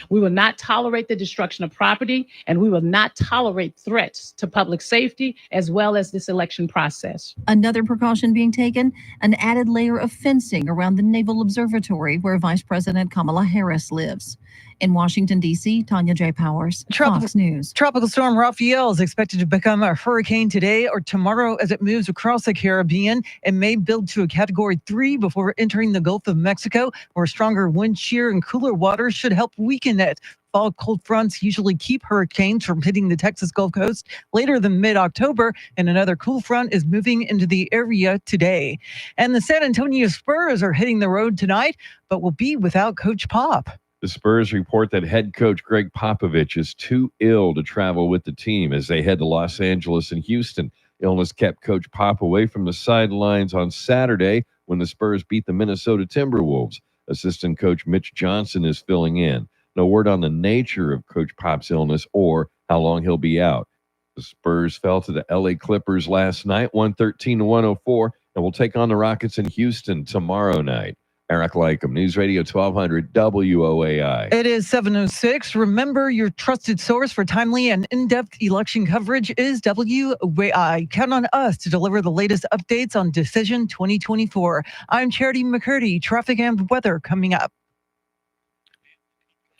Speaker 15: We will not tolerate the destruction of property, and we will not tolerate threats to public safety as well as this election process.
Speaker 14: Another precaution being taken, an added layer of fencing around the Naval Observatory where Vice President Kamala Harris lives. In Washington, D.C., Tanya J. Powers, Fox News.
Speaker 3: Tropical storm Rafael is expected to become a hurricane today or tomorrow as it moves across the Caribbean. It may build to a Category 3 before entering the Gulf of Mexico, where stronger wind shear and cooler waters should help weaken it. Fall cold fronts usually keep hurricanes from hitting the Texas Gulf Coast later than mid-October, and another cool front is moving into the area today. And the San Antonio Spurs are hitting the road tonight, but will be without Coach Pop.
Speaker 20: The Spurs report that head coach Greg Popovich is too ill to travel with the team as they head to Los Angeles and Houston. Illness kept Coach Pop away from the sidelines on Saturday when the Spurs beat the Minnesota Timberwolves. Assistant coach Mitch Johnson is filling in. No word on the nature of Coach Pop's illness or how long he'll be out. The Spurs fell to the LA Clippers last night, 113-104, and will take on the Rockets in Houston tomorrow night. Eric Lycum, News Radio 1200 WOAI.
Speaker 3: It is 7:06. Remember, your trusted source for timely and in-depth election coverage is WOAI. Count on us to deliver the latest updates on Decision 2024. I'm Charity McCurdy. Traffic and weather coming up.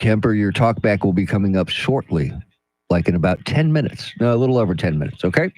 Speaker 2: Kemper, your talkback will be coming up shortly, like in about 10 minutes. No, a little over 10 minutes, okay?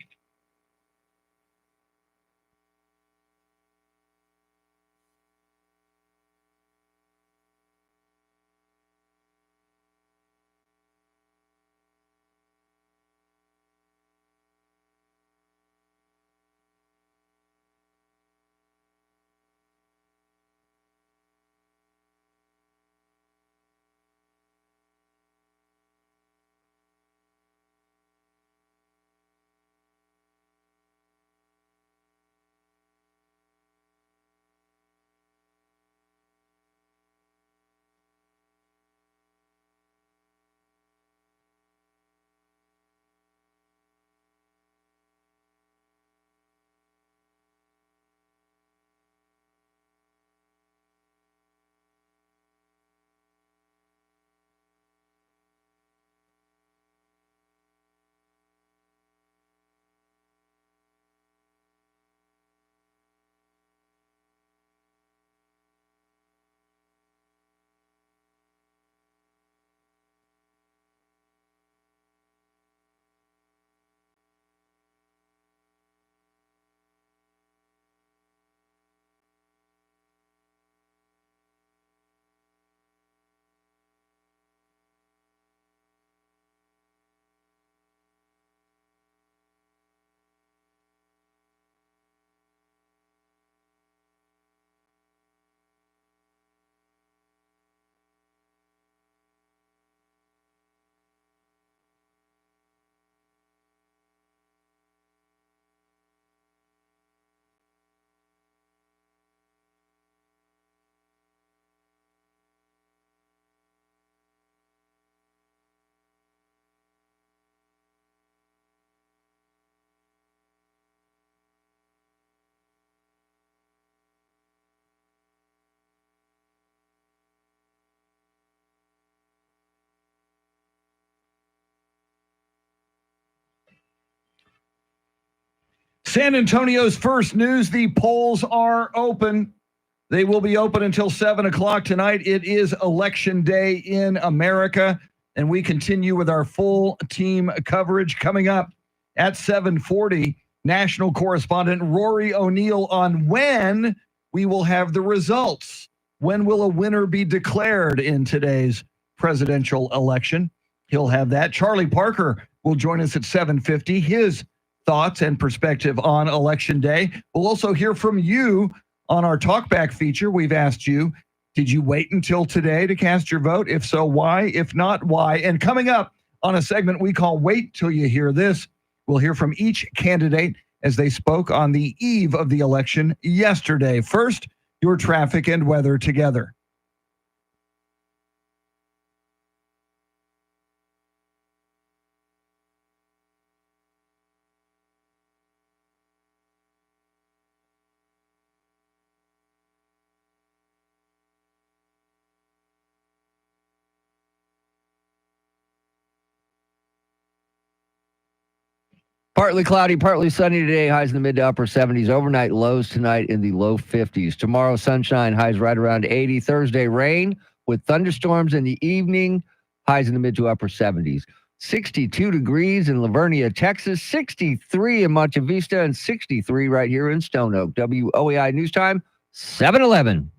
Speaker 1: San Antonio's first news, the polls are open. They will be open until 7 o'clock tonight. It is Election Day in America, and we continue with our full team coverage. Coming up at 7:40, national correspondent Rory O'Neal on when we will have the results. When will a winner be declared in today's presidential election? He'll have that. Charlie Parker will join us at 7:50. His thoughts and perspective on Election Day. We'll also hear from you on our Talkback feature. We've asked you, did you wait until today to cast your vote? If so, why? If not, why? And coming up on a segment we call Wait Till You Hear This, we'll hear from each candidate as they spoke on the eve of the election yesterday. First, your traffic and weather together.
Speaker 2: Partly cloudy, partly sunny today. Highs in the mid to upper 70s. Overnight lows tonight in the low 50s. Tomorrow, sunshine. Highs right around 80. Thursday, rain with thunderstorms in the evening. Highs in the mid to upper 70s. 62 degrees in Lavernia, Texas. 63 in Monte Vista. And 63 right here in Stone Oak. WOAI News Time, 7:11.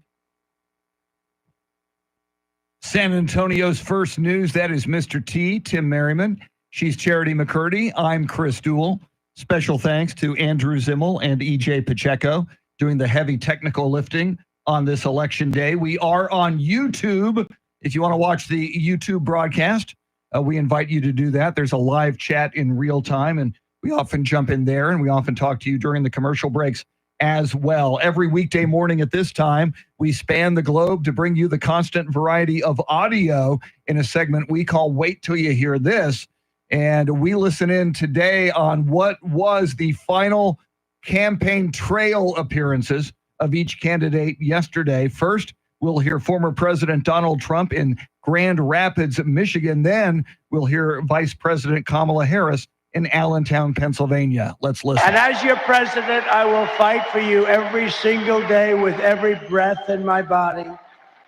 Speaker 1: San Antonio's first news, that is Mr. T, Tim Merriman. She's Charity McCurdy. I'm Chris Duell. Special thanks to Andrew Zimmel and EJ Pacheco doing the heavy technical lifting on this election day. We are on YouTube. If you want to watch the YouTube broadcast, we invite you to do that. There's a live chat in real time, and we often jump in there, and we often talk to you during the commercial breaks as well. Every weekday morning at this time, we span the globe to bring you the constant variety of audio in a segment we call Wait Till You Hear This. And we listen in today on what was the final campaign trail appearances of each candidate yesterday. First, we'll hear former President Donald Trump in Grand Rapids, Michigan. Then we'll hear Vice President Kamala Harris in Allentown, Pennsylvania. Let's listen.
Speaker 6: And as your president, I will fight for you every single day with every breath in my body.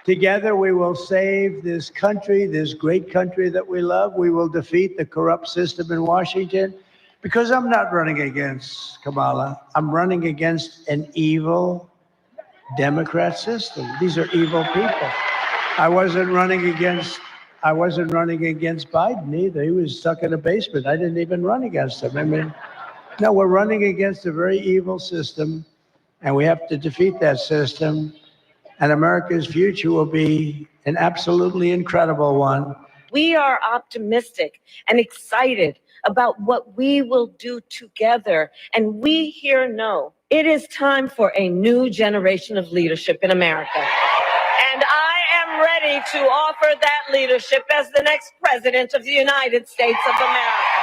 Speaker 6: Together, we will save this country, this great country that we love. We will defeat the corrupt system in Washington, because I'm not running against Kamala. I'm running against an evil Democrat system. These are evil people. I wasn't running against Biden either. He was stuck in a basement. I didn't even run against him. I mean, no, we're running against a very evil system, and we have to defeat that system. And America's future will be an absolutely incredible one.
Speaker 7: We are optimistic and excited about what we will do together. And we here know it is time for a new generation of leadership in America. And I am ready to offer that leadership as the next president of the United States of America.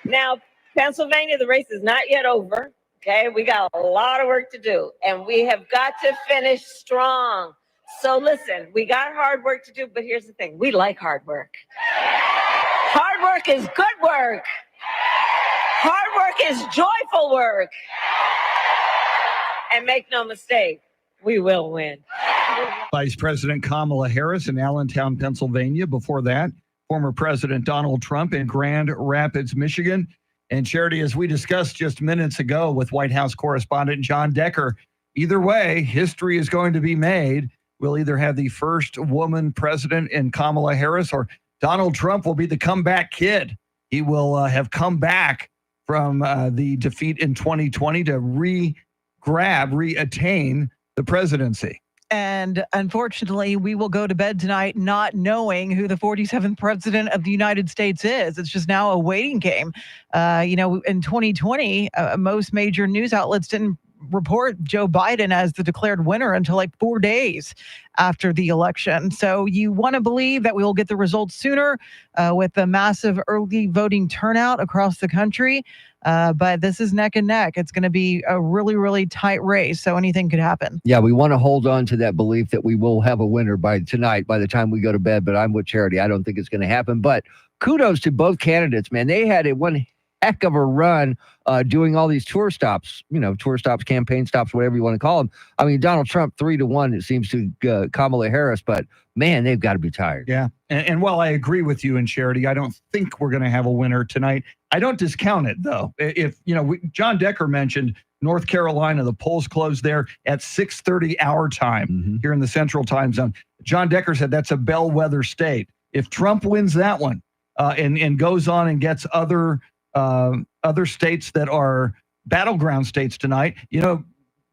Speaker 7: Now, Pennsylvania, the race is not yet over. Okay, we got a lot of work to do, and we have got to finish strong. So listen, we got hard work to do, but here's the thing. We like hard work. Hard work is good work. Hard work is joyful work. And make no mistake, we will win.
Speaker 1: Vice President Kamala Harris in Allentown, Pennsylvania. Before that, former President Donald Trump in Grand Rapids, Michigan. And Charity, as we discussed just minutes ago with White House correspondent John Decker, either way, history is going to be made. We'll either have the first woman president in Kamala Harris, or Donald Trump will be the comeback kid. He will have come back from the defeat in 2020 to reattain the presidency.
Speaker 3: And unfortunately, we will go to bed tonight not knowing who the 47th president of the United States is. It's just now a waiting game. In 2020, most major news outlets didn't report Joe Biden as the declared winner until like 4 days after the election. So you want to believe that we will get the results sooner with the massive early voting turnout across the country. But this is neck and neck. It's going to be a really, really tight race. So anything could happen.
Speaker 2: Yeah, we want to hold on to that belief that we will have a winner by tonight, by the time we go to bed. But I'm with Charity. I don't think it's going to happen. But kudos to both candidates, man. They had one heck of a run doing all these tour stops, campaign stops, whatever you want to call them. I mean, Donald Trump 3-1, it seems, to Kamala Harris. But man, they've got to be tired.
Speaker 1: Yeah. And while I agree with you and Charity, I don't think we're going to have a winner tonight. I don't discount it, though. If, John Decker mentioned North Carolina, the polls closed there at 6:30 our time here in the Central Time Zone. John Decker said that's a bellwether state. If Trump wins that one and goes on and gets other states that are battleground states tonight,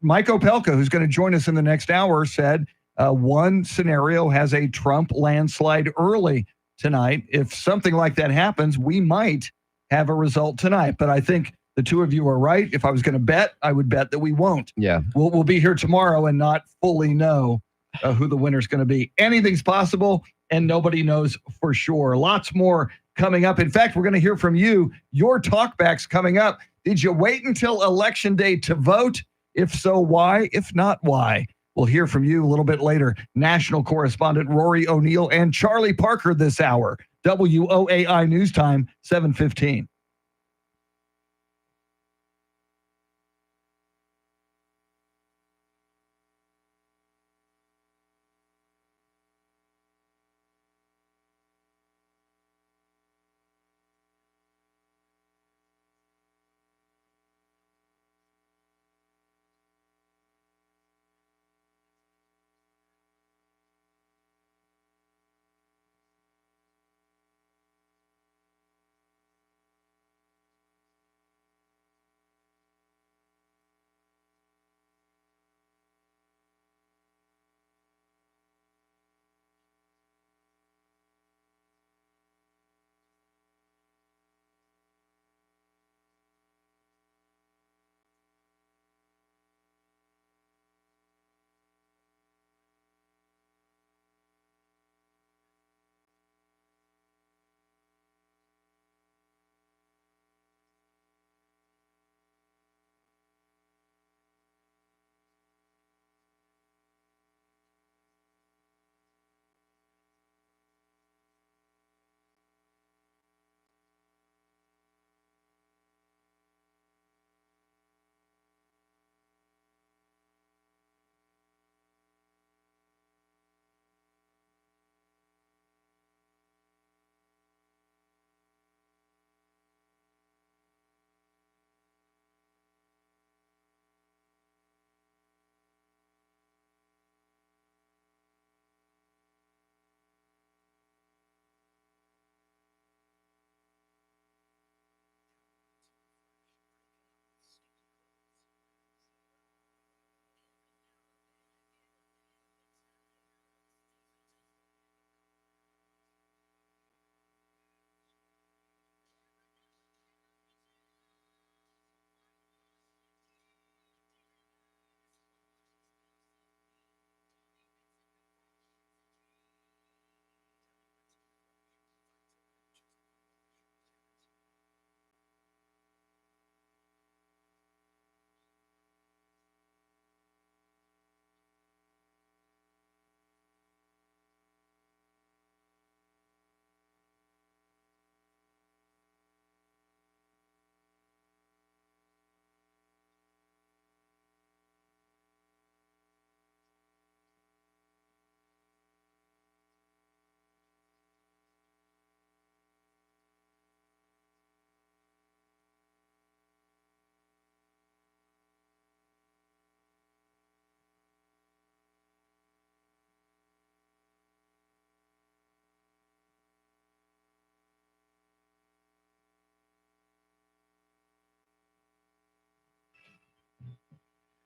Speaker 1: Mike Opelka, who's going to join us in the next hour, said one scenario has a Trump landslide early tonight. If something like that happens, we might have a result tonight. But I think the two of you are right. If I was going to bet, I would bet that we won't.
Speaker 2: Yeah.
Speaker 1: We'll be here tomorrow and not fully know who the winner's going to be. Anything's possible, and nobody knows for sure. Lots more coming up. In fact, we're going to hear from you. Your talkbacks coming up. Did you wait until Election Day to vote? If so, why? If not, why? We'll hear from you a little bit later. National correspondent Rory O'Neal and Charlie Parker this hour. WOAI News Time, 7:15.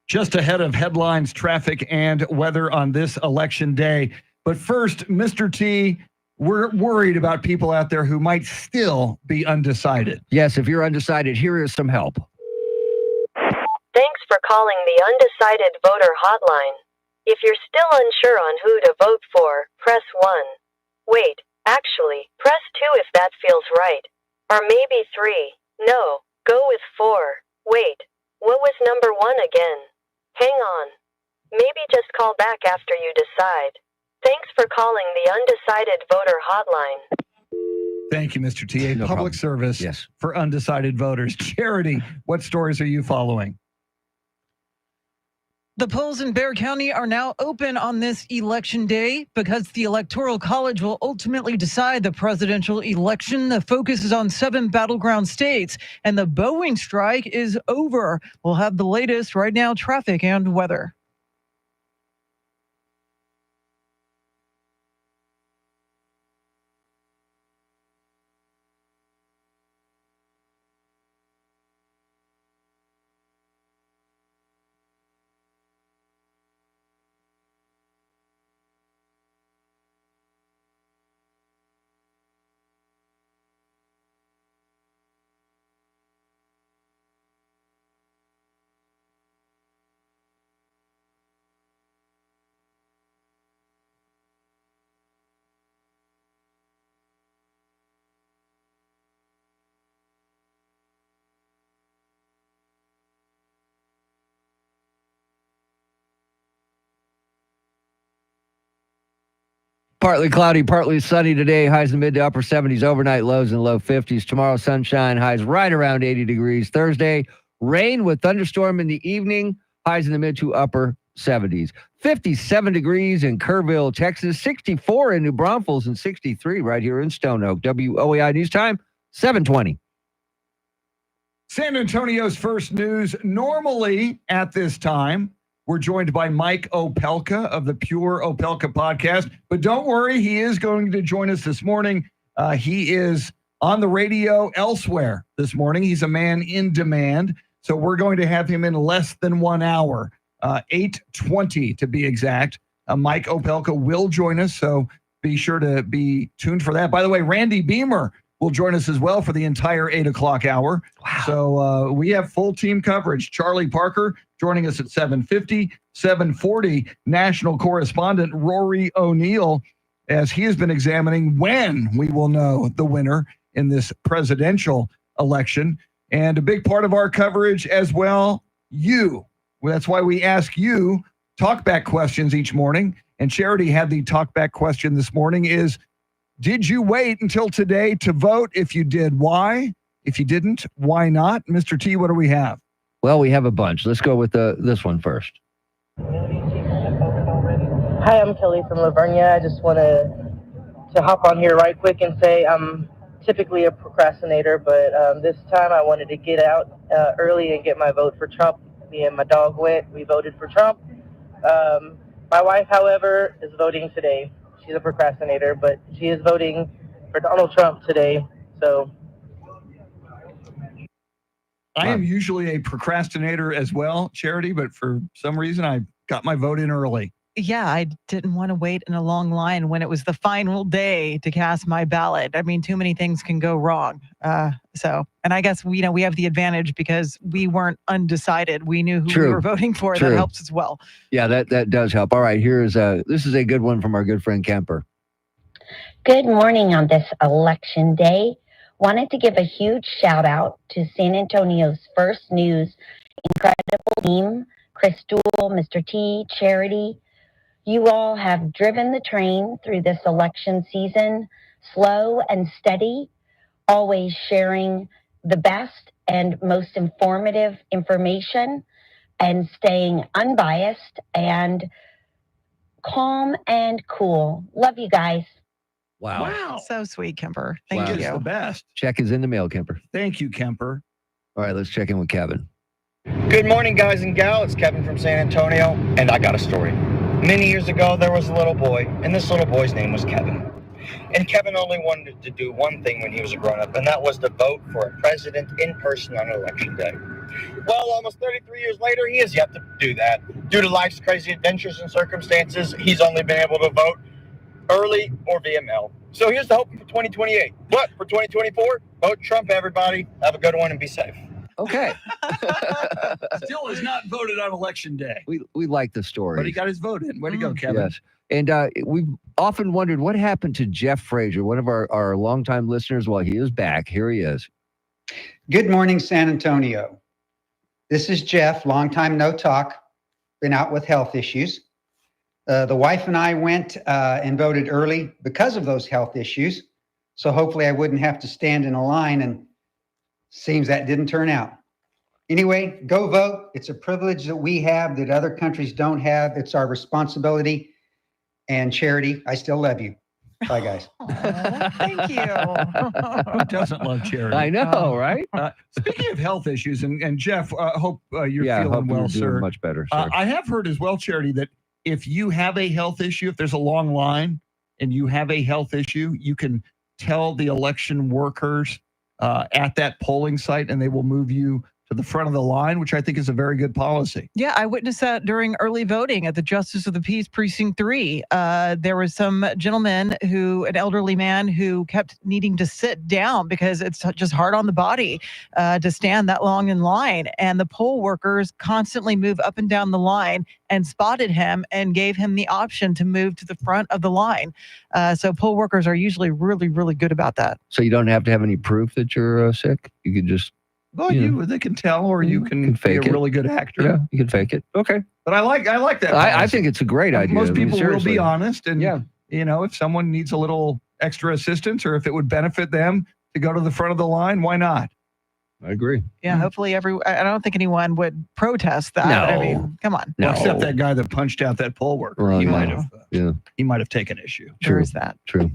Speaker 1: just ahead of headlines, traffic, and weather on this election day. But first, Mr. T, we're worried about people out there who might still be undecided.
Speaker 2: Yes, if you're undecided, here is some help.
Speaker 5: Thanks for calling the Undecided Voter Hotline. If you're still unsure on who to vote for, press 1. Wait, actually, press 2 if that feels right. Or maybe 3. No, go with 4. Wait, what was number 1 again? Hang on. Maybe just call back after you decide. Thanks for calling the Undecided Voter Hotline.
Speaker 1: Thank you, Mr. T. A
Speaker 2: No
Speaker 1: public
Speaker 2: problem.
Speaker 1: service
Speaker 2: Yes.
Speaker 1: for undecided voters. Charity, what stories are you following?
Speaker 3: The polls in Bexar County are now open on this election day because the Electoral College will ultimately decide the presidential election. The focus is on 7 battleground states, and the Boeing strike is over. We'll have the latest right now, traffic and weather.
Speaker 2: Partly cloudy, partly sunny today. Highs in the mid to upper 70s. Overnight lows in low 50s. Tomorrow, sunshine. Highs right around 80 degrees. Thursday, rain with thunderstorm in the evening. Highs in the mid to upper 70s. 57 degrees in Kerrville, Texas. 64 in New Braunfels and 63 right here in Stone Oak. WOAI News Time, 7:20.
Speaker 1: San Antonio's first news. Normally at this time, we're joined by Mike Opelka of the Pure Opelka podcast. But don't worry, he is going to join us this morning. He is on the radio elsewhere this morning. He's a man in demand. So we're going to have him in less than 1 hour, 8:20 to be exact. Mike Opelka will join us, so be sure to be tuned for that. By the way, Randy Beamer will join us as well for the entire 8 o'clock hour. Wow. So we have full team coverage. Charlie Parker joining us at 7:50, 7:40, national correspondent Rory O'Neal, as he has been examining when we will know the winner in this presidential election. And a big part of our coverage as well, you. Well, that's why we ask you talkback questions each morning. And Charity had the talkback question this morning is, did you wait until today to vote? If you did, why? If you didn't, why not? Mr. T, what do we have?
Speaker 2: Well, we have a bunch. Let's go with this one first.
Speaker 16: Hi, I'm Kelly from Lavernia. I just want to hop on here right quick and say I'm typically a procrastinator, but this time I wanted to get out early and get my vote for Trump. Me and my dog went. We voted for Trump. My wife, however, is voting today. She's a procrastinator, but she is voting for Donald Trump today. So
Speaker 1: I am usually a procrastinator as well, Charity, but for some reason I got my vote in early.
Speaker 3: Yeah, I didn't want to wait in a long line when it was the final day to cast my ballot. I mean, too many things can go wrong. And I guess we have the advantage because we weren't undecided. We knew who we were voting for.
Speaker 2: True.
Speaker 3: That helps as well.
Speaker 2: Yeah, that does help. All right, this is a good one from our good friend Kemper.
Speaker 17: Good morning on this election day. Wanted to give a huge shout out to San Antonio's First News incredible team, Chris Duell, Mr. T, Charity. You all have driven the train through this election season, slow and steady, always sharing the best and most informative information and staying unbiased and calm and cool. Love you guys.
Speaker 2: Wow.
Speaker 3: So sweet, Kemper. Thank you.
Speaker 1: The best.
Speaker 2: Check is in the mail, Kemper.
Speaker 1: Thank you, Kemper.
Speaker 2: All right, let's check in with Kevin.
Speaker 19: Good morning, guys and gals. It's Kevin from San Antonio, and I got a story. Many years ago, there was a little boy, and this little boy's name was Kevin. And Kevin only wanted to do one thing when he was a grown-up, and that was to vote for a president in person on election day. Well, almost 33 years later, he has yet to do that. Due to life's crazy adventures and circumstances, he's only been able to vote early or via mail. So here's the hope for 2028. But for 2024, vote Trump, everybody. Have a good one and be safe.
Speaker 2: Okay.
Speaker 1: Still has not voted on election day.
Speaker 2: We like the story.
Speaker 1: But he got his vote in. Way to go, Kevin.
Speaker 2: Yes. And we've often wondered what happened to Jeff Frazier, one of our longtime listeners. Well, he is back. Here he is.
Speaker 8: Good morning, San Antonio. This is Jeff, longtime no talk, been out with health issues. The wife and I went and voted early because of those health issues. So hopefully I wouldn't have to stand in a line, and seems that didn't turn out. Anyway, go vote. It's a privilege that we have that other countries don't have. It's our responsibility. And Charity, I still love you. Bye, guys.
Speaker 3: Thank you.
Speaker 1: Who doesn't love charity?
Speaker 2: I know, right?
Speaker 1: Speaking of health issues, and Jeff, hope you're
Speaker 2: hope
Speaker 1: feeling well,
Speaker 2: you're
Speaker 1: sir.
Speaker 2: doing much better, sir.
Speaker 1: I have heard as well, Charity, that if you have a health issue, if there's a long line and you have a health issue, you can tell the election workers at that polling site, and they will move you to the front of the line, which I think is a very good policy.
Speaker 3: Yeah, I witnessed that during early voting at the Justice of the Peace Precinct 3. There was some gentleman an elderly man who kept needing to sit down because it's just hard on the body to stand that long in line. And the poll workers constantly move up and down the line and spotted him and gave him the option to move to the front of the line. So poll workers are usually really, really good about that.
Speaker 2: So you don't have to have any proof that you're sick. You can just
Speaker 1: Well, they can tell, or you can be
Speaker 2: fake
Speaker 1: a
Speaker 2: it.
Speaker 1: really good actor.
Speaker 2: Yeah, you can fake it. Okay.
Speaker 1: But I like that.
Speaker 2: I
Speaker 1: policy.
Speaker 2: think it's a great idea.
Speaker 1: Most
Speaker 2: I mean,
Speaker 1: people will
Speaker 2: seriously.
Speaker 1: be honest, and
Speaker 2: Yeah.
Speaker 1: if someone needs a little extra assistance, or if it would benefit them to go to the front of the line, why not?
Speaker 2: I agree.
Speaker 3: Yeah, hopefully I don't think anyone would protest that.
Speaker 1: No.
Speaker 3: I mean, come on.
Speaker 1: Well, except that guy that punched out that poll worker.
Speaker 2: Well,
Speaker 1: he
Speaker 2: yeah.
Speaker 1: might have.
Speaker 2: Yeah.
Speaker 1: He might have taken issue.
Speaker 3: There is that.
Speaker 2: True.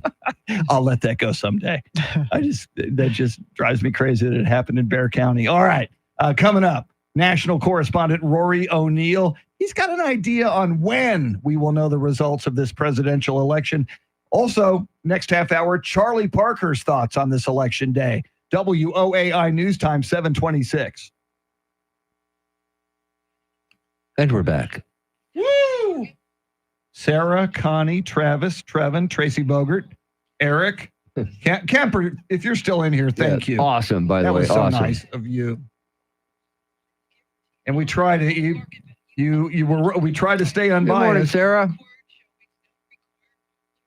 Speaker 1: I'll let that go someday. That just drives me crazy that it happened in Bexar County. All right. Coming up, national correspondent Rory O'Neal. He's got an idea on when we will know the results of this presidential election. Also, next half hour, Charlie Parker's thoughts on this election day. WOAI News Time, 726.
Speaker 2: And we're back.
Speaker 1: Woo! Sarah, Connie, Travis, Trevin, Tracy Bogert, Eric, Kemper, if you're still in here, thank you.
Speaker 2: Awesome, by the
Speaker 1: That
Speaker 2: way.
Speaker 1: was so
Speaker 2: Awesome.
Speaker 1: nice of you. And we try to we tried to stay unbiased.
Speaker 2: Good morning, Sarah.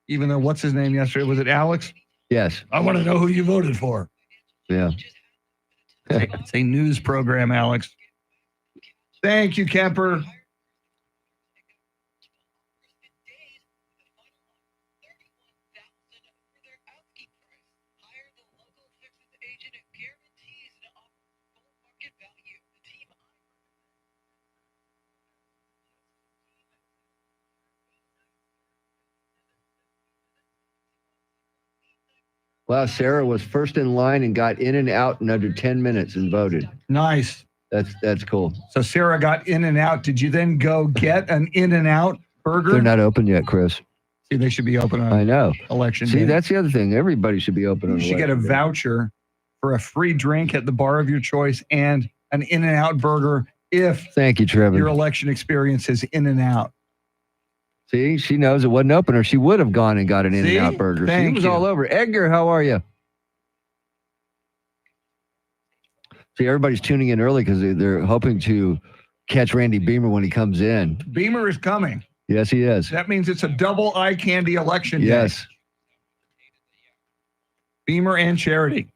Speaker 1: Even though what's his name yesterday? Was it Alex?
Speaker 2: Yes.
Speaker 1: I want to know who you voted for.
Speaker 2: Yeah.
Speaker 1: It's a news program, Alex. Thank you, Kemper.
Speaker 2: Wow, Sarah was first in line and got in and out in under 10 minutes and voted.
Speaker 1: Nice.
Speaker 2: That's cool.
Speaker 1: So Sarah got in and out. Did you then go get an in and out burger?
Speaker 2: They're not open yet, Chris.
Speaker 1: See, they should be open on
Speaker 2: I know.
Speaker 1: election
Speaker 2: See,
Speaker 1: day.
Speaker 2: that's the other thing. Everybody should be open on
Speaker 1: You should get a
Speaker 2: election day.
Speaker 1: voucher for a free drink at the bar of your choice and an in and out burger if
Speaker 2: Thank you, Trevor.
Speaker 1: your election experience is in and out.
Speaker 2: See, she knows it wasn't open or she would have gone and got an
Speaker 1: See?
Speaker 2: In-N-Out burger. She
Speaker 1: Thank
Speaker 2: was
Speaker 1: you.
Speaker 2: all over. Edgar, how are you? See, everybody's tuning in early because they're hoping to catch Randy Beamer when he comes in.
Speaker 1: Beamer is coming.
Speaker 2: Yes, he is.
Speaker 1: That means it's a double eye candy election day.
Speaker 2: Yes.
Speaker 1: Beamer and Charity.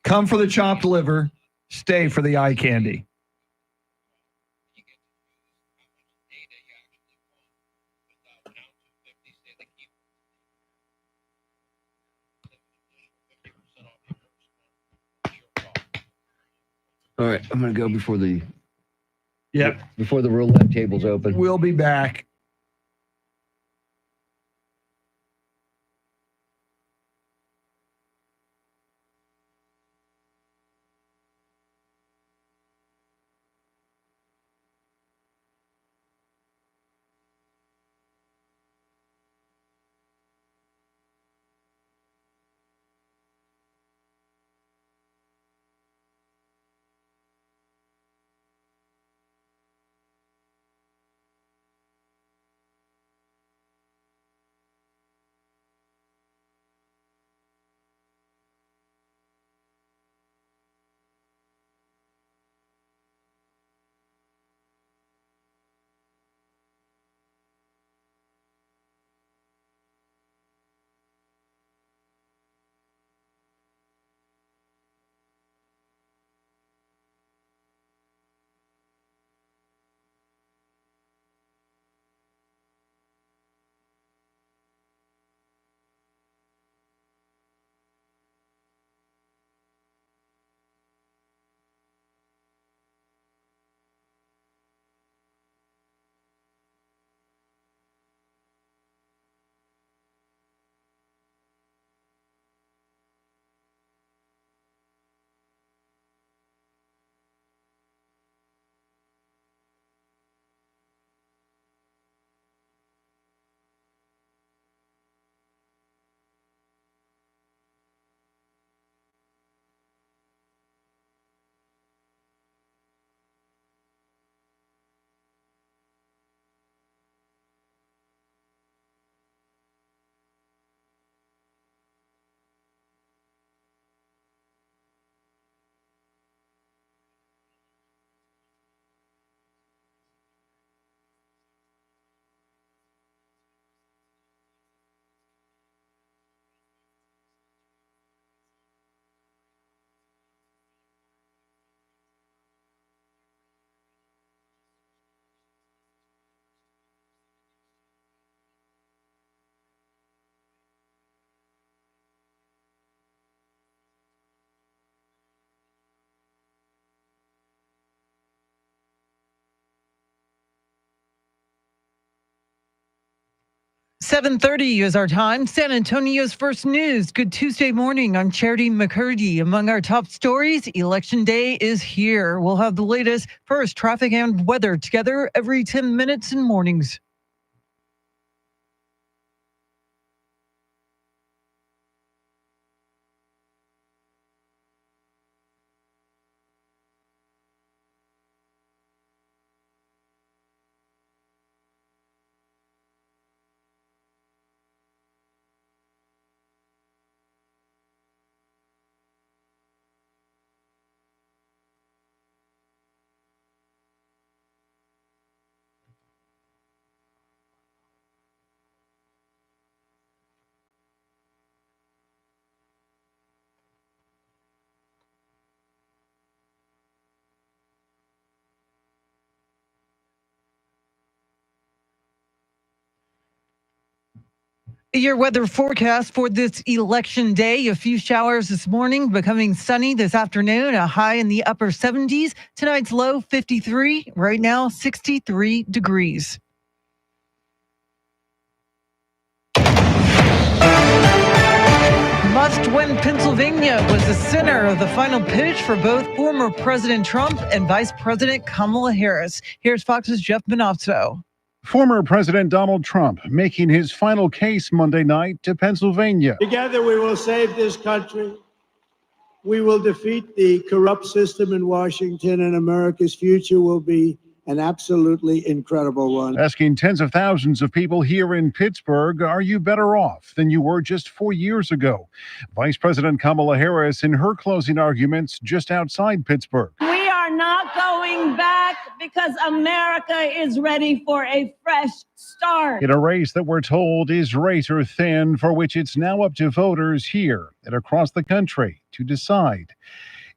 Speaker 1: Come for the chopped liver. Stay for the eye candy.
Speaker 2: All right, I'm going to go before the
Speaker 1: Yep.
Speaker 2: before the roulette table's open.
Speaker 1: We'll be back.
Speaker 3: 7:30 is our time. San Antonio's first news. Good Tuesday morning. I'm Charity McCurdy. Among our top stories, Election Day is here. We'll have the latest first traffic and weather together every 10 minutes in mornings. Your weather forecast for this election day. A few showers this morning, becoming sunny this afternoon, a high in the upper 70s. Tonight's low 53, right now 63 degrees. Must-win Pennsylvania was the center of the final pitch for both former President Trump and Vice President Kamala Harris. Here's Fox's Jeff Manozzo.
Speaker 11: Former President Donald Trump making his final case Monday night to Pennsylvania.
Speaker 6: Together we will save this country. We will defeat the corrupt system in Washington, and America's future will be an absolutely incredible one.
Speaker 11: Asking tens of thousands of people here in Pittsburgh, are you better off than you were just 4 years ago? Vice President Kamala Harris in her closing arguments just outside Pittsburgh.
Speaker 7: We are not going back because America is ready for a fresh start.
Speaker 11: In a race that we're told is razor thin, for which it's now up to voters here and across the country to decide.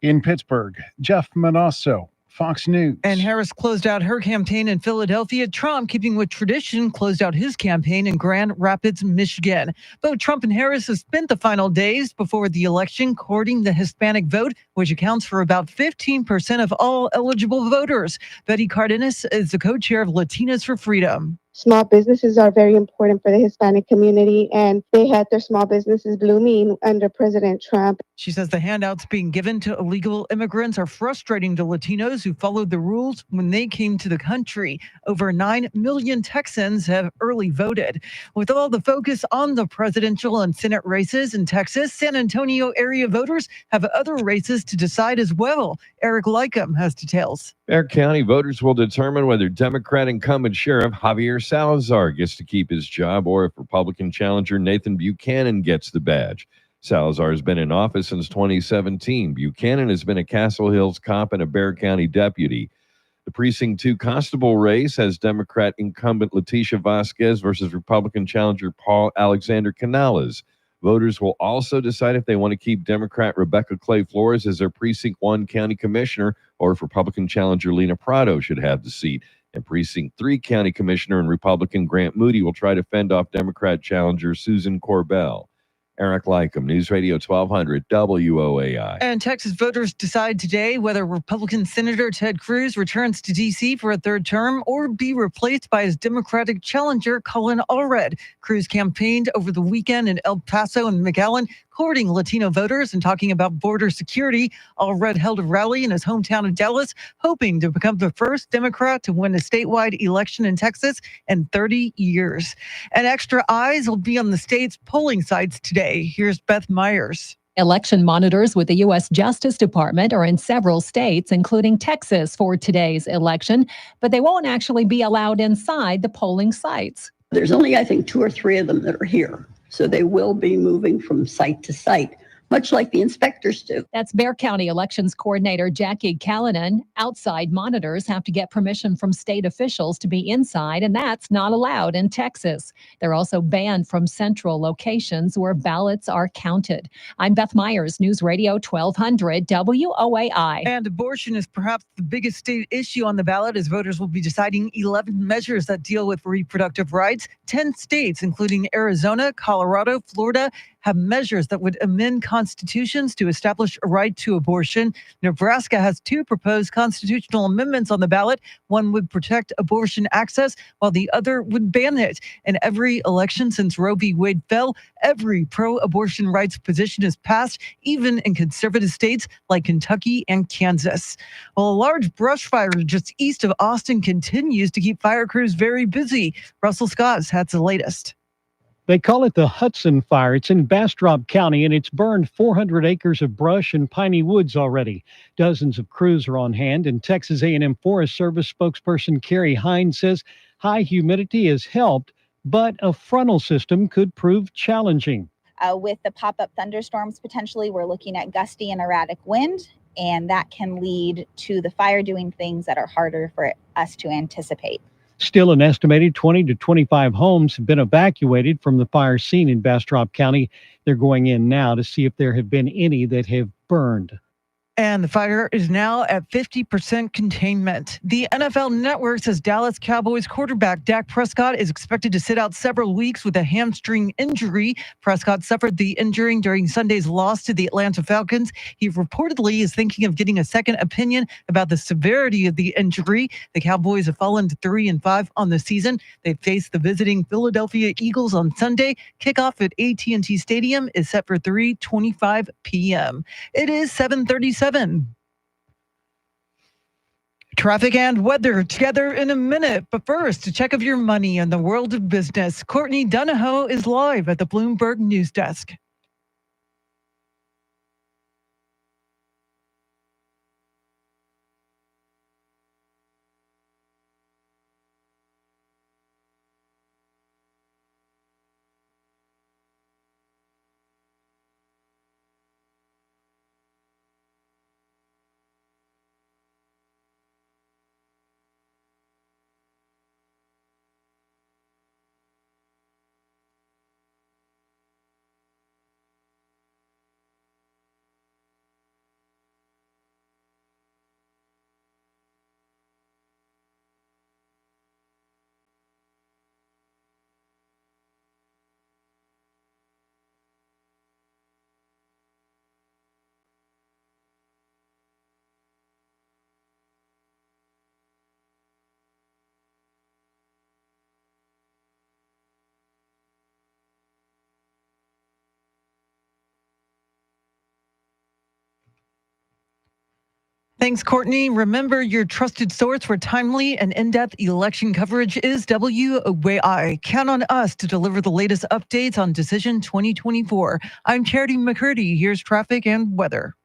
Speaker 11: In Pittsburgh, Jeff Manozzo, Fox News.
Speaker 3: And Harris closed out her campaign in Philadelphia. Trump, keeping with tradition, closed out his campaign in Grand Rapids, Michigan. Both Trump and Harris have spent the final days before the election courting the Hispanic vote, which accounts for about 15% of all eligible voters. Betty Cardenas is the co-chair of Latinas for Freedom.
Speaker 12: Small businesses are very important for the Hispanic community, and they had their small businesses blooming under President Trump.
Speaker 3: She says the handouts being given to illegal immigrants are frustrating to Latinos who followed the rules when they came to the country. Over 9 million Texans have early voted. With all the focus on the presidential and Senate races in Texas, San Antonio area voters have other races to decide as well. Eric Lycum has details.
Speaker 20: Bexar County voters will determine whether Democrat incumbent Sheriff Javier Salazar gets to keep his job or if Republican challenger Nathan Buchanan gets the badge. Salazar has been in office since 2017. Buchanan has been a Castle Hills cop and a Bexar County deputy. The Precinct 2 constable race has Democrat incumbent Leticia Vasquez versus Republican challenger Paul Alexander Canales. Voters will also decide if they want to keep Democrat Rebecca Clay Flores as their Precinct 1 county commissioner or if Republican challenger Lena Prado should have the seat. And Precinct 3 county commissioner and Republican Grant Moody will try to fend off Democrat challenger Susan Corbell. Eric Lycum, News Radio 1200 WOAI.
Speaker 3: And Texas voters decide today whether Republican Senator Ted Cruz returns to D.C. for a third term or be replaced by his Democratic challenger Colin Allred. Cruz campaigned over the weekend in El Paso and McAllen, courting Latino voters and talking about border security. Allred held a rally in his hometown of Dallas, hoping to become the first Democrat to win a statewide election in Texas in 30 years. And extra eyes will be on the state's polling sites today. Here's Beth Myers.
Speaker 21: Election monitors with the U.S. Justice Department are in several states, including Texas, for today's election, but they won't actually be allowed inside the polling sites.
Speaker 10: There's only, I think, 2 or 3 of them that are here. So they will be moving from site to site, much like the inspectors do.
Speaker 21: That's Bexar County Elections Coordinator Jackie Callanan. Outside monitors have to get permission from state officials to be inside, and that's not allowed in Texas. They're also banned from central locations where ballots are counted. I'm Beth Myers, News Radio 1200 WOAI.
Speaker 3: And abortion is perhaps the biggest state issue on the ballot, as voters will be deciding 11 measures that deal with reproductive rights. 10 states, including Arizona, Colorado, Florida, have measures that would amend constitutions to establish a right to abortion. Nebraska has 2 proposed constitutional amendments on the ballot. One would protect abortion access, while the other would ban it. In every election since Roe v. Wade fell, every pro-abortion rights position has passed, even in conservative states like Kentucky and Kansas. Well, a large brush fire just east of Austin continues to keep fire crews very busy. Russell Scott has the latest.
Speaker 18: They call it the Hudson Fire. It's in Bastrop County, and it's burned 400 acres of brush and piney woods already. Dozens of crews are on hand, and Texas A&M Forest Service spokesperson Carrie Hines says high humidity has helped, but a frontal system could prove challenging.
Speaker 22: With the pop-up thunderstorms, potentially, we're looking at gusty and erratic wind, and that can lead to the fire doing things that are harder for us to anticipate.
Speaker 18: Still, an estimated 20 to 25 homes have been evacuated from the fire scene in Bastrop County. They're going in now to see if there have been any that have burned.
Speaker 3: And the fire is now at 50% containment. The NFL Network says Dallas Cowboys quarterback Dak Prescott is expected to sit out several weeks with a hamstring injury. Prescott suffered the injury during Sunday's loss to the Atlanta Falcons. He reportedly is thinking of getting a second opinion about the severity of the injury. The Cowboys have fallen to 3-5 on the season. They face the visiting Philadelphia Eagles on Sunday. Kickoff at AT&T Stadium is set for 3:25 p.m. It is 7:37. Traffic and weather together in a minute. But first, a check of your money in the world of business. Courtney Donahoe is live at the Bloomberg News Desk. Thanks, Courtney. Remember, your trusted source for timely and in-depth election coverage is WOAI. Count on us to deliver the latest updates on Decision 2024. I'm Charity McCurdy. Here's traffic and weather.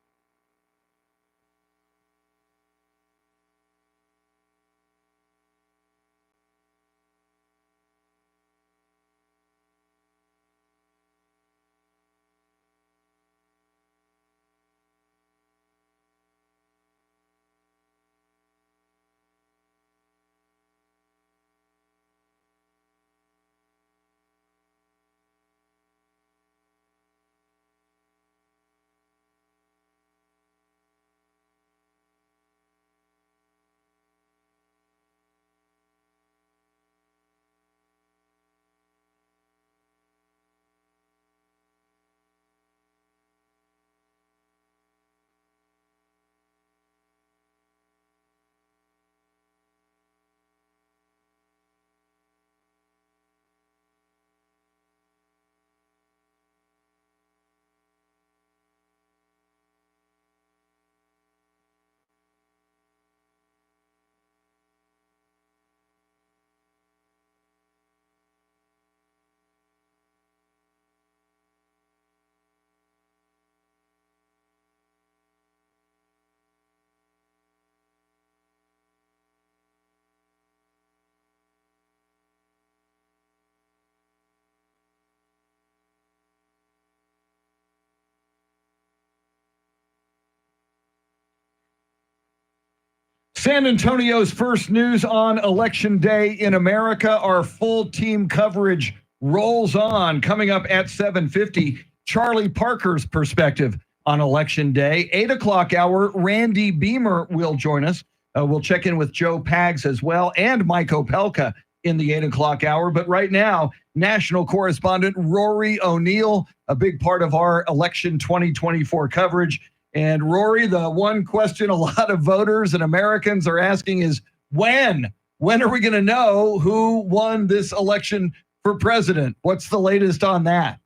Speaker 1: San Antonio's first news on Election Day in America. Our full team coverage rolls on. Coming up at 7:50, Charlie Parker's perspective on Election Day. 8 o'clock hour, Randy Beamer will join us. We'll check in with Joe Pags as well and Mike Opelka in the 8 o'clock hour. But right now, national correspondent Rory O'Neal, a big part of our election 2024 coverage. And Rory, the one question a lot of voters and Americans are asking is when? When are we going to know who won this election for president? What's the latest on that?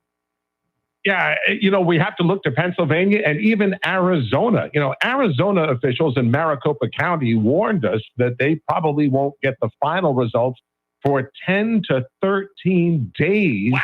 Speaker 4: Yeah, we have to look to Pennsylvania and even Arizona. Arizona officials in Maricopa County warned us that they probably won't get the final results for 10 to 13 days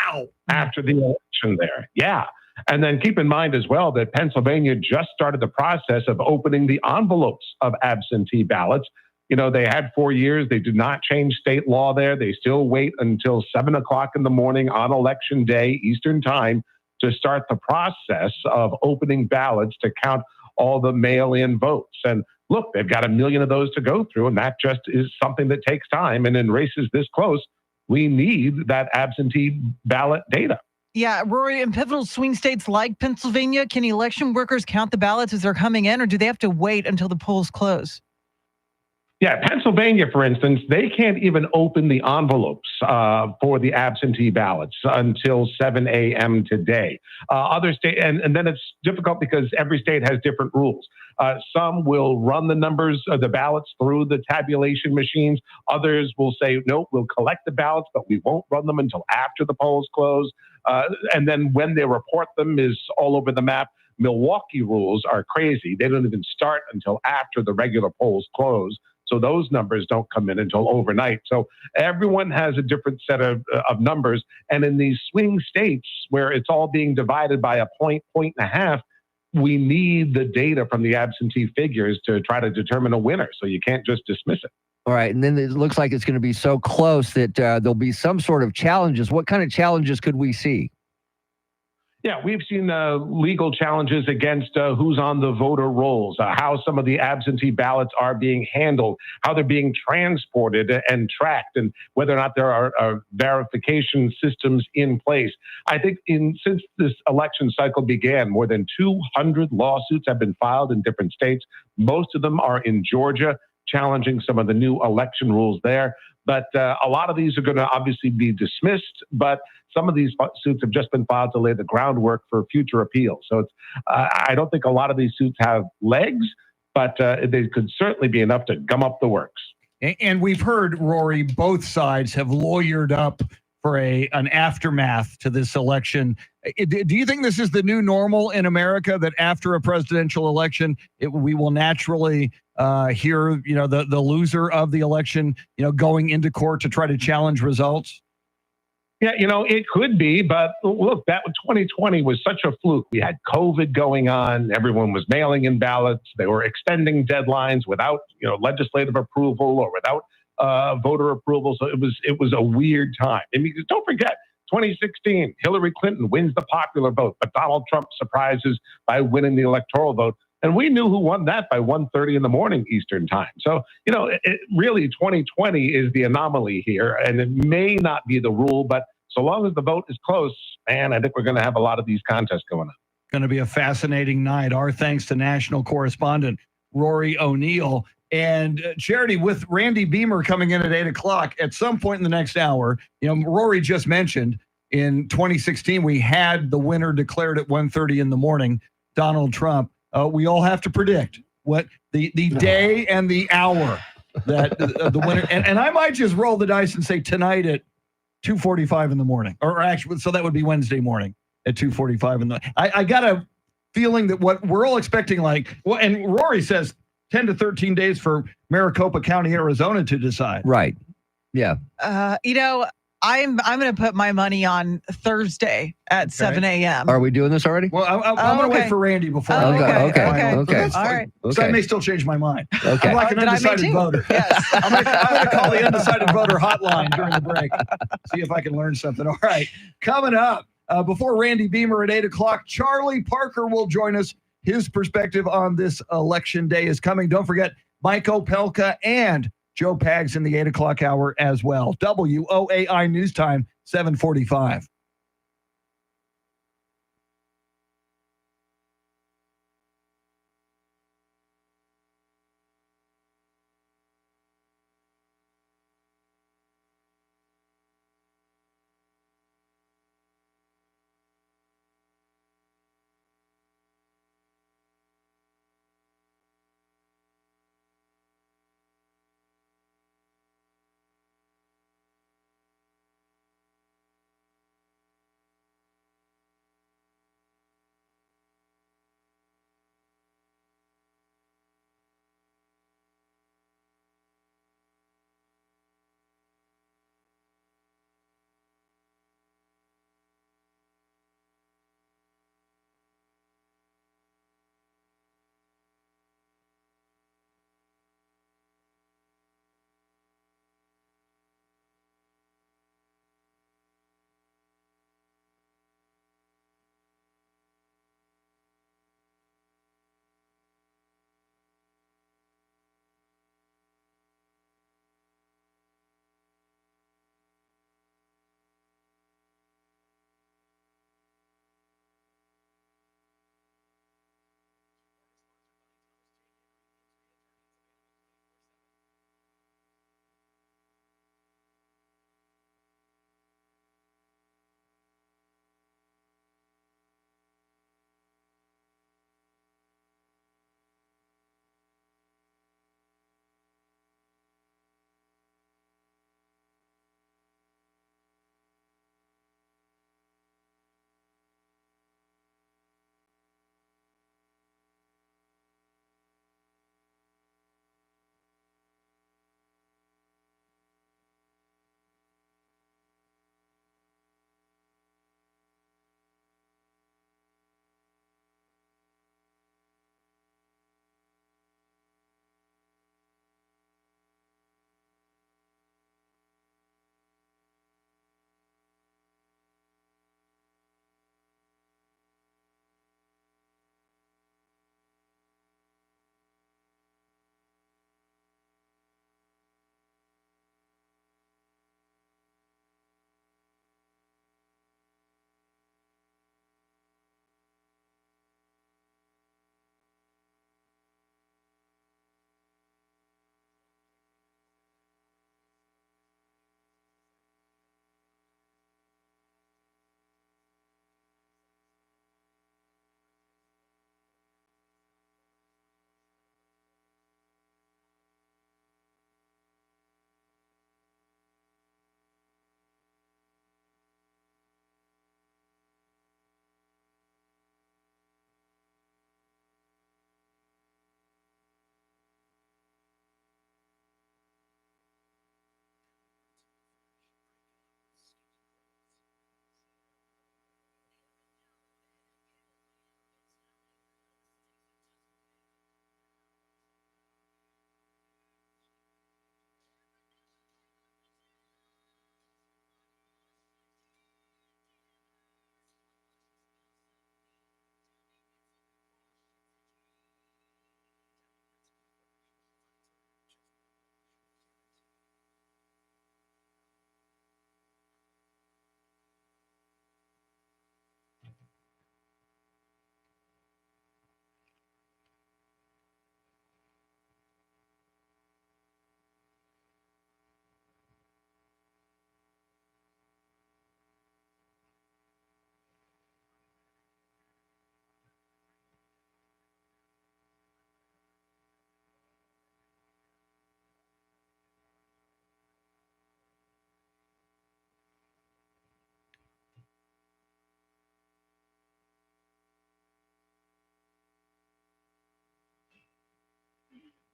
Speaker 4: after the election there. Yeah. And then keep in mind as well that Pennsylvania just started the process of opening the envelopes of absentee ballots. They had 4 years. They did not change state law there. They still wait until 7 o'clock in the morning on election day, Eastern time, to start the process of opening ballots to count all the mail-in votes. And look, they've got 1 million of those to go through, and that just is something that takes time. And in races this close, we need that absentee ballot data.
Speaker 3: Yeah, Rory, in pivotal swing states like Pennsylvania, can election workers count the ballots as they're coming in, or do they have to wait until the polls close?
Speaker 4: Yeah, Pennsylvania, for instance, they can't even open the envelopes for the absentee ballots until 7 a.m. today. Other states, and then it's difficult because every state has different rules. Some will run the numbers of the ballots through the tabulation machines. Others will say, no, we'll collect the ballots, but we won't run them until after the polls close. And then when they report them is all over the map. Milwaukee rules are crazy. They don't even start until after the regular polls close. So those numbers don't come in until overnight. So everyone has a different set of numbers. And in these swing states where it's all being divided by a point and a half, we need the data from the absentee figures to try to determine a winner. So you can't just dismiss it.
Speaker 2: All right. And then it looks like it's going to be so close that there'll be some sort of challenges. What kind of challenges could we see?
Speaker 4: Yeah, we've seen legal challenges against who's on the voter rolls, how some of the absentee ballots are being handled, how they're being transported and tracked, and whether or not there are verification systems in place. I think since this election cycle began, more than 200 lawsuits have been filed in different states. Most of them are in Georgia, challenging some of the new election rules there. But a lot of these are going to obviously be dismissed, but some of these suits have just been filed to lay the groundwork for future appeals. So I don't think a lot of these suits have legs, but they could certainly be enough to gum up the works.
Speaker 1: And we've heard, Rory, both sides have lawyered up for an aftermath to this election. Do you think this is the new normal in America, that after a presidential election, we will naturally hear, the loser of the election, going into court to try to challenge results?
Speaker 4: Yeah, it could be, but look, 2020 was such a fluke. We had COVID going on. Everyone was mailing in ballots. They were extending deadlines without, legislative approval or without voter approval. So it was a weird time. And because don't forget, 2016, Hillary Clinton wins the popular vote, but Donald Trump surprises by winning the electoral vote. And we knew who won that by 1:30 in the morning Eastern time. So, really 2020 is the anomaly here, and it may not be the rule, but so long as the vote is close, man, I think we're going to have a lot of these contests going on.
Speaker 1: Going to be a fascinating night. Our thanks to national correspondent Rory O'Neal. And Charity, with Randy Beamer coming in at 8 o'clock, at some point in the next hour, Rory just mentioned in 2016, we had the winner declared at 1:30 in the morning, Donald Trump. We all have to predict what the day and the hour that the winner, and I might just roll the dice and say tonight at 2:45 in the morning, or actually, so that would be Wednesday morning at 2:45 in the. I got a feeling that what we're all expecting, and Rory says 10 to 13 days for Maricopa County, Arizona to decide.
Speaker 2: Right. Yeah.
Speaker 3: I'm going to put my money on Thursday at 7 a.m.
Speaker 2: Are we doing this already?
Speaker 1: Well, I'm going to wait for Randy before.
Speaker 2: Okay.
Speaker 1: All right. So I may still change my mind.
Speaker 2: Okay.
Speaker 1: I'm like an undecided voter.
Speaker 3: Yes.
Speaker 1: I'm going to call the undecided voter hotline during the break. See if I can learn something. All right. Coming up, before Randy Beamer at 8 o'clock, Charlie Parker will join us. His perspective on this election day is coming. Don't forget, Mike Opelka and Joe Pags in the 8 o'clock hour as well. WOAI News Time, 7:45.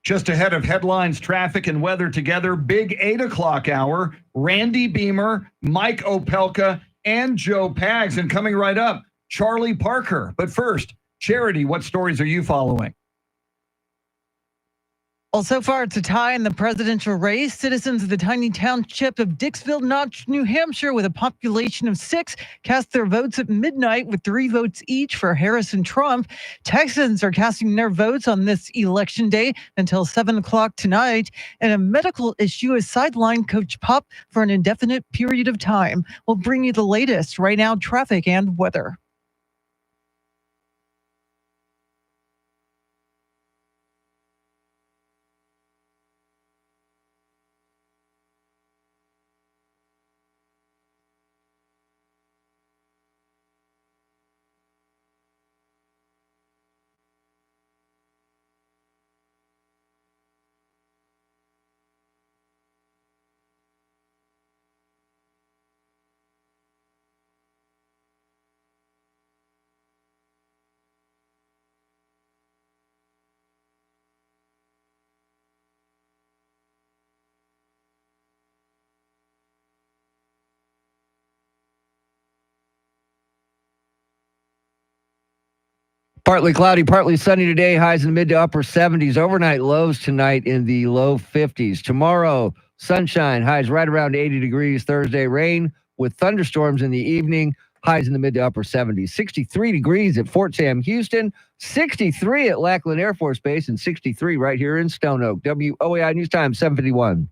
Speaker 1: Just ahead of headlines, traffic, and weather together, big 8 o'clock hour, Randy Beamer, Mike Opelka, and Joe Pags. And coming right up, Charlie Parker. But first, Charity, what stories are you following?
Speaker 3: Well, so far it's a tie in the presidential race. Citizens of the tiny township of Dixville Notch, New Hampshire, with a population of 6, cast their votes at midnight with 3 votes each for Harris and Trump. Texans are casting their votes on this election day until 7 o'clock tonight. And a medical issue has sidelined Coach Pop for an indefinite period of time. We'll bring you the latest right now, traffic and weather.
Speaker 2: Partly cloudy, partly sunny today. Highs in the mid to upper 70s. Overnight lows tonight in the low 50s. Tomorrow, sunshine. Highs right around 80 degrees. Thursday, rain with thunderstorms in the evening. Highs in the mid to upper 70s. 63 degrees at Fort Sam, Houston. 63 at Lackland Air Force Base. And 63 right here in Stone Oak. WOAI News Time, 7:51.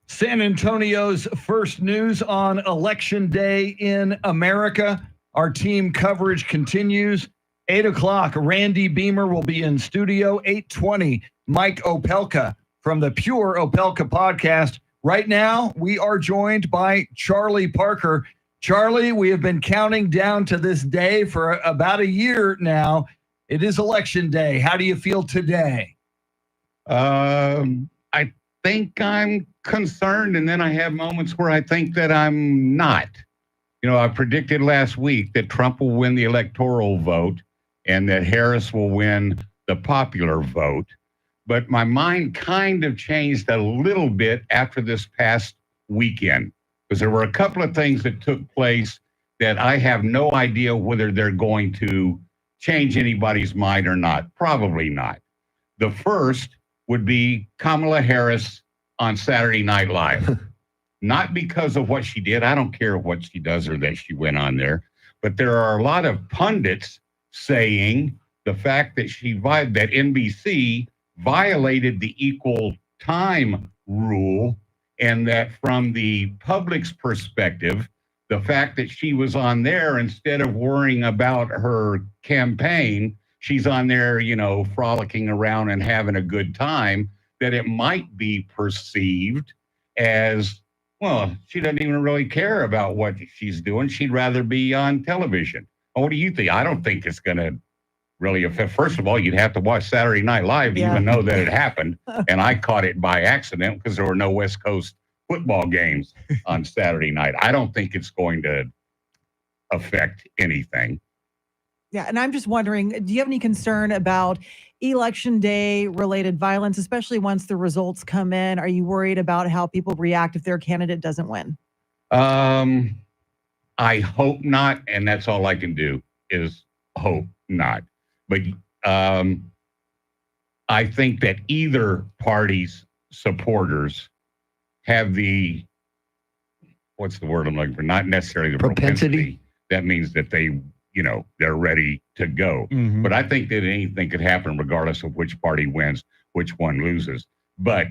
Speaker 1: San Antonio's first news on Election Day in America. Our team coverage continues. 8 o'clock, Randy Beamer will be in studio. 8:20, Mike Opelka from the Pure Opelka podcast. Right now, we are joined by Charlie Parker. Charlie, we have been counting down to this day for about a year now. It is Election Day. How do you feel today?
Speaker 9: I think I'm concerned, and then I have moments where I think that I'm not. You know, I predicted last week that Trump will win the electoral vote and that Harris will win the popular vote. But my mind kind of changed a little bit after this past weekend, because there were a couple of things that took place that I have no idea whether they're going to change anybody's mind or not. Probably not. The first would be Kamala Harris on Saturday Night Live. Not because of what she did. I don't care what she does or that she went on there. But there are a lot of pundits saying the fact that that NBC violated the equal time rule, and that from the public's perspective, the fact that she was on there, instead of worrying about her campaign, she's on there, you know, frolicking around and having a good time, that it might be perceived as, well, she doesn't even really care about what she's doing. She'd rather be on television. What do you think? I don't think it's going to really affect. First of all, you'd have to watch Saturday Night Live to even know that it happened. And I caught it by accident because there were no West Coast football games on Saturday night. I don't think it's going to affect anything.
Speaker 3: Yeah, and I'm just wondering, do you have any concern about Election Day related violence, especially once the results come in? Are you worried about how people react if their candidate doesn't win?
Speaker 9: I hope not, and that's all I can do is hope not. But I think that either party's supporters have the, what's the word I'm looking for? Not necessarily the propensity. That means that they, you know, they're ready to go.
Speaker 1: Mm-hmm.
Speaker 9: But I think that anything could happen regardless of which party wins, which one loses. But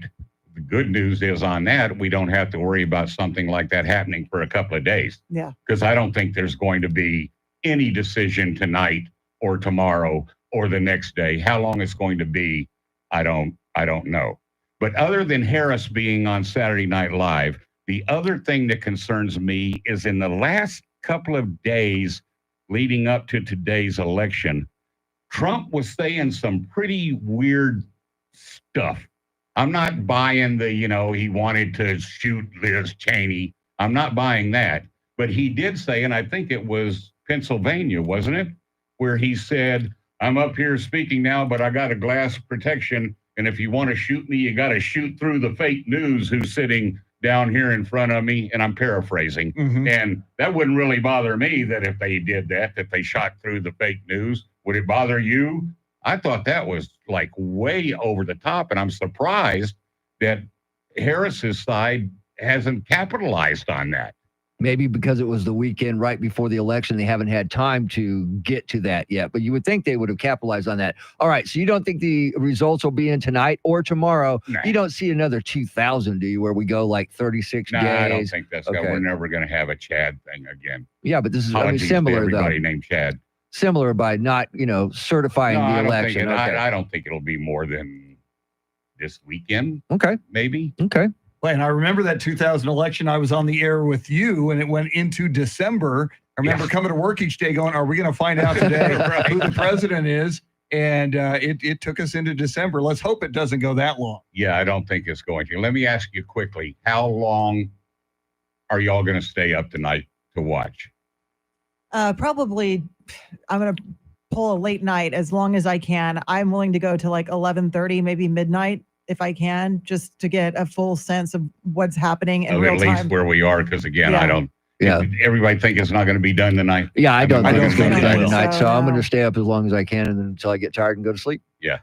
Speaker 9: the good news is on that, we don't have to worry about something like that happening for a couple of days.
Speaker 3: Yeah.
Speaker 9: Because I don't think there's going to be any decision tonight or tomorrow or the next day. How long it's going to be, I don't know. But other than Harris being on Saturday Night Live, the other thing that concerns me is in the last couple of days leading up to today's election, Trump was saying some pretty weird stuff. I'm not buying the, you know, he wanted to shoot Liz Cheney. I'm not buying that. But he did say, and I think it was Pennsylvania, wasn't it? Where he said, I'm up here speaking now, but I got a glass protection. And if you want to shoot me, you got to shoot through the fake news who's sitting down here in front of me. And I'm paraphrasing. And that wouldn't really bother me that if they did that they shot through the fake news. Would it bother you? I thought that was like way over the top. And I'm surprised that Harris's side hasn't capitalized on that.
Speaker 2: Maybe because it was the weekend right before the election, they haven't had time to get to that yet. But you would think they would have capitalized on that. All right, so you don't think the results will be in tonight or tomorrow?
Speaker 9: Nah.
Speaker 2: You don't see another 2,000, do you, where we go like 36 days?
Speaker 9: I don't think that's
Speaker 2: okay.
Speaker 9: We're never going to have a Chad thing again.
Speaker 2: Yeah, but this is
Speaker 9: Apologies
Speaker 2: similar,
Speaker 9: to everybody
Speaker 2: though.
Speaker 9: named Chad.
Speaker 2: Similar by not, certifying the election.
Speaker 9: I don't think it'll be more than this weekend.
Speaker 2: Okay.
Speaker 9: Maybe.
Speaker 2: Okay.
Speaker 1: Well, and I remember that 2000 election. I was on the air with you, and it went into December. I remember coming to work each day going, are we going to find out today who the president is? And it took us into December. Let's hope it doesn't go that long.
Speaker 9: Yeah, I don't think it's going to. Let me ask you quickly, how long are y'all going to stay up tonight to watch?
Speaker 3: Probably, I'm going to pull a late night as long as I can. I'm willing to go to like 11:30, maybe midnight if I can, just to get a full sense of what's happening in real time.
Speaker 9: At least where we are, because again,
Speaker 3: Yeah.
Speaker 9: I don't.
Speaker 2: Yeah.
Speaker 9: Everybody think it's not going to be done tonight.
Speaker 2: Yeah, I don't think it's going to be done tonight. So I'm
Speaker 3: no.
Speaker 2: going to stay up as long as I can and then until I get tired and go to sleep.
Speaker 9: Yeah.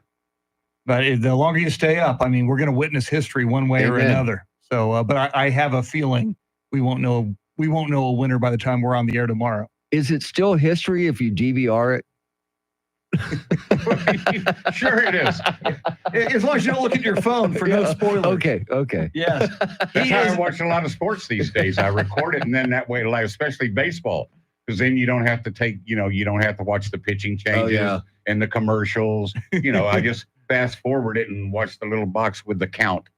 Speaker 1: But the longer you stay up, I mean, we're going to witness history one way or
Speaker 2: Amen.
Speaker 1: another. So, but I have a feeling we won't know a winner by the time we're on the air tomorrow.
Speaker 2: Is it still history if you DVR it?
Speaker 9: Sure it is.
Speaker 1: As long as you don't look at your phone for no spoilers.
Speaker 2: Okay.
Speaker 1: Yes.
Speaker 9: That's how I watch a lot of sports these days. I record it, and then that way, like, especially baseball, because then you don't have to you don't have to watch the pitching changes and the commercials. I just fast forward it and watch the little box with the count.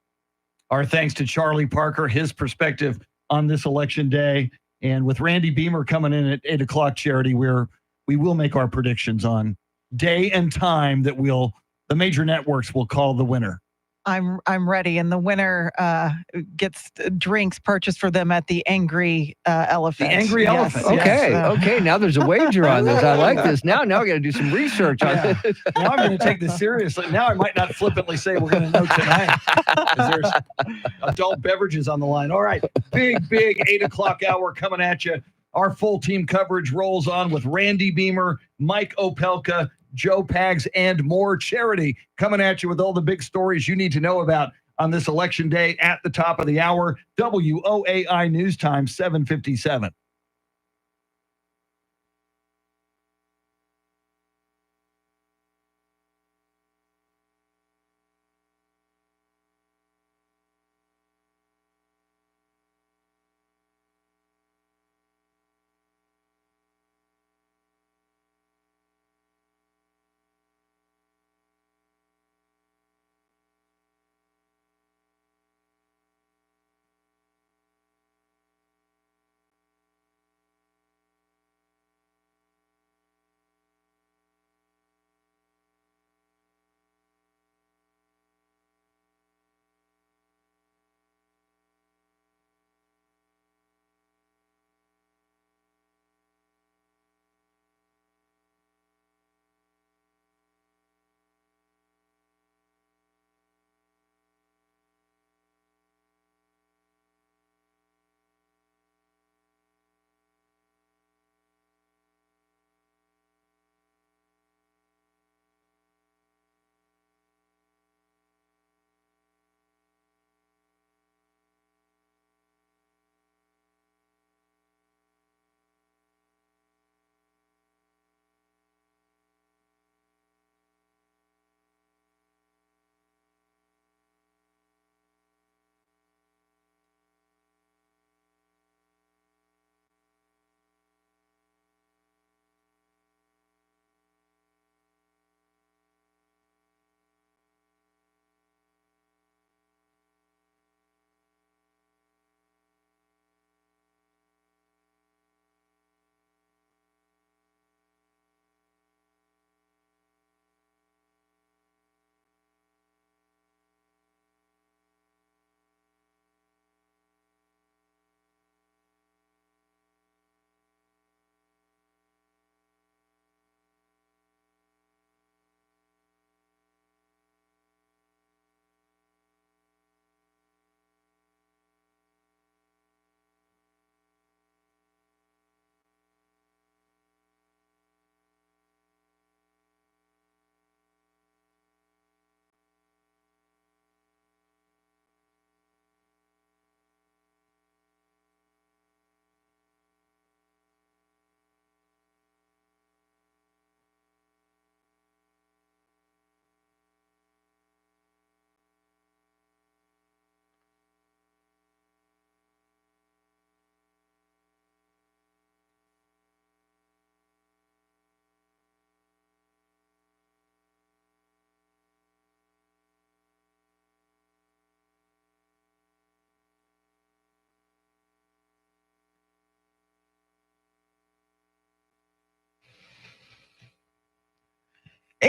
Speaker 1: Our thanks to Charlie Parker, his perspective on this election day. And with Randy Beamer coming in at 8 o'clock, Charity, we will make our predictions on day and time that the major networks will call the winner.
Speaker 3: I'm ready, and the winner gets drinks purchased for them at the Angry Elephant.
Speaker 1: The Angry Elephant.
Speaker 2: Okay. Now there's a wager on this. I like this. Now I got to do some research on this.
Speaker 1: Now I'm going to take this seriously. Now I might not flippantly say we're going to know tonight, because there's adult beverages on the line. All right, big 8 o'clock hour coming at you. Our full team coverage rolls on with Randy Beamer, Mike Opelka, Joe Pags, and more. Charity coming at you with all the big stories you need to know about on this election day at the top of the hour. WOAI News Time, 7:57.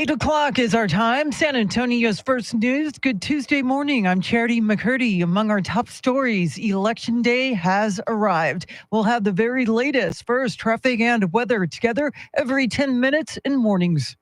Speaker 3: 8 o'clock is our time. San Antonio's first news. Good Tuesday morning. I'm Charity McCurdy. Among our top stories, Election Day has arrived. We'll have the very latest first traffic and weather together every 10 minutes in mornings.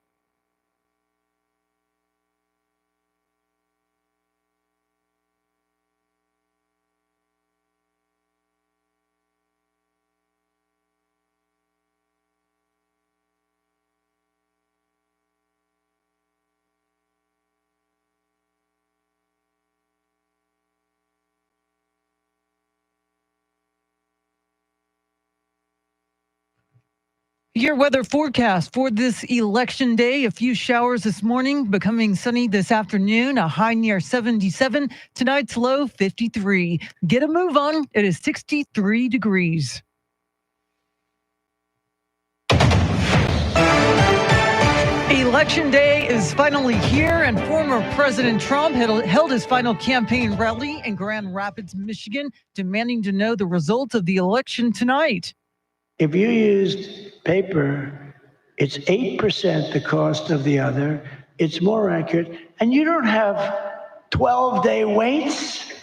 Speaker 3: Your weather forecast for this election day. A few showers this morning, becoming sunny this afternoon, a high near 77. Tonight's low 53. Get a move on. It is 63 degrees. Election day is finally here, and former President Trump held his final campaign rally in Grand Rapids, Michigan, demanding to know the results of the election tonight.
Speaker 6: If you used paper, it's 8% the cost of the other. It's more accurate. And you don't have 12-day waits.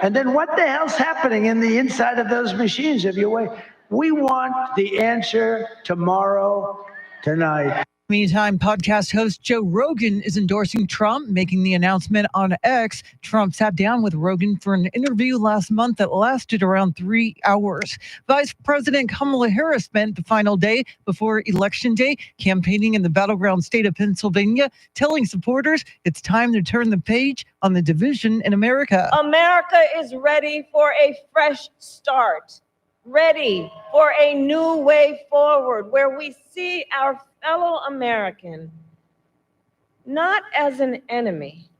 Speaker 6: And then what the hell's happening in the inside of those machines if you wait? We want the answer tomorrow, tonight.
Speaker 3: Meantime, podcast host Joe Rogan is endorsing Trump, making the announcement on X. Trump sat down with Rogan for an interview last month that lasted around 3 hours. Vice President Kamala Harris spent the final day before Election Day campaigning in the battleground state of Pennsylvania, telling supporters it's time to turn the page on the division in America.
Speaker 7: America is ready for a fresh start, ready for a new way forward where we see our fellow American not as an enemy,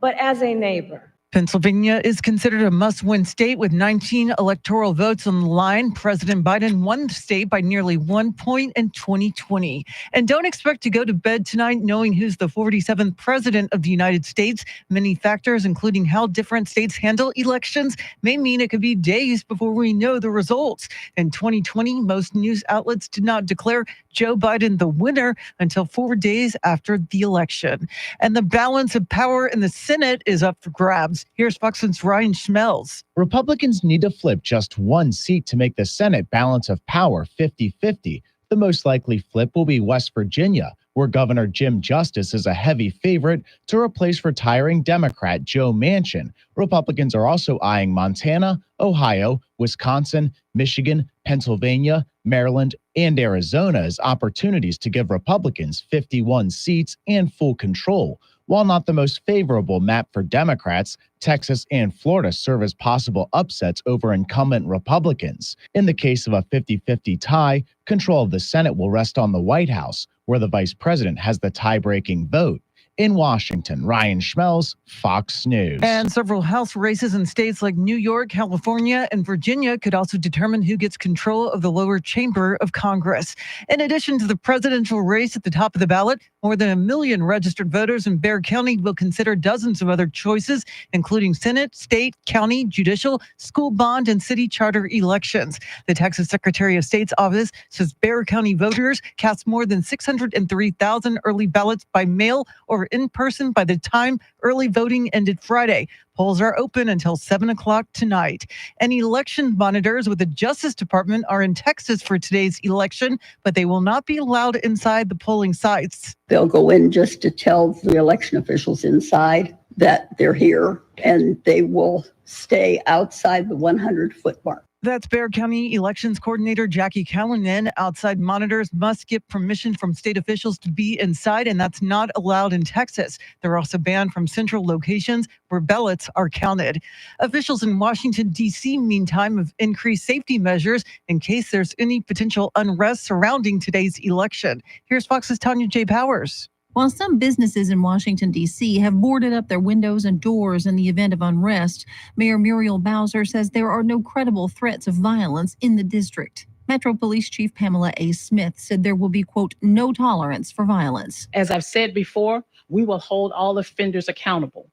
Speaker 7: but as a neighbor.
Speaker 3: Pennsylvania is considered a must-win state with 19 electoral votes on the line. President Biden won the state by nearly 1 point in 2020. And don't expect to go to bed tonight knowing who's the 47th president of the United States. Many factors, including how different states handle elections, may mean it could be days before we know the results. In 2020, most news outlets did not declare Joe Biden the winner until 4 days after the election. And the balance of power in the Senate is up for grabs. Here's Fox's Ryan Schmelz.
Speaker 13: Republicans need to flip just one seat to make the Senate balance of power 50-50. The most likely flip will be West Virginia, where Governor Jim Justice is a heavy favorite to replace retiring Democrat Joe Manchin. Republicans are also eyeing Montana, Ohio, Wisconsin, Michigan, Pennsylvania, Maryland, and Arizona as opportunities to give Republicans 51 seats and full control. While not the most favorable map for Democrats, Texas and Florida serve as possible upsets over incumbent Republicans. In the case of a 50-50 tie, control of the Senate will rest on the White House, where the vice president has the tie-breaking vote. In Washington, Ryan Schmelz, Fox News.
Speaker 3: And several House races in states like New York, California, and Virginia could also determine who gets control of the lower chamber of Congress. In addition to the presidential race at the top of the ballot, more than 1 million registered voters in Bexar County will consider dozens of other choices, including Senate, state, county, judicial, school bond, and city charter elections. The Texas Secretary of State's office says Bexar County voters cast more than 603,000 early ballots by mail or in person by the time early voting ended Friday. Polls are open until 7 o'clock tonight. And election monitors with the Justice Department are in Texas for today's election, but they will not be allowed inside the polling sites.
Speaker 10: They'll go in just to tell the election officials inside that they're here, and they will stay outside the 100-foot mark.
Speaker 3: That's Bexar County Elections Coordinator Jackie Callanan. Outside monitors must get permission from state officials to be inside, and that's not allowed in Texas. They're also banned from central locations where ballots are counted. Officials in Washington, D.C., meantime, have increased safety measures in case there's any potential unrest surrounding today's election. Here's Fox's Tanya J. Powers.
Speaker 14: While some businesses in Washington, D.C. have boarded up their windows and doors in the event of unrest, Mayor Muriel Bowser says there are no credible threats of violence in the district. Metro Police Chief Pamela A. Smith said there will be, quote, no tolerance for violence.
Speaker 15: As I've said before, we will hold all offenders accountable.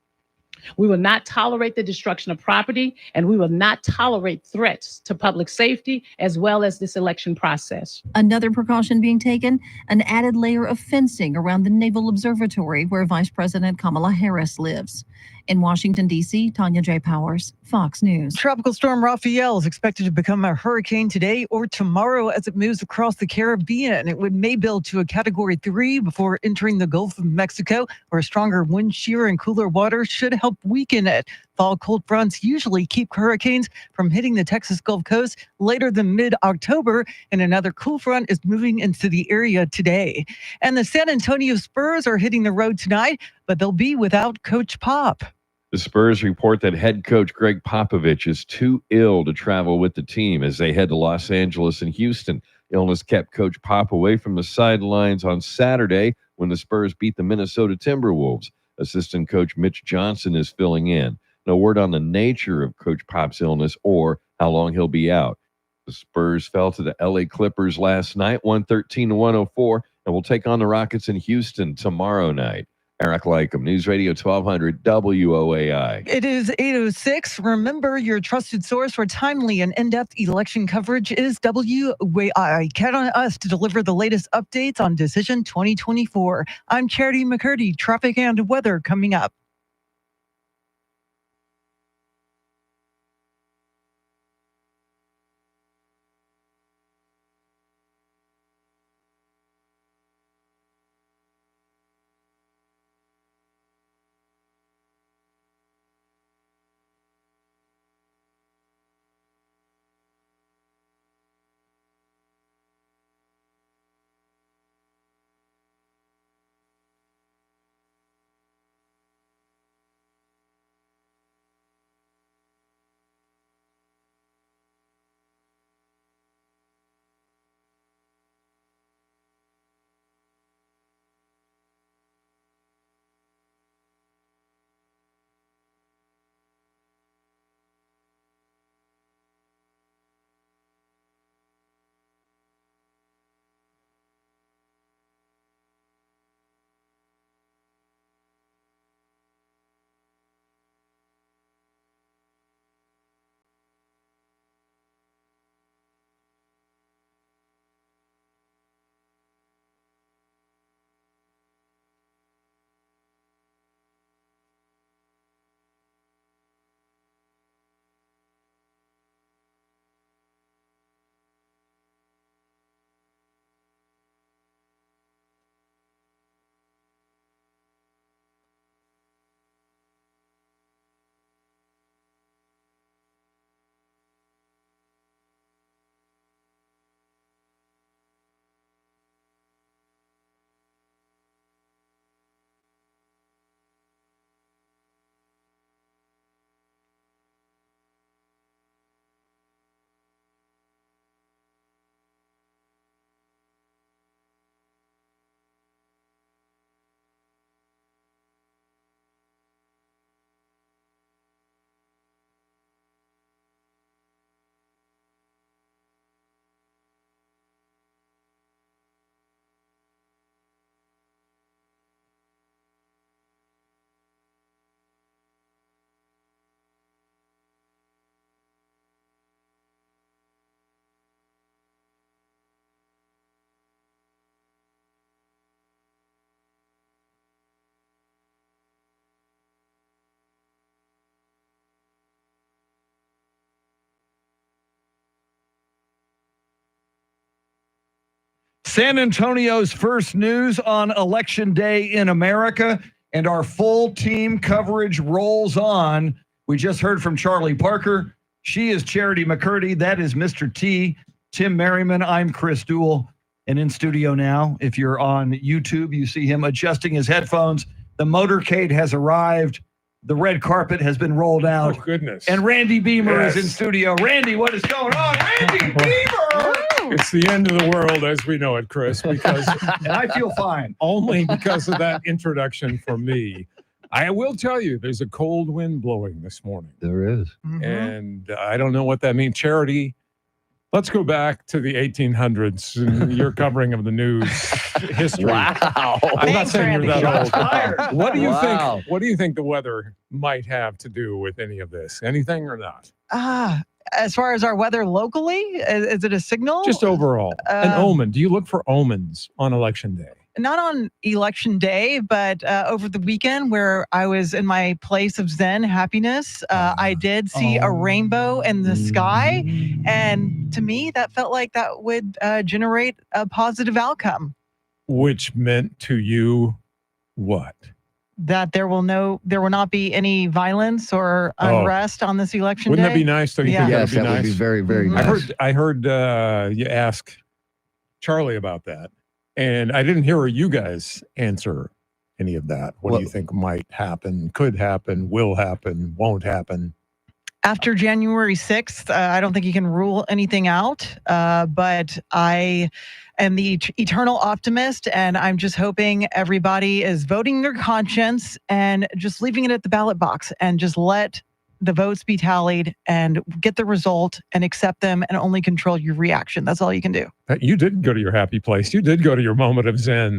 Speaker 5: We will not tolerate the destruction of property, and we will not tolerate threats to public safety as well as this election process.
Speaker 14: Another precaution being taken, an added layer of fencing around the Naval Observatory where Vice President Kamala Harris lives. In Washington, D.C., Tanya J. Powers, Fox News.
Speaker 3: Tropical storm Rafael is expected to become a hurricane today or tomorrow as it moves across the Caribbean. It may build to a Category 3 before entering the Gulf of Mexico, where stronger wind shear and cooler water should help weaken it. Fall cold fronts usually keep hurricanes from hitting the Texas Gulf Coast later than mid-October, and another cool front is moving into the area today. And the San Antonio Spurs are hitting the road tonight, but they'll be without Coach Pop.
Speaker 20: The Spurs report that head coach Greg Popovich is too ill to travel with the team as they head to Los Angeles and Houston. Illness kept Coach Pop away from the sidelines on Saturday when the Spurs beat the Minnesota Timberwolves. Assistant coach Mitch Johnson is filling in. No word on the nature of Coach Pop's illness or how long he'll be out. The Spurs fell to the LA Clippers last night, 113-104, and will take on the Rockets in Houston tomorrow night. Eric Lycum, News Radio 1200 WOAI.
Speaker 3: It is 8:06. Remember, your trusted source for timely and in-depth election coverage is WOAI. Count on us to deliver the latest updates on Decision 2024. I'm Charity McCurdy. Traffic and weather coming up. San Antonio's first news on Election Day in America, and our full team coverage rolls on. We just heard from Charlie Parker. She is Charity McCurdy. That is Mr. T, Tim Merriman. I'm Chris Duell. And in studio now, if you're on YouTube, you see him adjusting his headphones. The motorcade has arrived. The red carpet has been rolled out.
Speaker 15: Oh, goodness.
Speaker 3: And Randy Beamer
Speaker 15: Yes.
Speaker 3: is in studio. Randy, what is going on? Randy Beamer!
Speaker 15: It's the end of the world as we know it, Chris, because
Speaker 3: And I feel fine.
Speaker 15: only because of that introduction for me. I will tell you, there's a cold wind blowing this morning.
Speaker 2: There is.
Speaker 15: And I don't know what that means. Charity, Let's go back to the 1800s and your covering of the news history.
Speaker 2: Wow.
Speaker 15: I'm not saying you're that
Speaker 1: Shots
Speaker 15: old.
Speaker 1: fired.
Speaker 15: What do you
Speaker 2: Wow.
Speaker 15: think? What do you think the weather might have to do with any of this? Anything or not?
Speaker 3: As far as our weather locally, is it a signal?
Speaker 15: Just overall, an omen. Do you look for omens on election day?
Speaker 3: Not on election day, but over the weekend where I was in my place of Zen happiness, I did see a rainbow in the sky. And to me, that felt like that would generate a positive outcome.
Speaker 15: Which meant to you what?
Speaker 3: That there will not be any violence or unrest on this election
Speaker 15: Wouldn't
Speaker 3: day.
Speaker 15: that be nice? Don't you think
Speaker 2: Yes,
Speaker 15: that would be
Speaker 2: that
Speaker 15: nice?
Speaker 2: would be very, very nice.
Speaker 15: I heard you ask Charlie about that, and I didn't hear you guys answer any of that. What do you think might happen, could happen, will happen, won't happen?
Speaker 3: After January 6th, I don't think you can rule anything out, but I am the eternal optimist, and I'm just hoping everybody is voting their conscience and just leaving it at the ballot box and just let the votes be tallied and get the result and accept them and only control your reaction. That's all you can do.
Speaker 15: You did go to your happy place. You did go to your moment of Zen.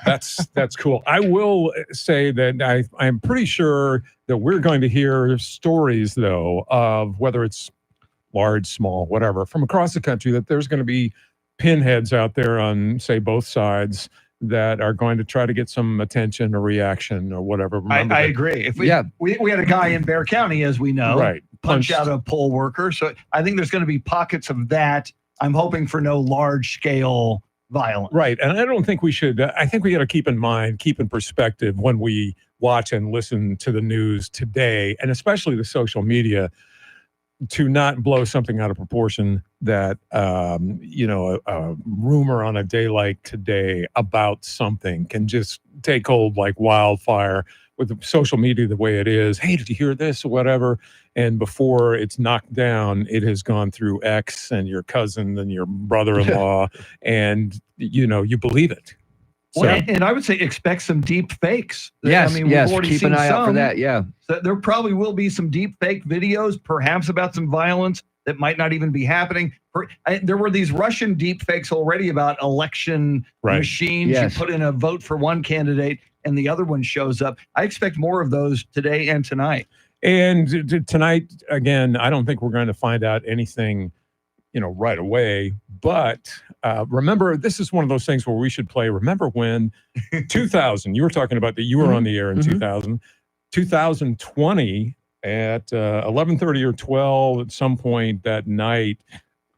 Speaker 15: That's cool. I will say that I'm pretty sure that we're going to hear stories, though, of whether it's large, small, whatever, from across the country, that there's going to be pinheads out there on, say, both sides that are going to try to get some attention or reaction or whatever.
Speaker 1: I agree. If we had a guy in Bear County, as we know,
Speaker 15: Right.
Speaker 1: punch out a poll worker. So I think there's going to be pockets of that. I'm hoping for no large scale violence.
Speaker 15: Right. And I don't think we should, I think we got to keep in perspective when we watch and listen to the news today, and especially the social media, to not blow something out of proportion that, a rumor on a day like today about something can just take hold like wildfire with social media the way it is. Hey, did you hear this or whatever? And before it's knocked down, it has gone through X and your cousin and your brother-in-law, and, you believe it. So,
Speaker 1: Well, and I would say expect some deep fakes.
Speaker 2: Yes,
Speaker 1: we've already
Speaker 2: keep
Speaker 1: seen
Speaker 2: an eye out for
Speaker 1: some.
Speaker 2: that, yeah.
Speaker 1: So there probably will be some deep fake videos, perhaps about some violence that might not even be happening. There were these Russian deep fakes already about election machines.
Speaker 2: Yes.
Speaker 1: You put in a vote for one candidate and the other one shows up. I expect more of those today and tonight.
Speaker 15: And tonight, again, I don't think we're going to find out anything, right away. But remember, this is one of those things where we should play. Remember when 2000, you were talking about that you were on the air in 2020 at 11:30 or 12 at some point that night,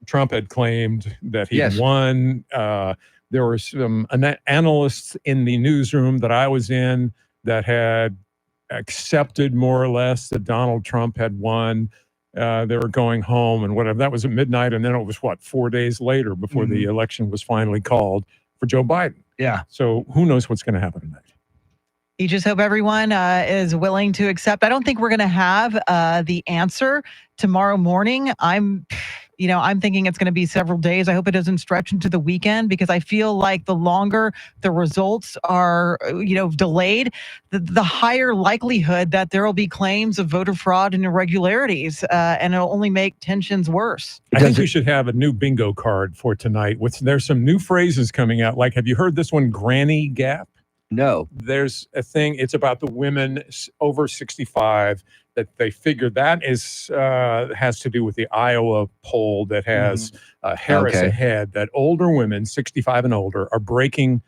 Speaker 15: Trump had claimed that he won. There were some analysts in the newsroom that I was in that had accepted more or less that Donald Trump had won. They were going home and whatever. That was at midnight. And then it was 4 days later before the election was finally called for Joe Biden.
Speaker 1: Yeah.
Speaker 15: So who knows what's going to happen tonight?
Speaker 3: You just hope everyone is willing to accept. I don't think we're going to have the answer tomorrow morning. I'm thinking it's going to be several days. I hope it doesn't stretch into the weekend, because I feel like the longer the results are, delayed, the higher likelihood that there will be claims of voter fraud and irregularities, and it'll only make tensions worse.
Speaker 15: I think we should have a new bingo card for tonight. There's some new phrases coming out. Like, have you heard this one, granny gap?
Speaker 2: No.
Speaker 15: There's a thing, it's about the women over 65 that they figure that is has to do with the Iowa poll that has Harris ahead, that older women, 65 and older, are breaking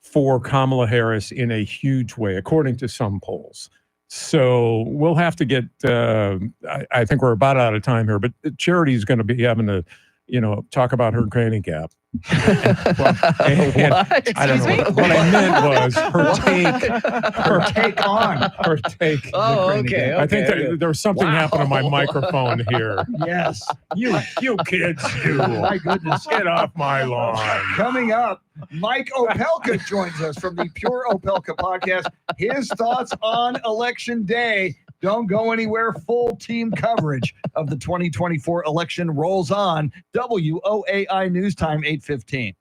Speaker 15: for Kamala Harris in a huge way, according to some polls. So we'll have to get, I think we're about out of time here, but Charity is going to be having to, talk about her granny gap.
Speaker 2: What?
Speaker 15: I don't know. What I meant was her take on.
Speaker 2: Oh, okay.
Speaker 15: I think there was something happened to my microphone here.
Speaker 1: Yes.
Speaker 15: You kids, you.
Speaker 1: My goodness.
Speaker 15: Get off my lawn.
Speaker 1: Coming up, Mike Opelka joins us from the Pure Opelka podcast. His thoughts on Election Day. Don't go anywhere. Full team coverage of the 2024 election rolls on. WOAI News Time, 8:15.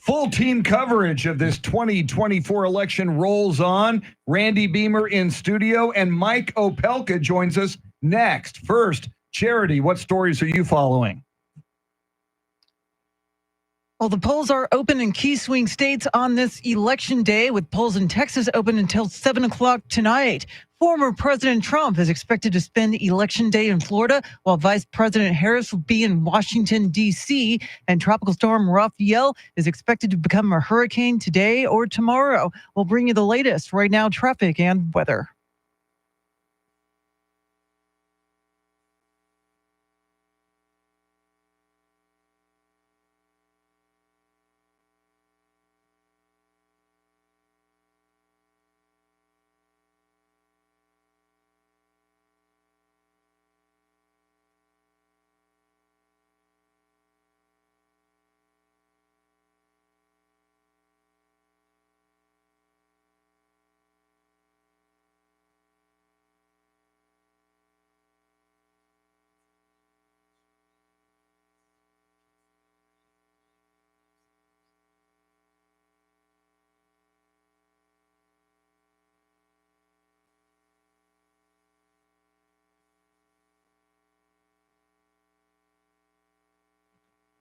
Speaker 1: Full team coverage of this 2024 election rolls on. Randy Beamer in studio, and Mike Opelka joins us next. First, Charity, what stories are you following?
Speaker 3: Well, the polls are open in key swing states on this election day, with polls in Texas open until 7 o'clock tonight. Former President Trump is expected to spend Election Day in Florida, while Vice President Harris will be in Washington, D.C., and Tropical Storm Raphael is expected to become a hurricane today or tomorrow. We'll bring you the latest right now, traffic and weather.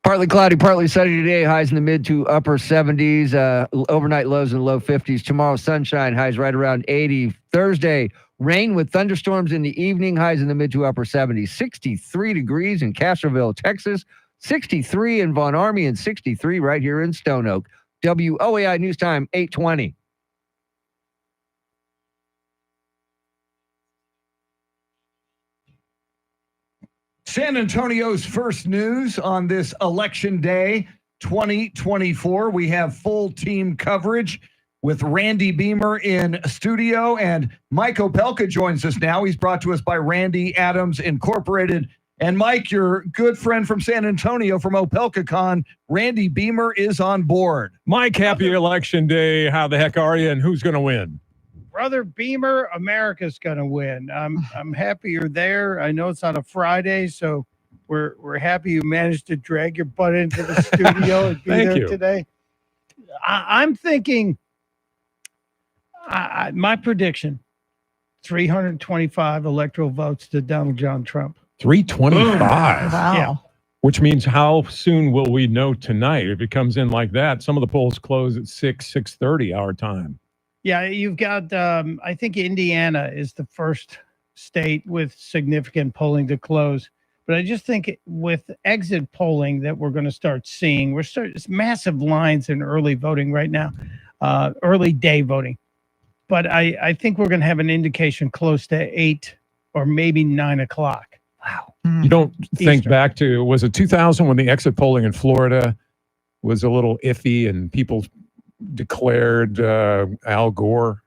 Speaker 2: Partly cloudy, partly sunny today. Highs in the mid to upper 70s. Overnight lows in the low 50s. Tomorrow, sunshine. Highs right around 80. Thursday, rain with thunderstorms in the evening. Highs in the mid to upper 70s. 63 degrees in Castroville, Texas. 63 in Von Army, and 63 right here in Stone Oak. WOAI News Time, 8:20.
Speaker 1: San Antonio's first news on this election day 2024. We have full team coverage with Randy Beamer in studio, and Mike Opelka joins us now. He's brought to us by Randy Adams Incorporated. And Mike, your good friend from San Antonio from OpelkaCon, Randy Beamer is on board.
Speaker 15: Mike, happy election day. How the heck are you, and who's going to win?
Speaker 16: Brother Beamer, America's going to win. I'm happy you're there. I know it's on a Friday, so we're happy you managed to drag your butt into the studio and be there today. I'm thinking, my prediction, 325 electoral votes to Donald John Trump.
Speaker 15: 325.
Speaker 3: Wow.
Speaker 16: Yeah.
Speaker 15: Which means how soon will we know tonight? If it comes in like that, some of the polls close at 6:30 our time.
Speaker 16: Yeah, you've got, I think Indiana is the first state with significant polling to close. But I just think with exit polling that we're going to start seeing, it's massive lines in early voting right now, early day voting. But I think we're going to have an indication close to 8 or maybe 9 o'clock.
Speaker 3: Wow.
Speaker 15: You don't think back to, was it 2000 when the exit polling in Florida was a little iffy and people declared Al Gore?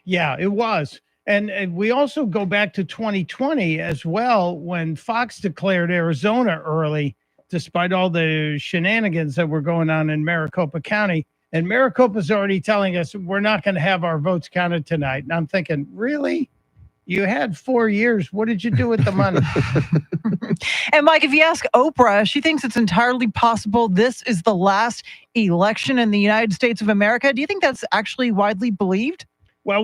Speaker 16: Yeah, it was. And we also go back to 2020 as well, when Fox declared Arizona early, despite all the shenanigans that were going on in Maricopa County. And Maricopa's already telling us we're not going to have our votes counted tonight. And I'm thinking, really? You had 4 years. What did you do with the money?
Speaker 3: And Mike, if you ask Oprah, she thinks it's entirely possible this is the last election in the United States of America. Do you think that's actually widely believed?
Speaker 16: Well,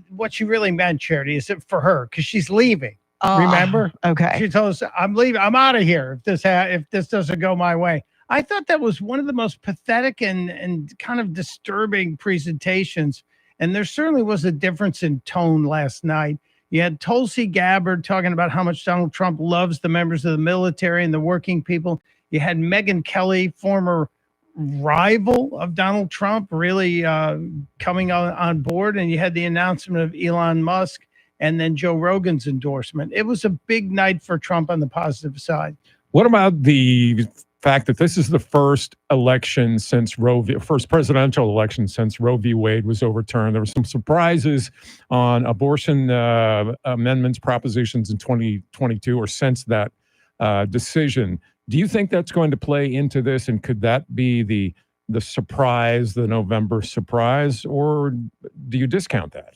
Speaker 16: what she really meant, Charity, is it for her, because she's leaving. Remember?
Speaker 3: Okay.
Speaker 16: She told us, I'm leaving. I'm out of here if this doesn't go my way. I thought that was one of the most pathetic and kind of disturbing presentations. And there certainly was a difference in tone last night. You had Tulsi Gabbard talking about how much Donald Trump loves the members of the military and the working people. You had Megyn Kelly, former rival of Donald Trump, really coming on board. And you had the announcement of Elon Musk and then Joe Rogan's endorsement. It was a big night for Trump on the positive side.
Speaker 15: What about the fact that this is the first election since first presidential election since Roe v. Wade was overturned? There were some surprises on abortion amendments, propositions in 2022 or since that decision. Do you think that's going to play into this, and could that be the surprise, the November surprise, or do you discount that?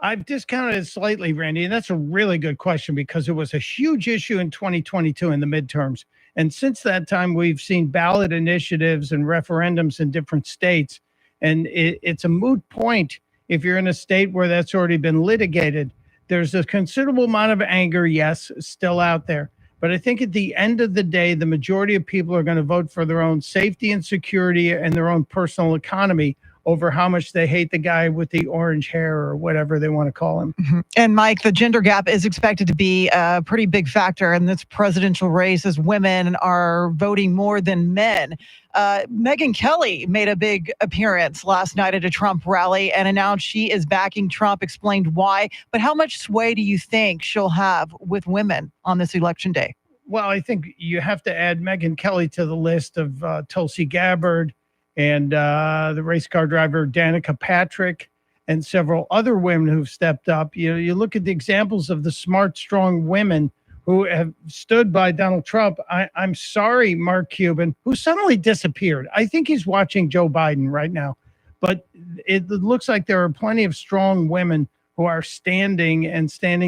Speaker 16: I've discounted it slightly, Randy, and that's a really good question because it was a huge issue in 2022 in the midterms. And since that time, we've seen ballot initiatives and referendums in different states. And it's a moot point if you're in a state where that's already been litigated. There's a considerable amount of anger, yes, still out there. But I think at the end of the day, the majority of people are going to vote for their own safety and security and their own personal economy over how much they hate the guy with the orange hair or whatever they want to call him.
Speaker 3: And Mike, the gender gap is expected to be a pretty big factor in this presidential race as women are voting more than men. Megyn Kelly made a big appearance last night at a Trump rally and announced she is backing Trump, explained why. But how much sway do you think she'll have with women on this election day?
Speaker 16: Well, I think you have to add Megyn Kelly to the list of Tulsi Gabbard and the race car driver Danica Patrick and several other women who've stepped up. You look at the examples of the smart, strong women who have stood by Donald Trump. I'm sorry, Mark Cuban, who suddenly disappeared. I think he's watching Joe Biden right now. But it looks like there are plenty of strong women who are standing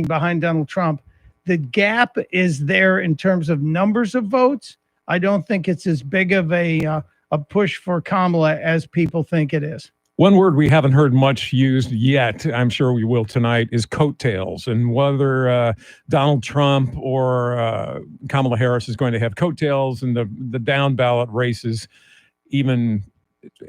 Speaker 16: behind Donald Trump. The gap is there in terms of numbers of votes. I don't think it's as big of a push for Kamala as people think it is.
Speaker 15: One word we haven't heard much used yet, I'm sure we will tonight, is coattails. And whether Donald Trump or Kamala Harris is going to have coattails in the down ballot races, even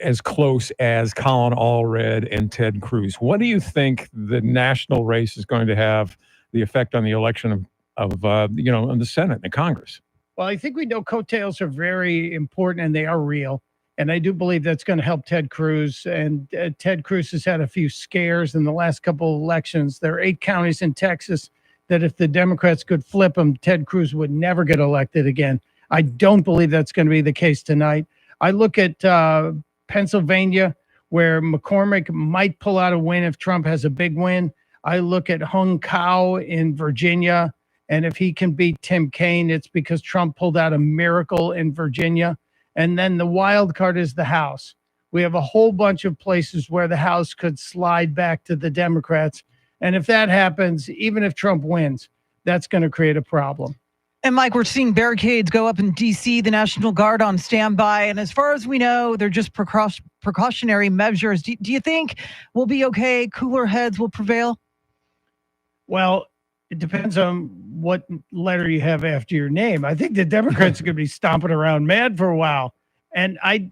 Speaker 15: as close as Colin Allred and Ted Cruz. What do you think the national race is going to have the effect on the election of the Senate and the Congress?
Speaker 16: Well, I think we know coattails are very important and they are real. And I do believe that's going to help Ted Cruz. And Ted Cruz has had a few scares in the last couple of elections. There are 8 counties in Texas that if the Democrats could flip them, Ted Cruz would never get elected again. I don't believe that's going to be the case tonight. I look at Pennsylvania, where McCormick might pull out a win if Trump has a big win. I look at Hung Kao in Virginia. And if he can beat Tim Kaine, it's because Trump pulled out a miracle in Virginia. And then the wild card is the House. We have a whole bunch of places where the House could slide back to the Democrats. And if that happens, even if Trump wins, that's going to create a problem.
Speaker 3: And Mike, we're seeing barricades go up in D.C., the National Guard on standby. And as far as we know, they're just precautionary measures. Do you think we'll be okay? Cooler heads will prevail?
Speaker 16: Well, it depends on what letter you have after your name. I think the Democrats are going to be stomping around mad for a while. And I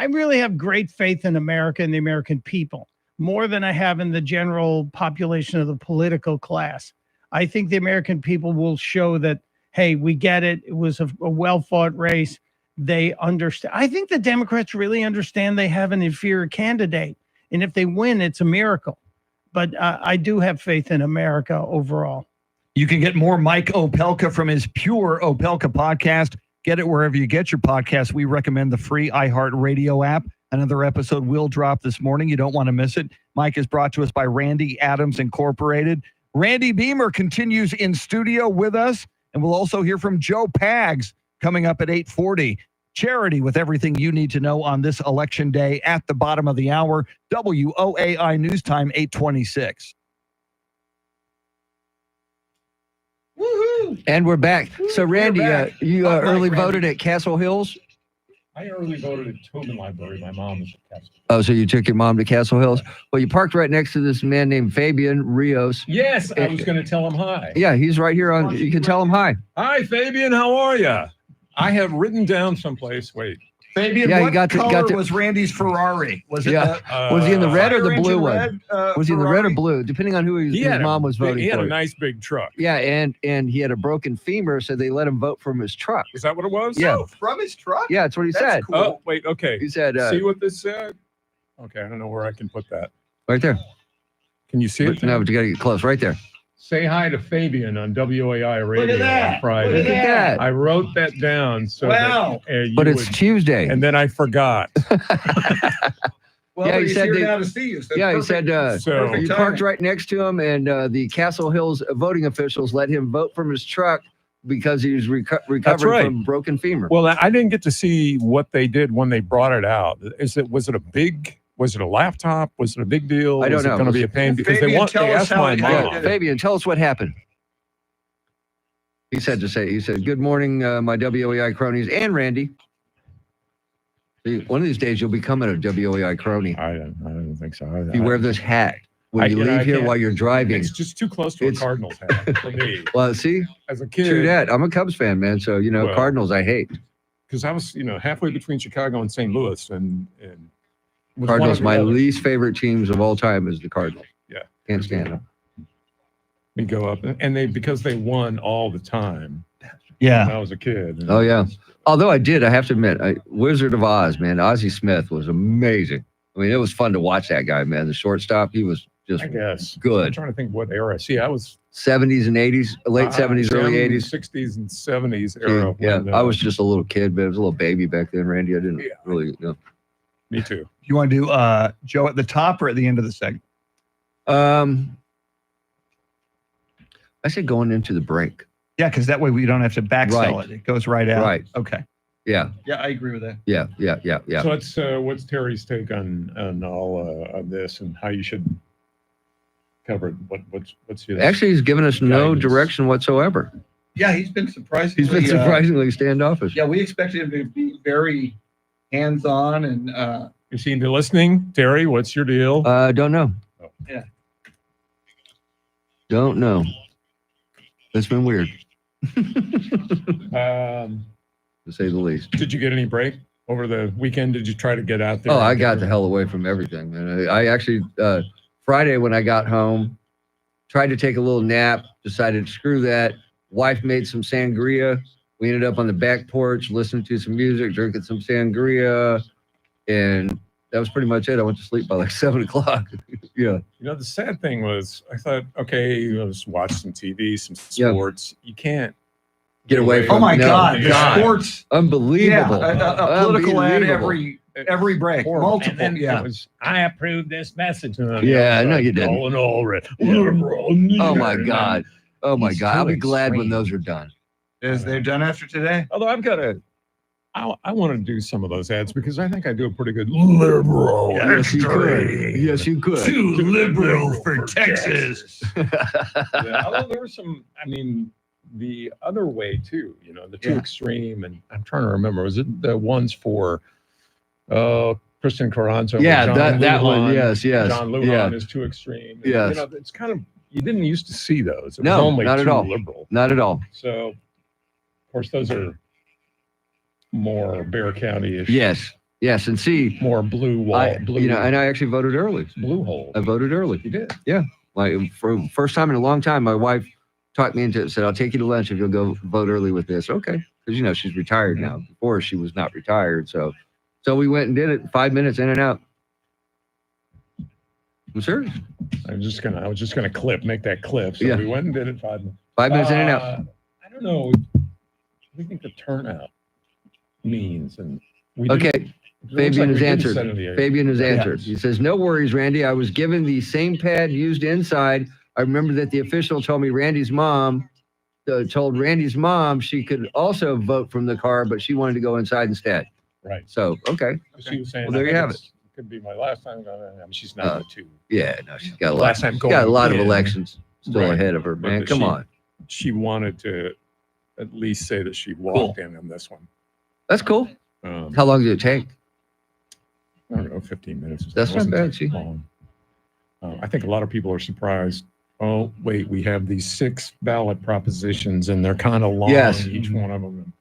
Speaker 16: really have great faith in America and the American people, more than I have in the general population of the political class. I think the American people will show that, hey, we get it. It was a well-fought race. They understand. I think the Democrats really understand they have an inferior candidate. And if they win, it's a miracle. But I do have faith in America overall.
Speaker 1: You can get more Mike Opelka from his Pure Opelka podcast. Get it wherever you get your podcasts. We recommend the free iHeartRadio app. Another episode will drop this morning. You don't want to miss it. Mike is brought to us by Randy Adams Incorporated. Randy Beamer continues in studio with us, and we'll also hear from Joe Pags coming up at 8:40. Charity with everything you need to know on this election day at the bottom of the hour. WOAI News Time 8:26.
Speaker 2: Woohoo! And we're back. So, Randy, you early voted at Castle Hills?
Speaker 15: I early voted at Tobin Library. My mom was at Castle.
Speaker 2: Oh, so you took your mom to Castle Hills? Well, you parked right next to this man named Fabian Rios.
Speaker 15: Yes, I was going to tell him hi.
Speaker 2: Yeah, he's right here on. You can tell him hi.
Speaker 15: Hi, Fabian. How are you? I have written down someplace. Wait.
Speaker 1: Fabian,
Speaker 2: Yeah,
Speaker 1: what color was Randy's Ferrari? Was it?
Speaker 2: Was he in the red or the blue one?
Speaker 1: red,
Speaker 2: Was he in the red or blue? Depending on who his mom was voting for.
Speaker 15: He had a nice big truck.
Speaker 2: Yeah, and he had a broken femur, so they let him vote from his truck.
Speaker 15: Is that what it was?
Speaker 2: Yeah.
Speaker 1: Oh, from his truck?
Speaker 2: Yeah, that's what he said.
Speaker 1: Cool.
Speaker 15: Oh, wait, okay.
Speaker 2: He said,
Speaker 15: see what this said? Okay, I don't know where I can put that.
Speaker 2: Right there.
Speaker 15: Can you see it?
Speaker 2: No, but you got to get close. Right there.
Speaker 15: Say hi to Fabian on WAI Radio
Speaker 1: Look at that.
Speaker 15: on Friday.
Speaker 2: Look at that.
Speaker 15: I wrote that down. So
Speaker 1: Wow.
Speaker 15: that,
Speaker 2: But it's Tuesday.
Speaker 15: And then I forgot.
Speaker 1: Well,
Speaker 2: Yeah, he
Speaker 1: he's
Speaker 2: said
Speaker 1: here
Speaker 2: they-
Speaker 1: now to see you. So
Speaker 2: Yeah, he
Speaker 1: perfect-
Speaker 2: said
Speaker 15: So-
Speaker 1: perfect
Speaker 2: you
Speaker 1: timing.
Speaker 2: parked right next to him, and the Castle Hills voting officials let him vote from his truck because he was recovering
Speaker 15: right.
Speaker 2: from broken femur.
Speaker 15: Well, I didn't get to see what they did when they brought it out. Was it a laptop? Was it a big deal?
Speaker 2: I don't
Speaker 15: was
Speaker 2: know.
Speaker 15: it going to be a pain? Because
Speaker 1: Fabian,
Speaker 15: they
Speaker 1: tell us
Speaker 15: asked
Speaker 1: how
Speaker 15: my
Speaker 1: it
Speaker 15: mom.
Speaker 1: did.
Speaker 2: Fabian, tell us what happened. He said, good morning, my WOEI cronies and Randy. See, one of these days you'll become a WOEI crony.
Speaker 15: I don't think so.
Speaker 2: If you wear this hat when you leave here while you're driving.
Speaker 15: It's just too close to a Cardinals hat for me.
Speaker 2: Well, see,
Speaker 15: as a kid,
Speaker 2: true that. I'm a Cubs fan, man. So, Cardinals I hate.
Speaker 15: Because I was, halfway between Chicago and St. Louis, and
Speaker 2: Cardinals, my least favorite teams of all time is the Cardinals.
Speaker 15: Yeah.
Speaker 2: Can't stand them.
Speaker 15: We go up, and because they won all the time.
Speaker 1: Yeah.
Speaker 15: When I was a kid.
Speaker 2: Oh, yeah. Although I have to admit, Wizard of Oz, man, Ozzie Smith was amazing. I mean, it was fun to watch that guy, man. The shortstop, he was just good.
Speaker 15: I'm trying to think what era. See, I was
Speaker 2: 70s and 80s, late 70s, early 80s.
Speaker 15: 60s and 70s era.
Speaker 2: Yeah,
Speaker 15: when,
Speaker 2: I was just a little kid, but I was a little baby back then, Randy. I didn't really know.
Speaker 15: Me too.
Speaker 1: You want to do Joe at the top or at the end of the segment?
Speaker 2: I said going into the break.
Speaker 1: Yeah, because that way we don't have to backsell
Speaker 2: Right.
Speaker 1: it. It goes right out.
Speaker 2: Right.
Speaker 1: Okay.
Speaker 2: Yeah.
Speaker 1: Yeah, I agree with that.
Speaker 2: Yeah.
Speaker 15: So what's Terry's take on all of this and how you should cover it? What's his
Speaker 2: Actually, he's given us no direction whatsoever.
Speaker 1: Yeah, he's been surprisingly.
Speaker 2: He's been surprisingly standoffish.
Speaker 1: Yeah, we expected him to be very hands-on and.
Speaker 15: Is he listening? Terry, what's your deal?
Speaker 2: Don't know.
Speaker 1: Yeah.
Speaker 2: Don't know. It's been weird,
Speaker 15: to
Speaker 2: say the least.
Speaker 15: Did you get any break over the weekend? Did you try to get out there?
Speaker 2: Oh, I got the hell away from everything, man. I actually, Friday when I got home, tried to take a little nap, decided, screw that. Wife made some sangria. We ended up on the back porch, listening to some music, drinking some sangria, and that was pretty much it. I went to sleep by like 7 o'clock. Yeah.
Speaker 15: The sad thing was, I thought, okay, let's watch some TV, some sports. You can't
Speaker 2: get away from.
Speaker 1: Oh my God, the sports,
Speaker 2: unbelievable.
Speaker 1: Yeah, a political ad every break,
Speaker 15: horrible.
Speaker 1: multiple.
Speaker 15: And then
Speaker 1: Yeah.
Speaker 15: it was, I approve this message.
Speaker 2: Yeah, no, you didn't.
Speaker 15: All red.
Speaker 2: Oh my God. Oh my God. I'll be glad when those are done.
Speaker 1: Is they're done after today?
Speaker 15: Although I want to do some of those ads because I think I do a pretty good liberal.
Speaker 2: Yes, you could. Yes, you could.
Speaker 1: Too liberal for Texas.
Speaker 15: Yeah, although there were some, the other way too, the too extreme. And I'm trying to remember, was it the ones for Kristen Carranzo?
Speaker 2: Yeah,
Speaker 15: John
Speaker 2: that one.
Speaker 15: Lujan?
Speaker 2: Yes.
Speaker 15: John Lujan is too extreme.
Speaker 2: Yes.
Speaker 15: It's kind of, you didn't used to see those. It was
Speaker 2: No,
Speaker 15: only
Speaker 2: not
Speaker 15: too
Speaker 2: at all.
Speaker 15: liberal.
Speaker 2: Not at all.
Speaker 15: So, of course, those are more Bear County-ish.
Speaker 2: Yes, and see,
Speaker 15: more blue wall, blue.
Speaker 2: And I actually voted early.
Speaker 15: Blue hole.
Speaker 2: I voted early.
Speaker 15: You did?
Speaker 2: Yeah. For first time in a long time, my wife talked me into it. Said, "I'll take you to lunch if you'll go vote early with this." Okay, because she's retired now. Before she was not retired, so we went and did it. 5 minutes in and out. I'm serious.
Speaker 15: I was just gonna make that clip. So we went and did it 5 minutes.
Speaker 2: 5 minutes in and out.
Speaker 15: I don't know. What do you think the turnout means? And
Speaker 2: okay. Fabian has answered. Fabian has answered. He says, "No worries, Randy. I was given the same pad used inside. I remember that the official told me Randy's mom she could also vote from the car, but she wanted to go inside instead."
Speaker 15: Right.
Speaker 2: So, okay.
Speaker 15: She was saying,
Speaker 2: well, there you have it.
Speaker 15: Could be my last time going. She's not the two.
Speaker 2: Yeah, no, she's got a lot.
Speaker 15: Last time
Speaker 2: She's got a lot of
Speaker 15: in,
Speaker 2: elections still ahead of her,
Speaker 15: but
Speaker 2: man. Come on.
Speaker 15: She wanted to at least say that she walked in on this one.
Speaker 2: That's cool. How long did it take?
Speaker 15: I don't know, 15 minutes.
Speaker 2: That's not bad. See,
Speaker 15: long. I think a lot of people are surprised. Oh, wait, we have these 6 ballot propositions, and they're kind of long.
Speaker 2: Yes.
Speaker 15: Each one of them.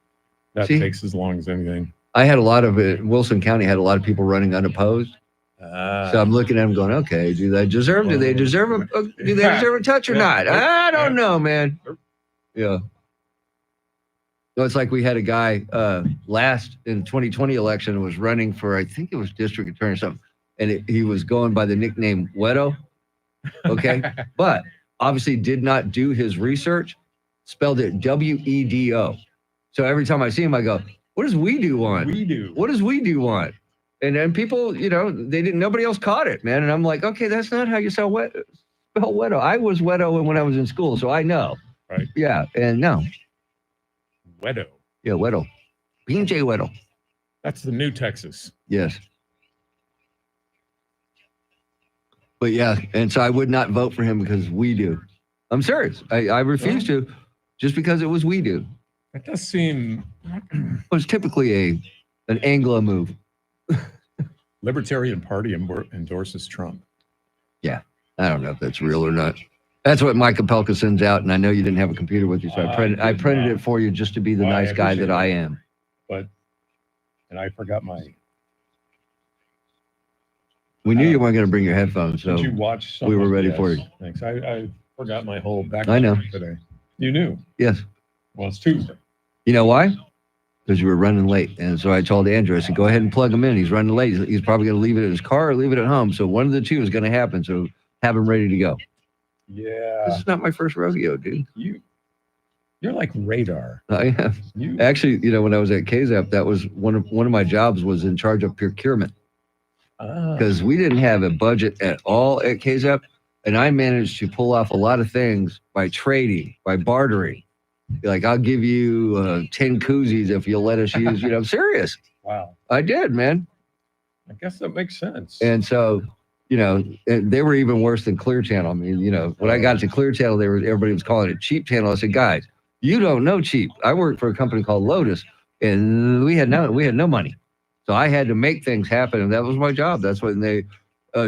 Speaker 15: That
Speaker 2: See?
Speaker 15: takes as long as anything.
Speaker 2: I had a lot of it. Wilson County had a lot of people running unopposed. So I'm looking at them going, okay, do they deserve a touch or not? I don't know, man. Yeah. So it's like we had a guy last in 2020 election was running for, I think it was district attorney or something, and he was going by the nickname Wedo. Okay. But obviously did not do his research, spelled it WEDO. So every time I see him, I go, what does we do want? What does we do want? And then people, nobody else caught it, man. And I'm like, okay, that's not how you spell Wedo. I was Wedo when I was in school, so I know.
Speaker 15: Right.
Speaker 2: Yeah. And no.
Speaker 15: Wedo.
Speaker 2: Yeah, Wedo. BJ Wedo.
Speaker 15: That's the new Texas.
Speaker 2: Yes. But yeah, and so I would not vote for him because we do. I'm serious. I refuse to. just because it was we do.
Speaker 15: It does seem
Speaker 2: It was typically an Anglo move.
Speaker 15: Libertarian Party endorses Trump.
Speaker 2: Yeah, I don't know if that's real or not. That's what Mike Opelka sends out, and I know you didn't have a computer with you, so I printed it for you just to be the nice guy that I am.
Speaker 15: And I forgot my.
Speaker 2: We knew you weren't going to bring your headphones, so
Speaker 15: Did you watch?
Speaker 2: we were ready
Speaker 15: Yes,
Speaker 2: for you.
Speaker 15: Thanks. I forgot my whole background
Speaker 2: I know.
Speaker 15: today. You knew?
Speaker 2: Yes.
Speaker 15: Well, it's Tuesday.
Speaker 2: You know why? Because you were running late. And so I told Andrew, I said, go ahead and plug him in. He's running late. He's probably going to leave it in his car or leave it at home. So one of the two is going to happen. So have him ready to go.
Speaker 15: Yeah.
Speaker 2: This is not my first rodeo, dude.
Speaker 15: You're like radar.
Speaker 2: I am. Actually, when I was at KZAP, that was one of my jobs was in charge of procurement. Because we didn't have a budget at all at KZAP. And I managed to pull off a lot of things by trading, by bartering. Like, I'll give you 10 koozies if you'll let us use, I'm serious.
Speaker 15: Wow.
Speaker 2: I did, man.
Speaker 15: I guess that makes sense.
Speaker 2: And so, they were even worse than Clear Channel. I mean, when I got to Clear Channel, everybody was calling it Cheap Channel. I said, guys, you don't know cheap. I worked for a company called Lotus, and we had no money. So I had to make things happen, and that was my job. That's when they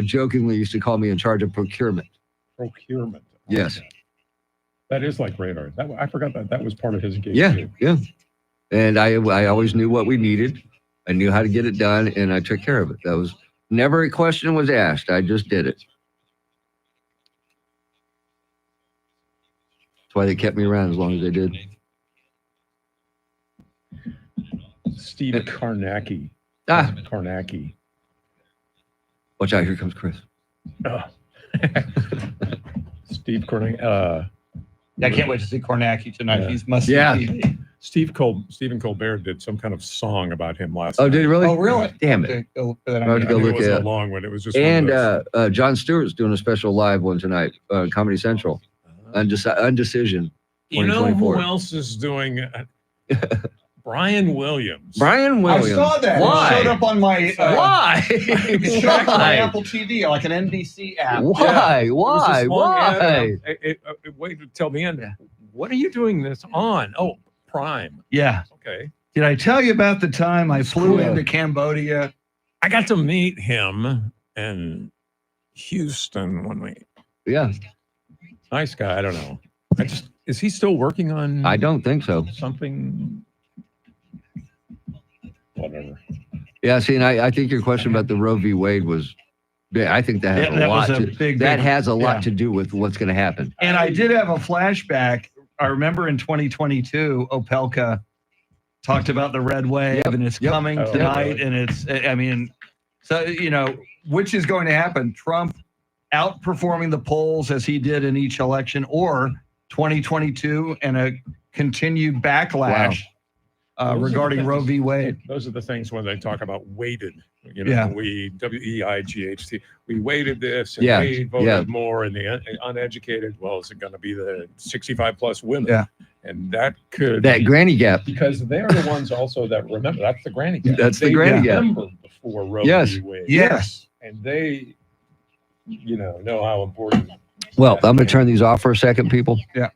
Speaker 2: jokingly used to call me in charge of procurement.
Speaker 15: Procurement.
Speaker 2: Yes.
Speaker 15: That is like radar. I forgot that was part of his gig.
Speaker 2: Yeah,
Speaker 15: too.
Speaker 2: yeah. And I always knew what we needed. I knew how to get it done, and I took care of it. That was never a question was asked. I just did it. That's why they kept me around as long as they did.
Speaker 15: Steve Karnacki. Karnacki.
Speaker 2: Watch out, here comes Chris.
Speaker 15: Oh. Steve Karnacki.
Speaker 1: I can't wait to see Kornacki tonight. He's must.
Speaker 2: Yeah.
Speaker 15: Stephen Colbert did some kind of song about him last night.
Speaker 2: Oh, did he really?
Speaker 1: Oh, really?
Speaker 2: Damn it.
Speaker 1: I'll
Speaker 2: have to go look
Speaker 15: it wasn't
Speaker 2: at
Speaker 15: a long one. It was just
Speaker 2: and
Speaker 15: one of those.
Speaker 2: Jon Stewart's doing a special live one tonight, Comedy Central. Undecision.
Speaker 15: You know who
Speaker 2: 2024.
Speaker 15: else is doing? Brian Williams.
Speaker 2: Brian Williams.
Speaker 1: I saw that.
Speaker 2: Why?
Speaker 1: It showed up on my.
Speaker 2: Why?
Speaker 1: It showed up on my
Speaker 2: Why?
Speaker 1: Apple TV, like an NBC app.
Speaker 2: Why?
Speaker 15: It was
Speaker 2: Why?
Speaker 15: this long
Speaker 2: Why?
Speaker 15: ad. Wait to tell the end. What are you doing this on? Oh, Prime.
Speaker 1: Yeah.
Speaker 15: Okay.
Speaker 1: Did I tell you about the time I flew
Speaker 2: cool.
Speaker 1: into Cambodia?
Speaker 15: I got to meet him in Houston one week.
Speaker 2: Yeah.
Speaker 15: Nice guy. I don't know. Is he still working on?
Speaker 2: I don't think so.
Speaker 15: Something. Whatever.
Speaker 2: Yeah. See, and I think your question about the Roe v. Wade was. Yeah, I think that has a lot. Has a lot to do with what's going to happen.
Speaker 1: And I did have a flashback. I remember in 2022, Opelka talked about the red wave, and it's coming tonight. And it's, I mean, so, which is going to happen? Trump outperforming the polls as he did in each election, or 2022 and a continued backlash regarding Roe v. Wade.
Speaker 15: Those are the things when they talk about weighted.
Speaker 1: Yeah.
Speaker 15: We WEIGHT. We weighted this, and
Speaker 2: Yeah,
Speaker 15: they voted
Speaker 2: yeah.
Speaker 15: more, and the uneducated. Well, is it going to be the 65 plus women?
Speaker 1: Yeah.
Speaker 15: And that could
Speaker 2: That granny gap.
Speaker 15: because they're the ones also that remember. That's the granny gap.
Speaker 2: That's the
Speaker 15: They
Speaker 2: granny gap.
Speaker 15: remember before Roe
Speaker 2: Yes.
Speaker 15: v. Wade.
Speaker 1: Yes.
Speaker 15: And they, know how important.
Speaker 2: Well, I'm going to turn these off for a second, people.
Speaker 1: Yeah.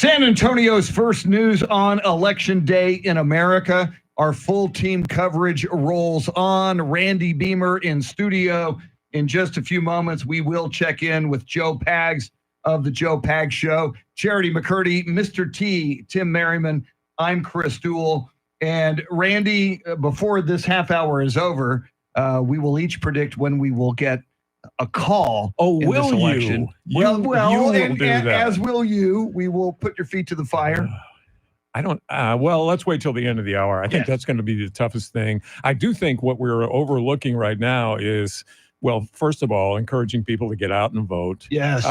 Speaker 1: San Antonio's first news on Election Day in America. Our full team coverage rolls on. Randy Beamer in studio. In just a few moments, we will check in with Joe Pags of the Joe Pags Show. Charity McCurdy, Mr. T, Tim Merriman. I'm Chris Duell. And Randy, before this half hour is over, we will each predict when we will get a call.
Speaker 15: Oh,
Speaker 1: in
Speaker 15: will
Speaker 1: this election.
Speaker 15: you?
Speaker 1: Well,
Speaker 15: You will
Speaker 1: and
Speaker 15: do that.
Speaker 1: as will you. We will put your feet to the fire.
Speaker 15: I don't, well, let's wait till the end of the hour. I think that's going to be the toughest thing. I do think what we're overlooking right now is, well, first of all, encouraging people to get out and vote.
Speaker 1: Yes.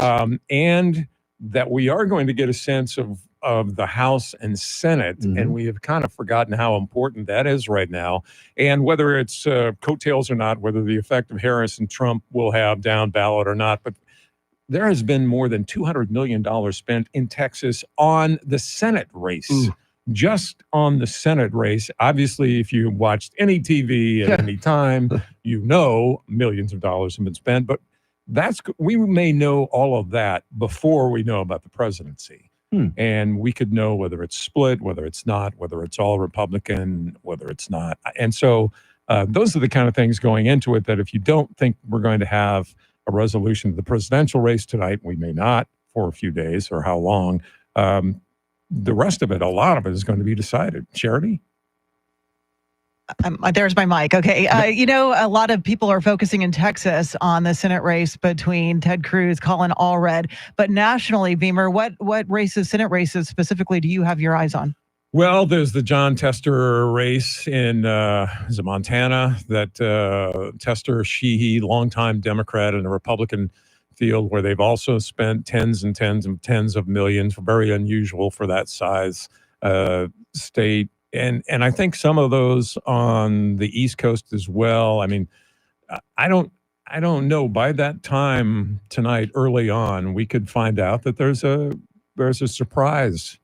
Speaker 15: And that we are going to get a sense of the House and Senate, and we have kind of forgotten how important that is right now. And whether it's coattails or not, whether the effect of Harris and Trump will have down ballot or not, but there has been more than $200 million spent in Texas on the Senate race. Just on the Senate race. Obviously, if you watched any TV at any time, you know millions of dollars have been spent. But we may know all of that before we know about the presidency. And we could know whether it's split, whether it's not, whether it's all Republican, whether it's not. And so those are the kind of things going into it that if you don't think we're going to have a resolution of the presidential race tonight, we may not for a few days or how long. The rest of it, a lot of it is going to be decided. Charity?
Speaker 3: There's my mic. Okay. A lot of people are focusing in Texas on the Senate race between Ted Cruz, Colin Allred. But nationally, Beamer, what Senate races specifically do you have your eyes on?
Speaker 15: Well, there's the John Tester race in is it Montana that Tester, Sheehy, longtime Democrat in a Republican field where they've also spent tens and tens and tens of millions, very unusual for that size state. And I think some of those on the East Coast as well. I mean, I don't know. By that time tonight, early on, we could find out that there's a surprise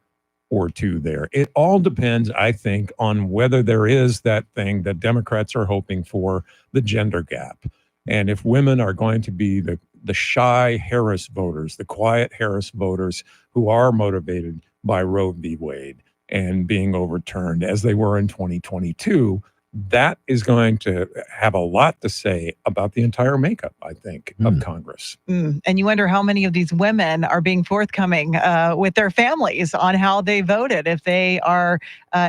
Speaker 15: or two there. It all depends, I think, on whether there is that thing that Democrats are hoping for, the gender gap. And if women are going to be the shy Harris voters, the quiet Harris voters who are motivated by Roe v. Wade and being overturned as they were in 2022, that is going to have a lot to say about the entire makeup, I think, of Congress.
Speaker 3: And you wonder how many of these women are being forthcoming with their families on how they voted, if they are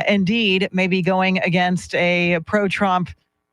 Speaker 3: indeed maybe going against a pro-Trump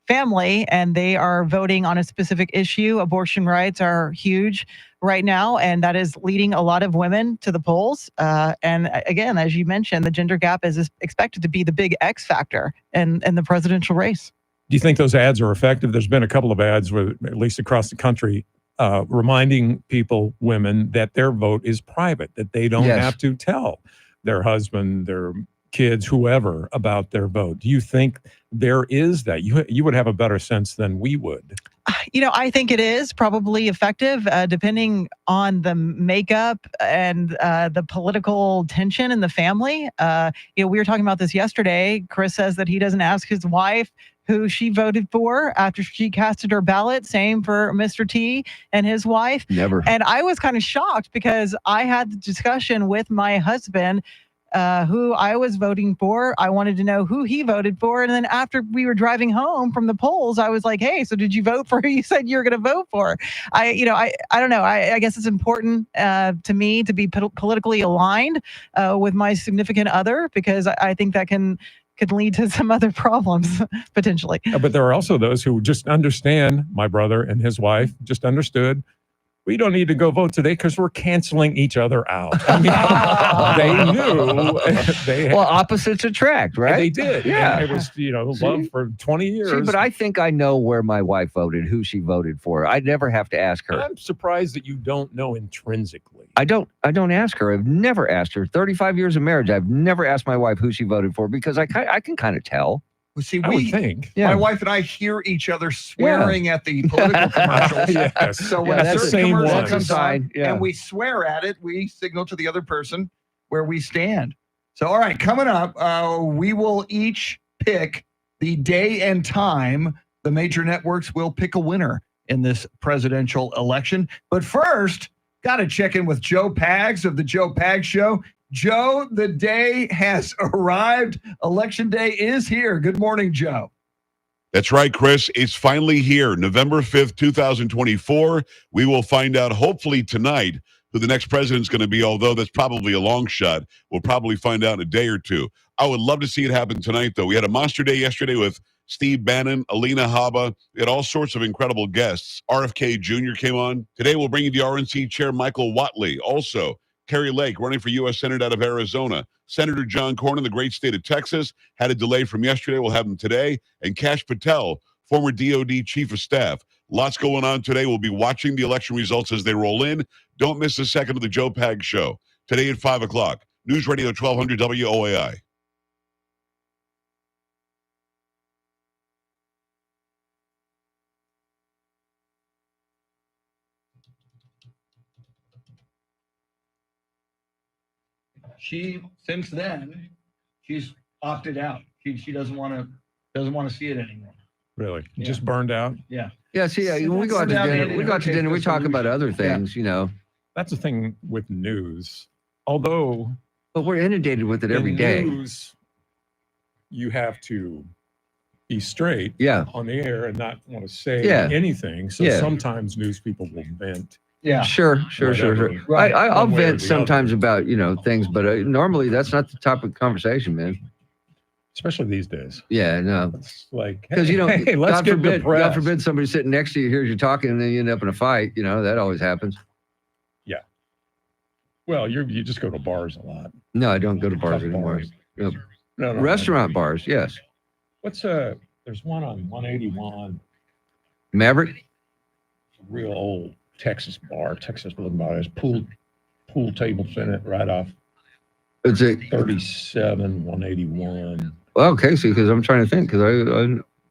Speaker 3: family and they are voting on a specific issue. Abortion rights are huge right now, and that is leading a lot of women to the polls. And again, as you mentioned, the gender gap is expected to be the big X factor in the presidential race.
Speaker 15: Do you think those ads are effective? There's been a couple of ads, at least across the country, reminding people, women, that their vote is private, that they don't have to tell their husband, their kids, whoever, about their vote. Do you think there is that? You would have a better sense than we would.
Speaker 3: I think it is probably effective, depending on the makeup and the political tension in the family. We were talking about this yesterday. Chris says that he doesn't ask his wife who she voted for after she casted her ballot. Same for Mr. T and his wife.
Speaker 2: Never.
Speaker 3: And I was kind of shocked because I had the discussion with my husband who I was voting for. I wanted to know who he voted for. And then after we were driving home from the polls, I was like, hey, so did you vote for who you said you were going to vote for? I don't know. I guess it's important to me to be politically aligned with my significant other, because I think that could lead to some other problems potentially.
Speaker 15: But there are also those who just understand. My brother and his wife just understood, we don't need to go vote today because we're canceling each other out. I mean, they knew they had,
Speaker 2: well, opposites attract, right?
Speaker 15: They did.
Speaker 2: Yeah.
Speaker 15: And it was, love for 20 years.
Speaker 2: See, but I think I know where my wife voted, who she voted for. I never have to ask her.
Speaker 15: I'm surprised that you don't know intrinsically.
Speaker 2: I don't ask her. I've never asked her. 35 years of marriage, I've never asked my wife who she voted for, because I can kind of tell.
Speaker 1: Well, see,
Speaker 15: I would think.
Speaker 1: My wife and I hear each other swearing at the political commercials.
Speaker 15: Yes.
Speaker 1: So when a certain commercial comes on
Speaker 2: Yeah.
Speaker 1: and we swear at it, we signal to the other person where we stand. So, all right, coming up, we will each pick the day and time. The major networks will pick a winner in this presidential election. But first, got to check in with Joe Pags of the Joe Pags Show. Joe, the day has arrived. Election day is here. Good morning, Joe.
Speaker 17: That's right, Chris. It's finally here. November 5th, 2024. We will find out, hopefully tonight, who the next president's going to be, although that's probably a long shot. We'll probably find out in a day or two. I would love to see it happen tonight, though. We had a monster day yesterday with Steve Bannon, Alina Habba. We had all sorts of incredible guests. RFK Jr. came on. Today, we'll bring you the RNC chair, Michael Watley. Also, Kerry Lake, running for U.S. Senate out of Arizona. Senator John Cornyn, the great state of Texas, had a delay from yesterday. We'll have him today. And Kash Patel, former DOD chief of staff. Lots going on today. We'll be watching the election results as they roll in. Don't miss a second of the Joe Pag Show. Today at 5 o'clock. News Radio 1200 WOAI.
Speaker 1: She, since then, she's opted out. She doesn't want to see it anymore.
Speaker 15: Really?
Speaker 1: Yeah.
Speaker 15: Just burned out?
Speaker 1: Yeah.
Speaker 2: Yeah, see, when we go out to dinner, we talk about other things, you know.
Speaker 15: That's the thing with news. Although,
Speaker 2: but we're inundated with it every day.
Speaker 15: News, you have to be straight on the air and not want to say anything. So sometimes news people will vent.
Speaker 1: Yeah.
Speaker 2: Sure.
Speaker 1: Right.
Speaker 2: I'll vent sometimes about, things, but normally that's not the topic of conversation, man.
Speaker 15: Especially these days.
Speaker 2: Yeah, no.
Speaker 15: It's like,
Speaker 2: because
Speaker 15: hey, let's get
Speaker 2: God forbid somebody sitting next to you hears you talking and then you end up in a fight. That always happens.
Speaker 15: Yeah. Well, you just go to bars a lot.
Speaker 2: No, I don't go to bars anymore.
Speaker 15: No,
Speaker 2: Restaurant bars, yes.
Speaker 15: What's there's one on 181.
Speaker 2: Maverick?
Speaker 15: Real old Texas looking bar. There's pool tables in it right off.
Speaker 2: It's a
Speaker 15: 37, 181.
Speaker 2: Well, okay, see, because I'm trying to think, because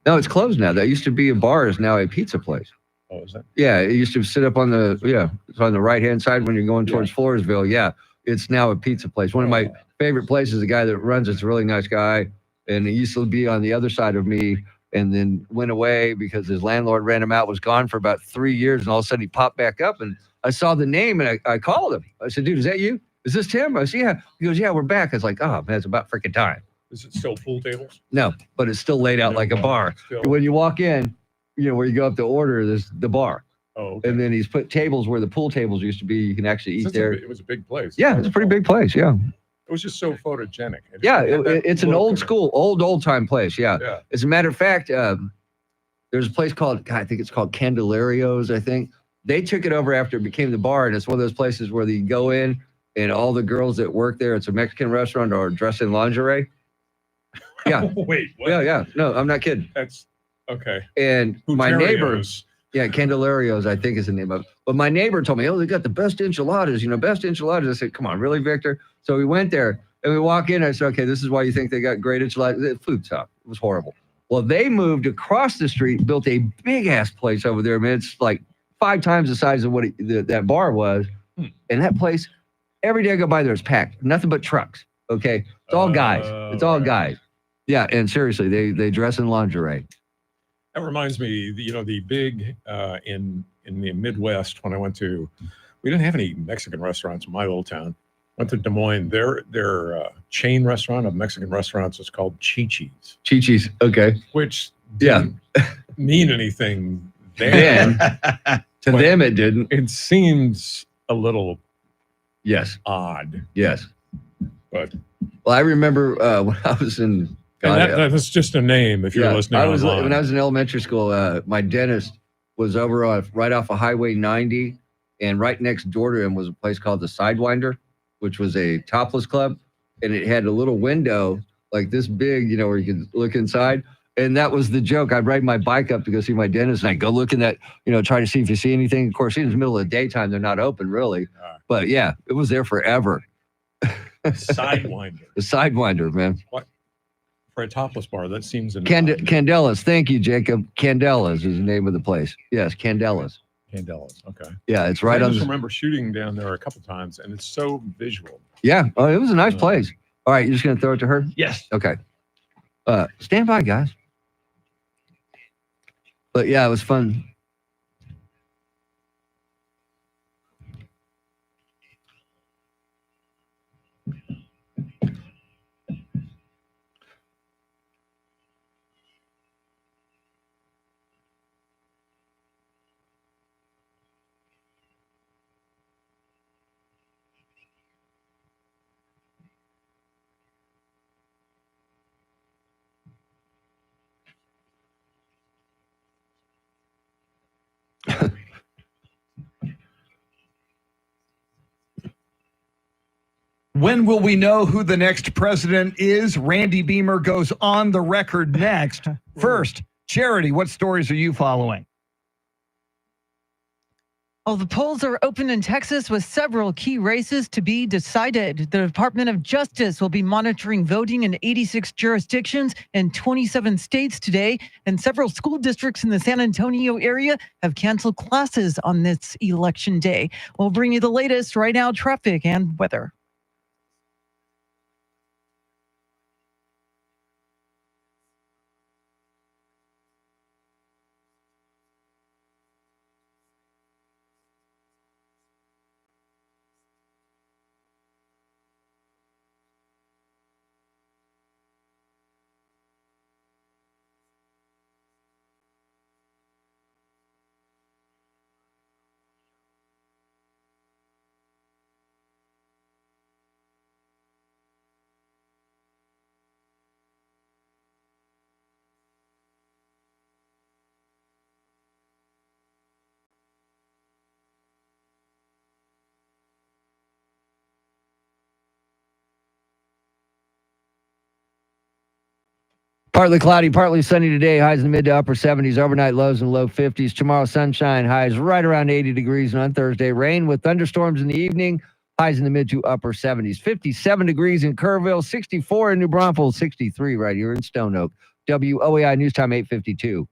Speaker 2: no, it's closed now. That used to be a bar, is now a pizza place.
Speaker 15: Oh, is that?
Speaker 2: Yeah, it used to sit up on it's on the right-hand side when you're going towards Floresville. Yeah, it's now a pizza place. One of my favorite places, the guy that runs it's a really nice guy, and he used to be on the other side of me, and then went away because his landlord ran him out, was gone for about 3 years, and all of a sudden he popped back up, and I saw the name, and I called him. I said, dude, is that you? Is this Tim? I said, yeah. He goes, yeah, we're back. I was like, oh, man, it's about freaking time.
Speaker 15: Is it still pool tables?
Speaker 2: No, but it's still laid out like a bar. When you walk in, where you go up to order, there's the bar.
Speaker 15: Oh, okay.
Speaker 2: And then he's put tables where the pool tables used to be. You can actually eat there.
Speaker 15: It was a big place.
Speaker 2: Yeah, it's a pretty big place. Yeah.
Speaker 15: It was just so photogenic.
Speaker 2: Yeah, it's an old school, old time place. Yeah. As a matter of fact, there's a place called, I think it's called Candelarios, I think. They took it over after it became the bar, and it's one of those places where you go in, and all the girls that work there, it's a Mexican restaurant, are dressed in lingerie. Yeah.
Speaker 15: Wait, what?
Speaker 2: Yeah. No, I'm not kidding.
Speaker 15: That's okay.
Speaker 2: And my neighbor,
Speaker 15: Puterios.
Speaker 2: Candelarios, I think is the name of it. But my neighbor told me, they got the best enchiladas, best enchiladas. I said, come on, really, Victor? So we went there, and we walk in, I said, okay, this is why you think they got great enchiladas. The food sucked. It was horrible. Well, they moved across the street, built a big-ass place over there. I mean, it's like 5 times the size of what that bar was. And that place, every day I go by there, it's packed. Nothing but trucks, okay? It's all guys. It's all guys. Yeah, and seriously, they dress in lingerie.
Speaker 15: That reminds me, the big in the Midwest when I went to, we didn't have any Mexican restaurants in my little town. Went to Des Moines. Their chain restaurant of Mexican restaurants is called Chi-Chi's.
Speaker 2: Chi-Chi's, okay.
Speaker 15: Which didn't mean anything
Speaker 2: then. To them, it didn't.
Speaker 15: It seems a little
Speaker 2: odd.
Speaker 15: Yes. But
Speaker 2: well, I remember when I was in
Speaker 15: that's just a name if you're listening online.
Speaker 2: When I was in elementary school, my dentist was over right off of Highway 90, and right next door to him was a place called the Sidewinder, which was a topless club, and it had a little window like this big, where you could look inside. And that was the joke. I'd ride my bike up to go see my dentist, and I'd go look in that, try to see if you see anything. Of course, in the middle of the daytime, they're not open really. But yeah, it was there forever.
Speaker 15: Sidewinder.
Speaker 2: The Sidewinder, man.
Speaker 15: What? For a topless bar, that seems
Speaker 2: Candelas. Thank you, Jacob. Candelas is the name of the place. Yes, Candelas.
Speaker 15: Candelas. Okay.
Speaker 2: Yeah, it's right
Speaker 15: I
Speaker 2: on.
Speaker 15: just remember shooting down there a couple times, and it's so visual.
Speaker 2: Yeah. Oh, it was a nice place. All right, you're just gonna throw it to her?
Speaker 1: Yes.
Speaker 2: Okay. Stand by, guys. But yeah, it was fun.
Speaker 1: When will we know who the next president is? Randy Beamer goes on the record next. First, Charity, what stories are you following?
Speaker 3: Well, the polls are open in Texas with several key races to be decided. The Department of Justice will be monitoring voting in 86 jurisdictions in 27 states today, and several school districts in the San Antonio area have canceled classes on this election day. We'll bring you the latest right now, traffic and weather.
Speaker 2: Partly cloudy, partly sunny today. Highs in the mid to upper 70s. Overnight lows in the low 50s. Tomorrow, sunshine. Highs right around 80 degrees. And on Thursday, rain with thunderstorms in the evening. Highs in the mid to upper 70s. 57 degrees in Kerrville. 64 in New Braunfels. 63 right here in Stone Oak. WOAI News Time 8:52.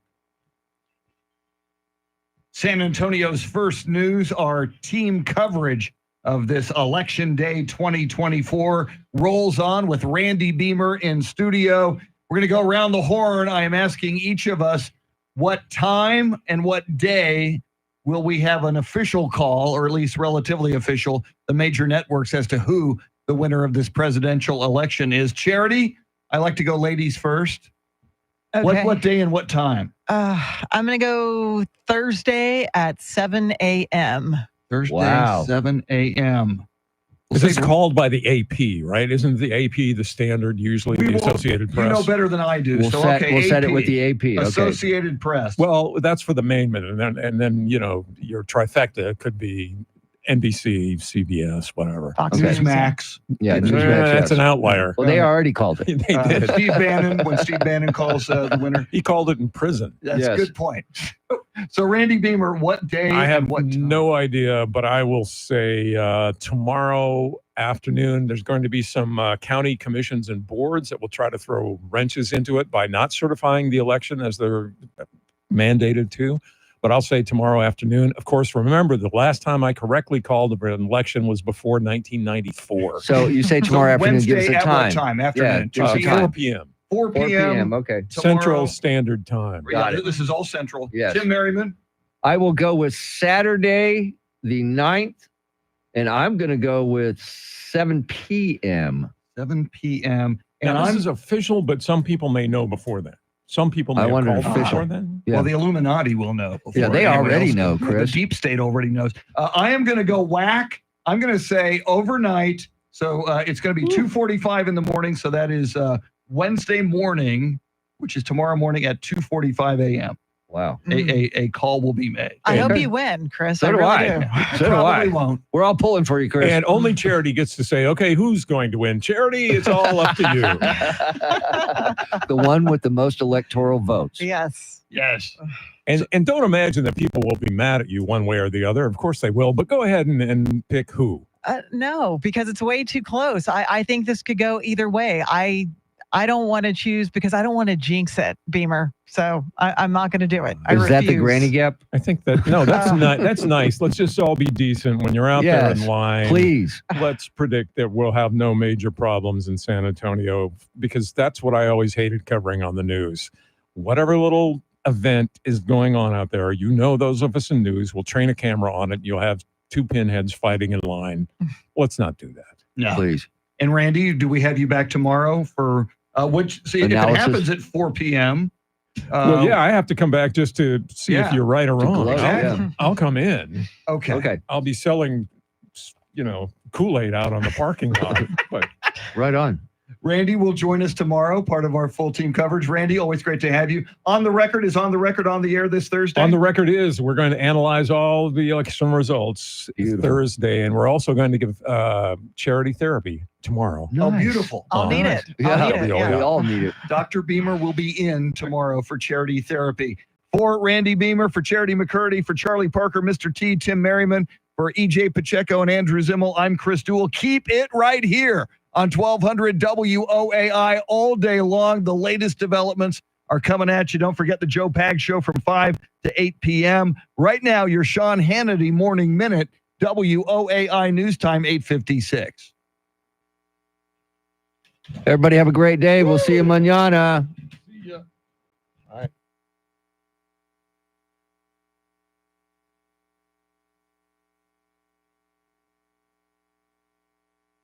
Speaker 1: San Antonio's first news, our team coverage of this Election Day 2024 rolls on with Randy Beamer in studio. We're going to go around the horn. I am asking each of us what time and what day will we have an official call, or at least relatively official, the major networks as to who the winner of this presidential election is. Charity, I like to go ladies first.
Speaker 3: Okay.
Speaker 1: What day and what time?
Speaker 3: I'm going to go Thursday at 7 a.m.
Speaker 1: Thursday,
Speaker 2: Wow.
Speaker 1: 7 a.m.
Speaker 15: This is called by the AP, right? Isn't the AP the standard, usually the Associated Press?
Speaker 1: You know better than I do.
Speaker 2: We'll set
Speaker 1: AP,
Speaker 2: it with the AP. Okay.
Speaker 1: Associated Press.
Speaker 15: Well, that's for the main minute. And then you know, your trifecta could be NBC, CBS, whatever.
Speaker 3: Fox
Speaker 2: Okay.
Speaker 1: Newsmax.
Speaker 2: Yeah, Newsmax,
Speaker 15: that's
Speaker 2: yes.
Speaker 15: an outlier.
Speaker 2: Well, they already called it.
Speaker 15: They did.
Speaker 1: Steve Bannon, when Steve Bannon calls the winner.
Speaker 15: He called it in prison.
Speaker 1: That's
Speaker 2: Yes.
Speaker 1: a good point. So, Randy Beamer, what day?
Speaker 15: I have
Speaker 1: and what time?
Speaker 15: no idea, but I will say tomorrow afternoon, there's going to be some county commissions and boards that will try to throw wrenches into it by not certifying the election as they're mandated to. But I'll say tomorrow afternoon. Of course, remember the last time I correctly called an election was before 1994.
Speaker 2: So you say tomorrow afternoon, give us
Speaker 1: Wednesday
Speaker 2: a
Speaker 1: at
Speaker 2: time.
Speaker 1: what time? Afternoon.
Speaker 2: Yeah,
Speaker 15: Uh,
Speaker 2: 4
Speaker 15: 4
Speaker 2: p.m.
Speaker 15: p.m.
Speaker 1: 4
Speaker 2: 4
Speaker 1: p.m.
Speaker 2: p.m. Okay.
Speaker 1: tomorrow.
Speaker 15: Central Standard Time.
Speaker 1: Yeah, this is all Central.
Speaker 2: Yes.
Speaker 1: Tim Merriman.
Speaker 2: I will go with Saturday the 9th, and I'm going to go with 7 p.m.
Speaker 1: 7 p.m.
Speaker 15: And
Speaker 1: And
Speaker 15: this
Speaker 1: I'm
Speaker 15: is official, but some people may know before then. Some people may
Speaker 2: I
Speaker 15: have
Speaker 2: wonder
Speaker 15: called
Speaker 2: official.
Speaker 15: before then.
Speaker 2: Yeah.
Speaker 1: Well, the Illuminati will know.
Speaker 2: Yeah, they
Speaker 1: anyone
Speaker 2: already
Speaker 1: else
Speaker 2: know,
Speaker 1: does.
Speaker 2: Chris.
Speaker 1: The deep state already knows. I am going to go whack. I'm going to say overnight. So it's going to be 2:45 in the morning. So that is Wednesday morning, which is tomorrow morning at 2:45 a.m.
Speaker 2: Wow.
Speaker 1: A call will be made.
Speaker 3: I hope you win, Chris.
Speaker 2: So do
Speaker 3: really
Speaker 2: I.
Speaker 3: do.
Speaker 2: So do
Speaker 1: Probably
Speaker 2: I.
Speaker 1: won't.
Speaker 2: We're all pulling for you, Chris.
Speaker 15: And only Charity gets to say, okay, who's going to win? Charity, it's all up to you.
Speaker 2: The one with the most electoral votes.
Speaker 3: Yes.
Speaker 1: Yes.
Speaker 15: And don't imagine that people will be mad at you one way or the other. Of course they will, but go ahead and pick who.
Speaker 3: No, because it's way too close. I think this could go either way. I don't want to choose because I don't want to jinx it, Beamer. So I'm not going to do it.
Speaker 2: Is that the granny gap?
Speaker 15: I think that, no, that's not, that's nice. Let's just all be decent when you're out there in
Speaker 2: Yes,
Speaker 15: line.
Speaker 2: please.
Speaker 15: Let's predict that we'll have no major problems in San Antonio, because that's what I always hated covering on the news. Whatever little event is going on out there, you know, those of us in news will train a camera on it. You'll have two pinheads fighting in line. Let's not do that.
Speaker 1: No.
Speaker 2: Please.
Speaker 1: And Randy, do we have you back tomorrow for which? See, if it
Speaker 2: Analysis?
Speaker 1: happens at 4 p.m.
Speaker 15: Well, yeah, I have to come back just to see if
Speaker 1: yeah.
Speaker 15: you're right or wrong.
Speaker 2: gloat, yeah.
Speaker 15: I'll come in.
Speaker 1: Okay.
Speaker 2: Okay.
Speaker 15: I'll be selling, you know, Kool-Aid out on the parking lot. But
Speaker 2: Right on.
Speaker 1: Randy will join us tomorrow, part of our full team coverage. Randy, always great to have you. On the Record is on the record on the air this Thursday.
Speaker 15: On the Record is we're going to analyze all of the election results Thursday, and we're also going to give charity therapy tomorrow.
Speaker 1: Oh, beautiful.
Speaker 3: I'll need it. I'll need it.
Speaker 2: We
Speaker 3: Yeah.
Speaker 2: all need it.
Speaker 1: Dr. Beamer will be in tomorrow for charity therapy. For Randy Beamer, for Charity McCurdy, for Charlie Parker, Mr. T, Tim Merriman, for EJ Pacheco and Andrew Zimmel, I'm Chris Duell. Keep it right here on 1200 WOAI all day long. The latest developments are coming at you. Don't forget the Joe Pag Show from 5 to 8 p.m. Right now, your Sean Hannity Morning Minute, WOAI News Time, 8:56.
Speaker 2: Everybody have a great day. We'll see you mañana.
Speaker 1: See ya.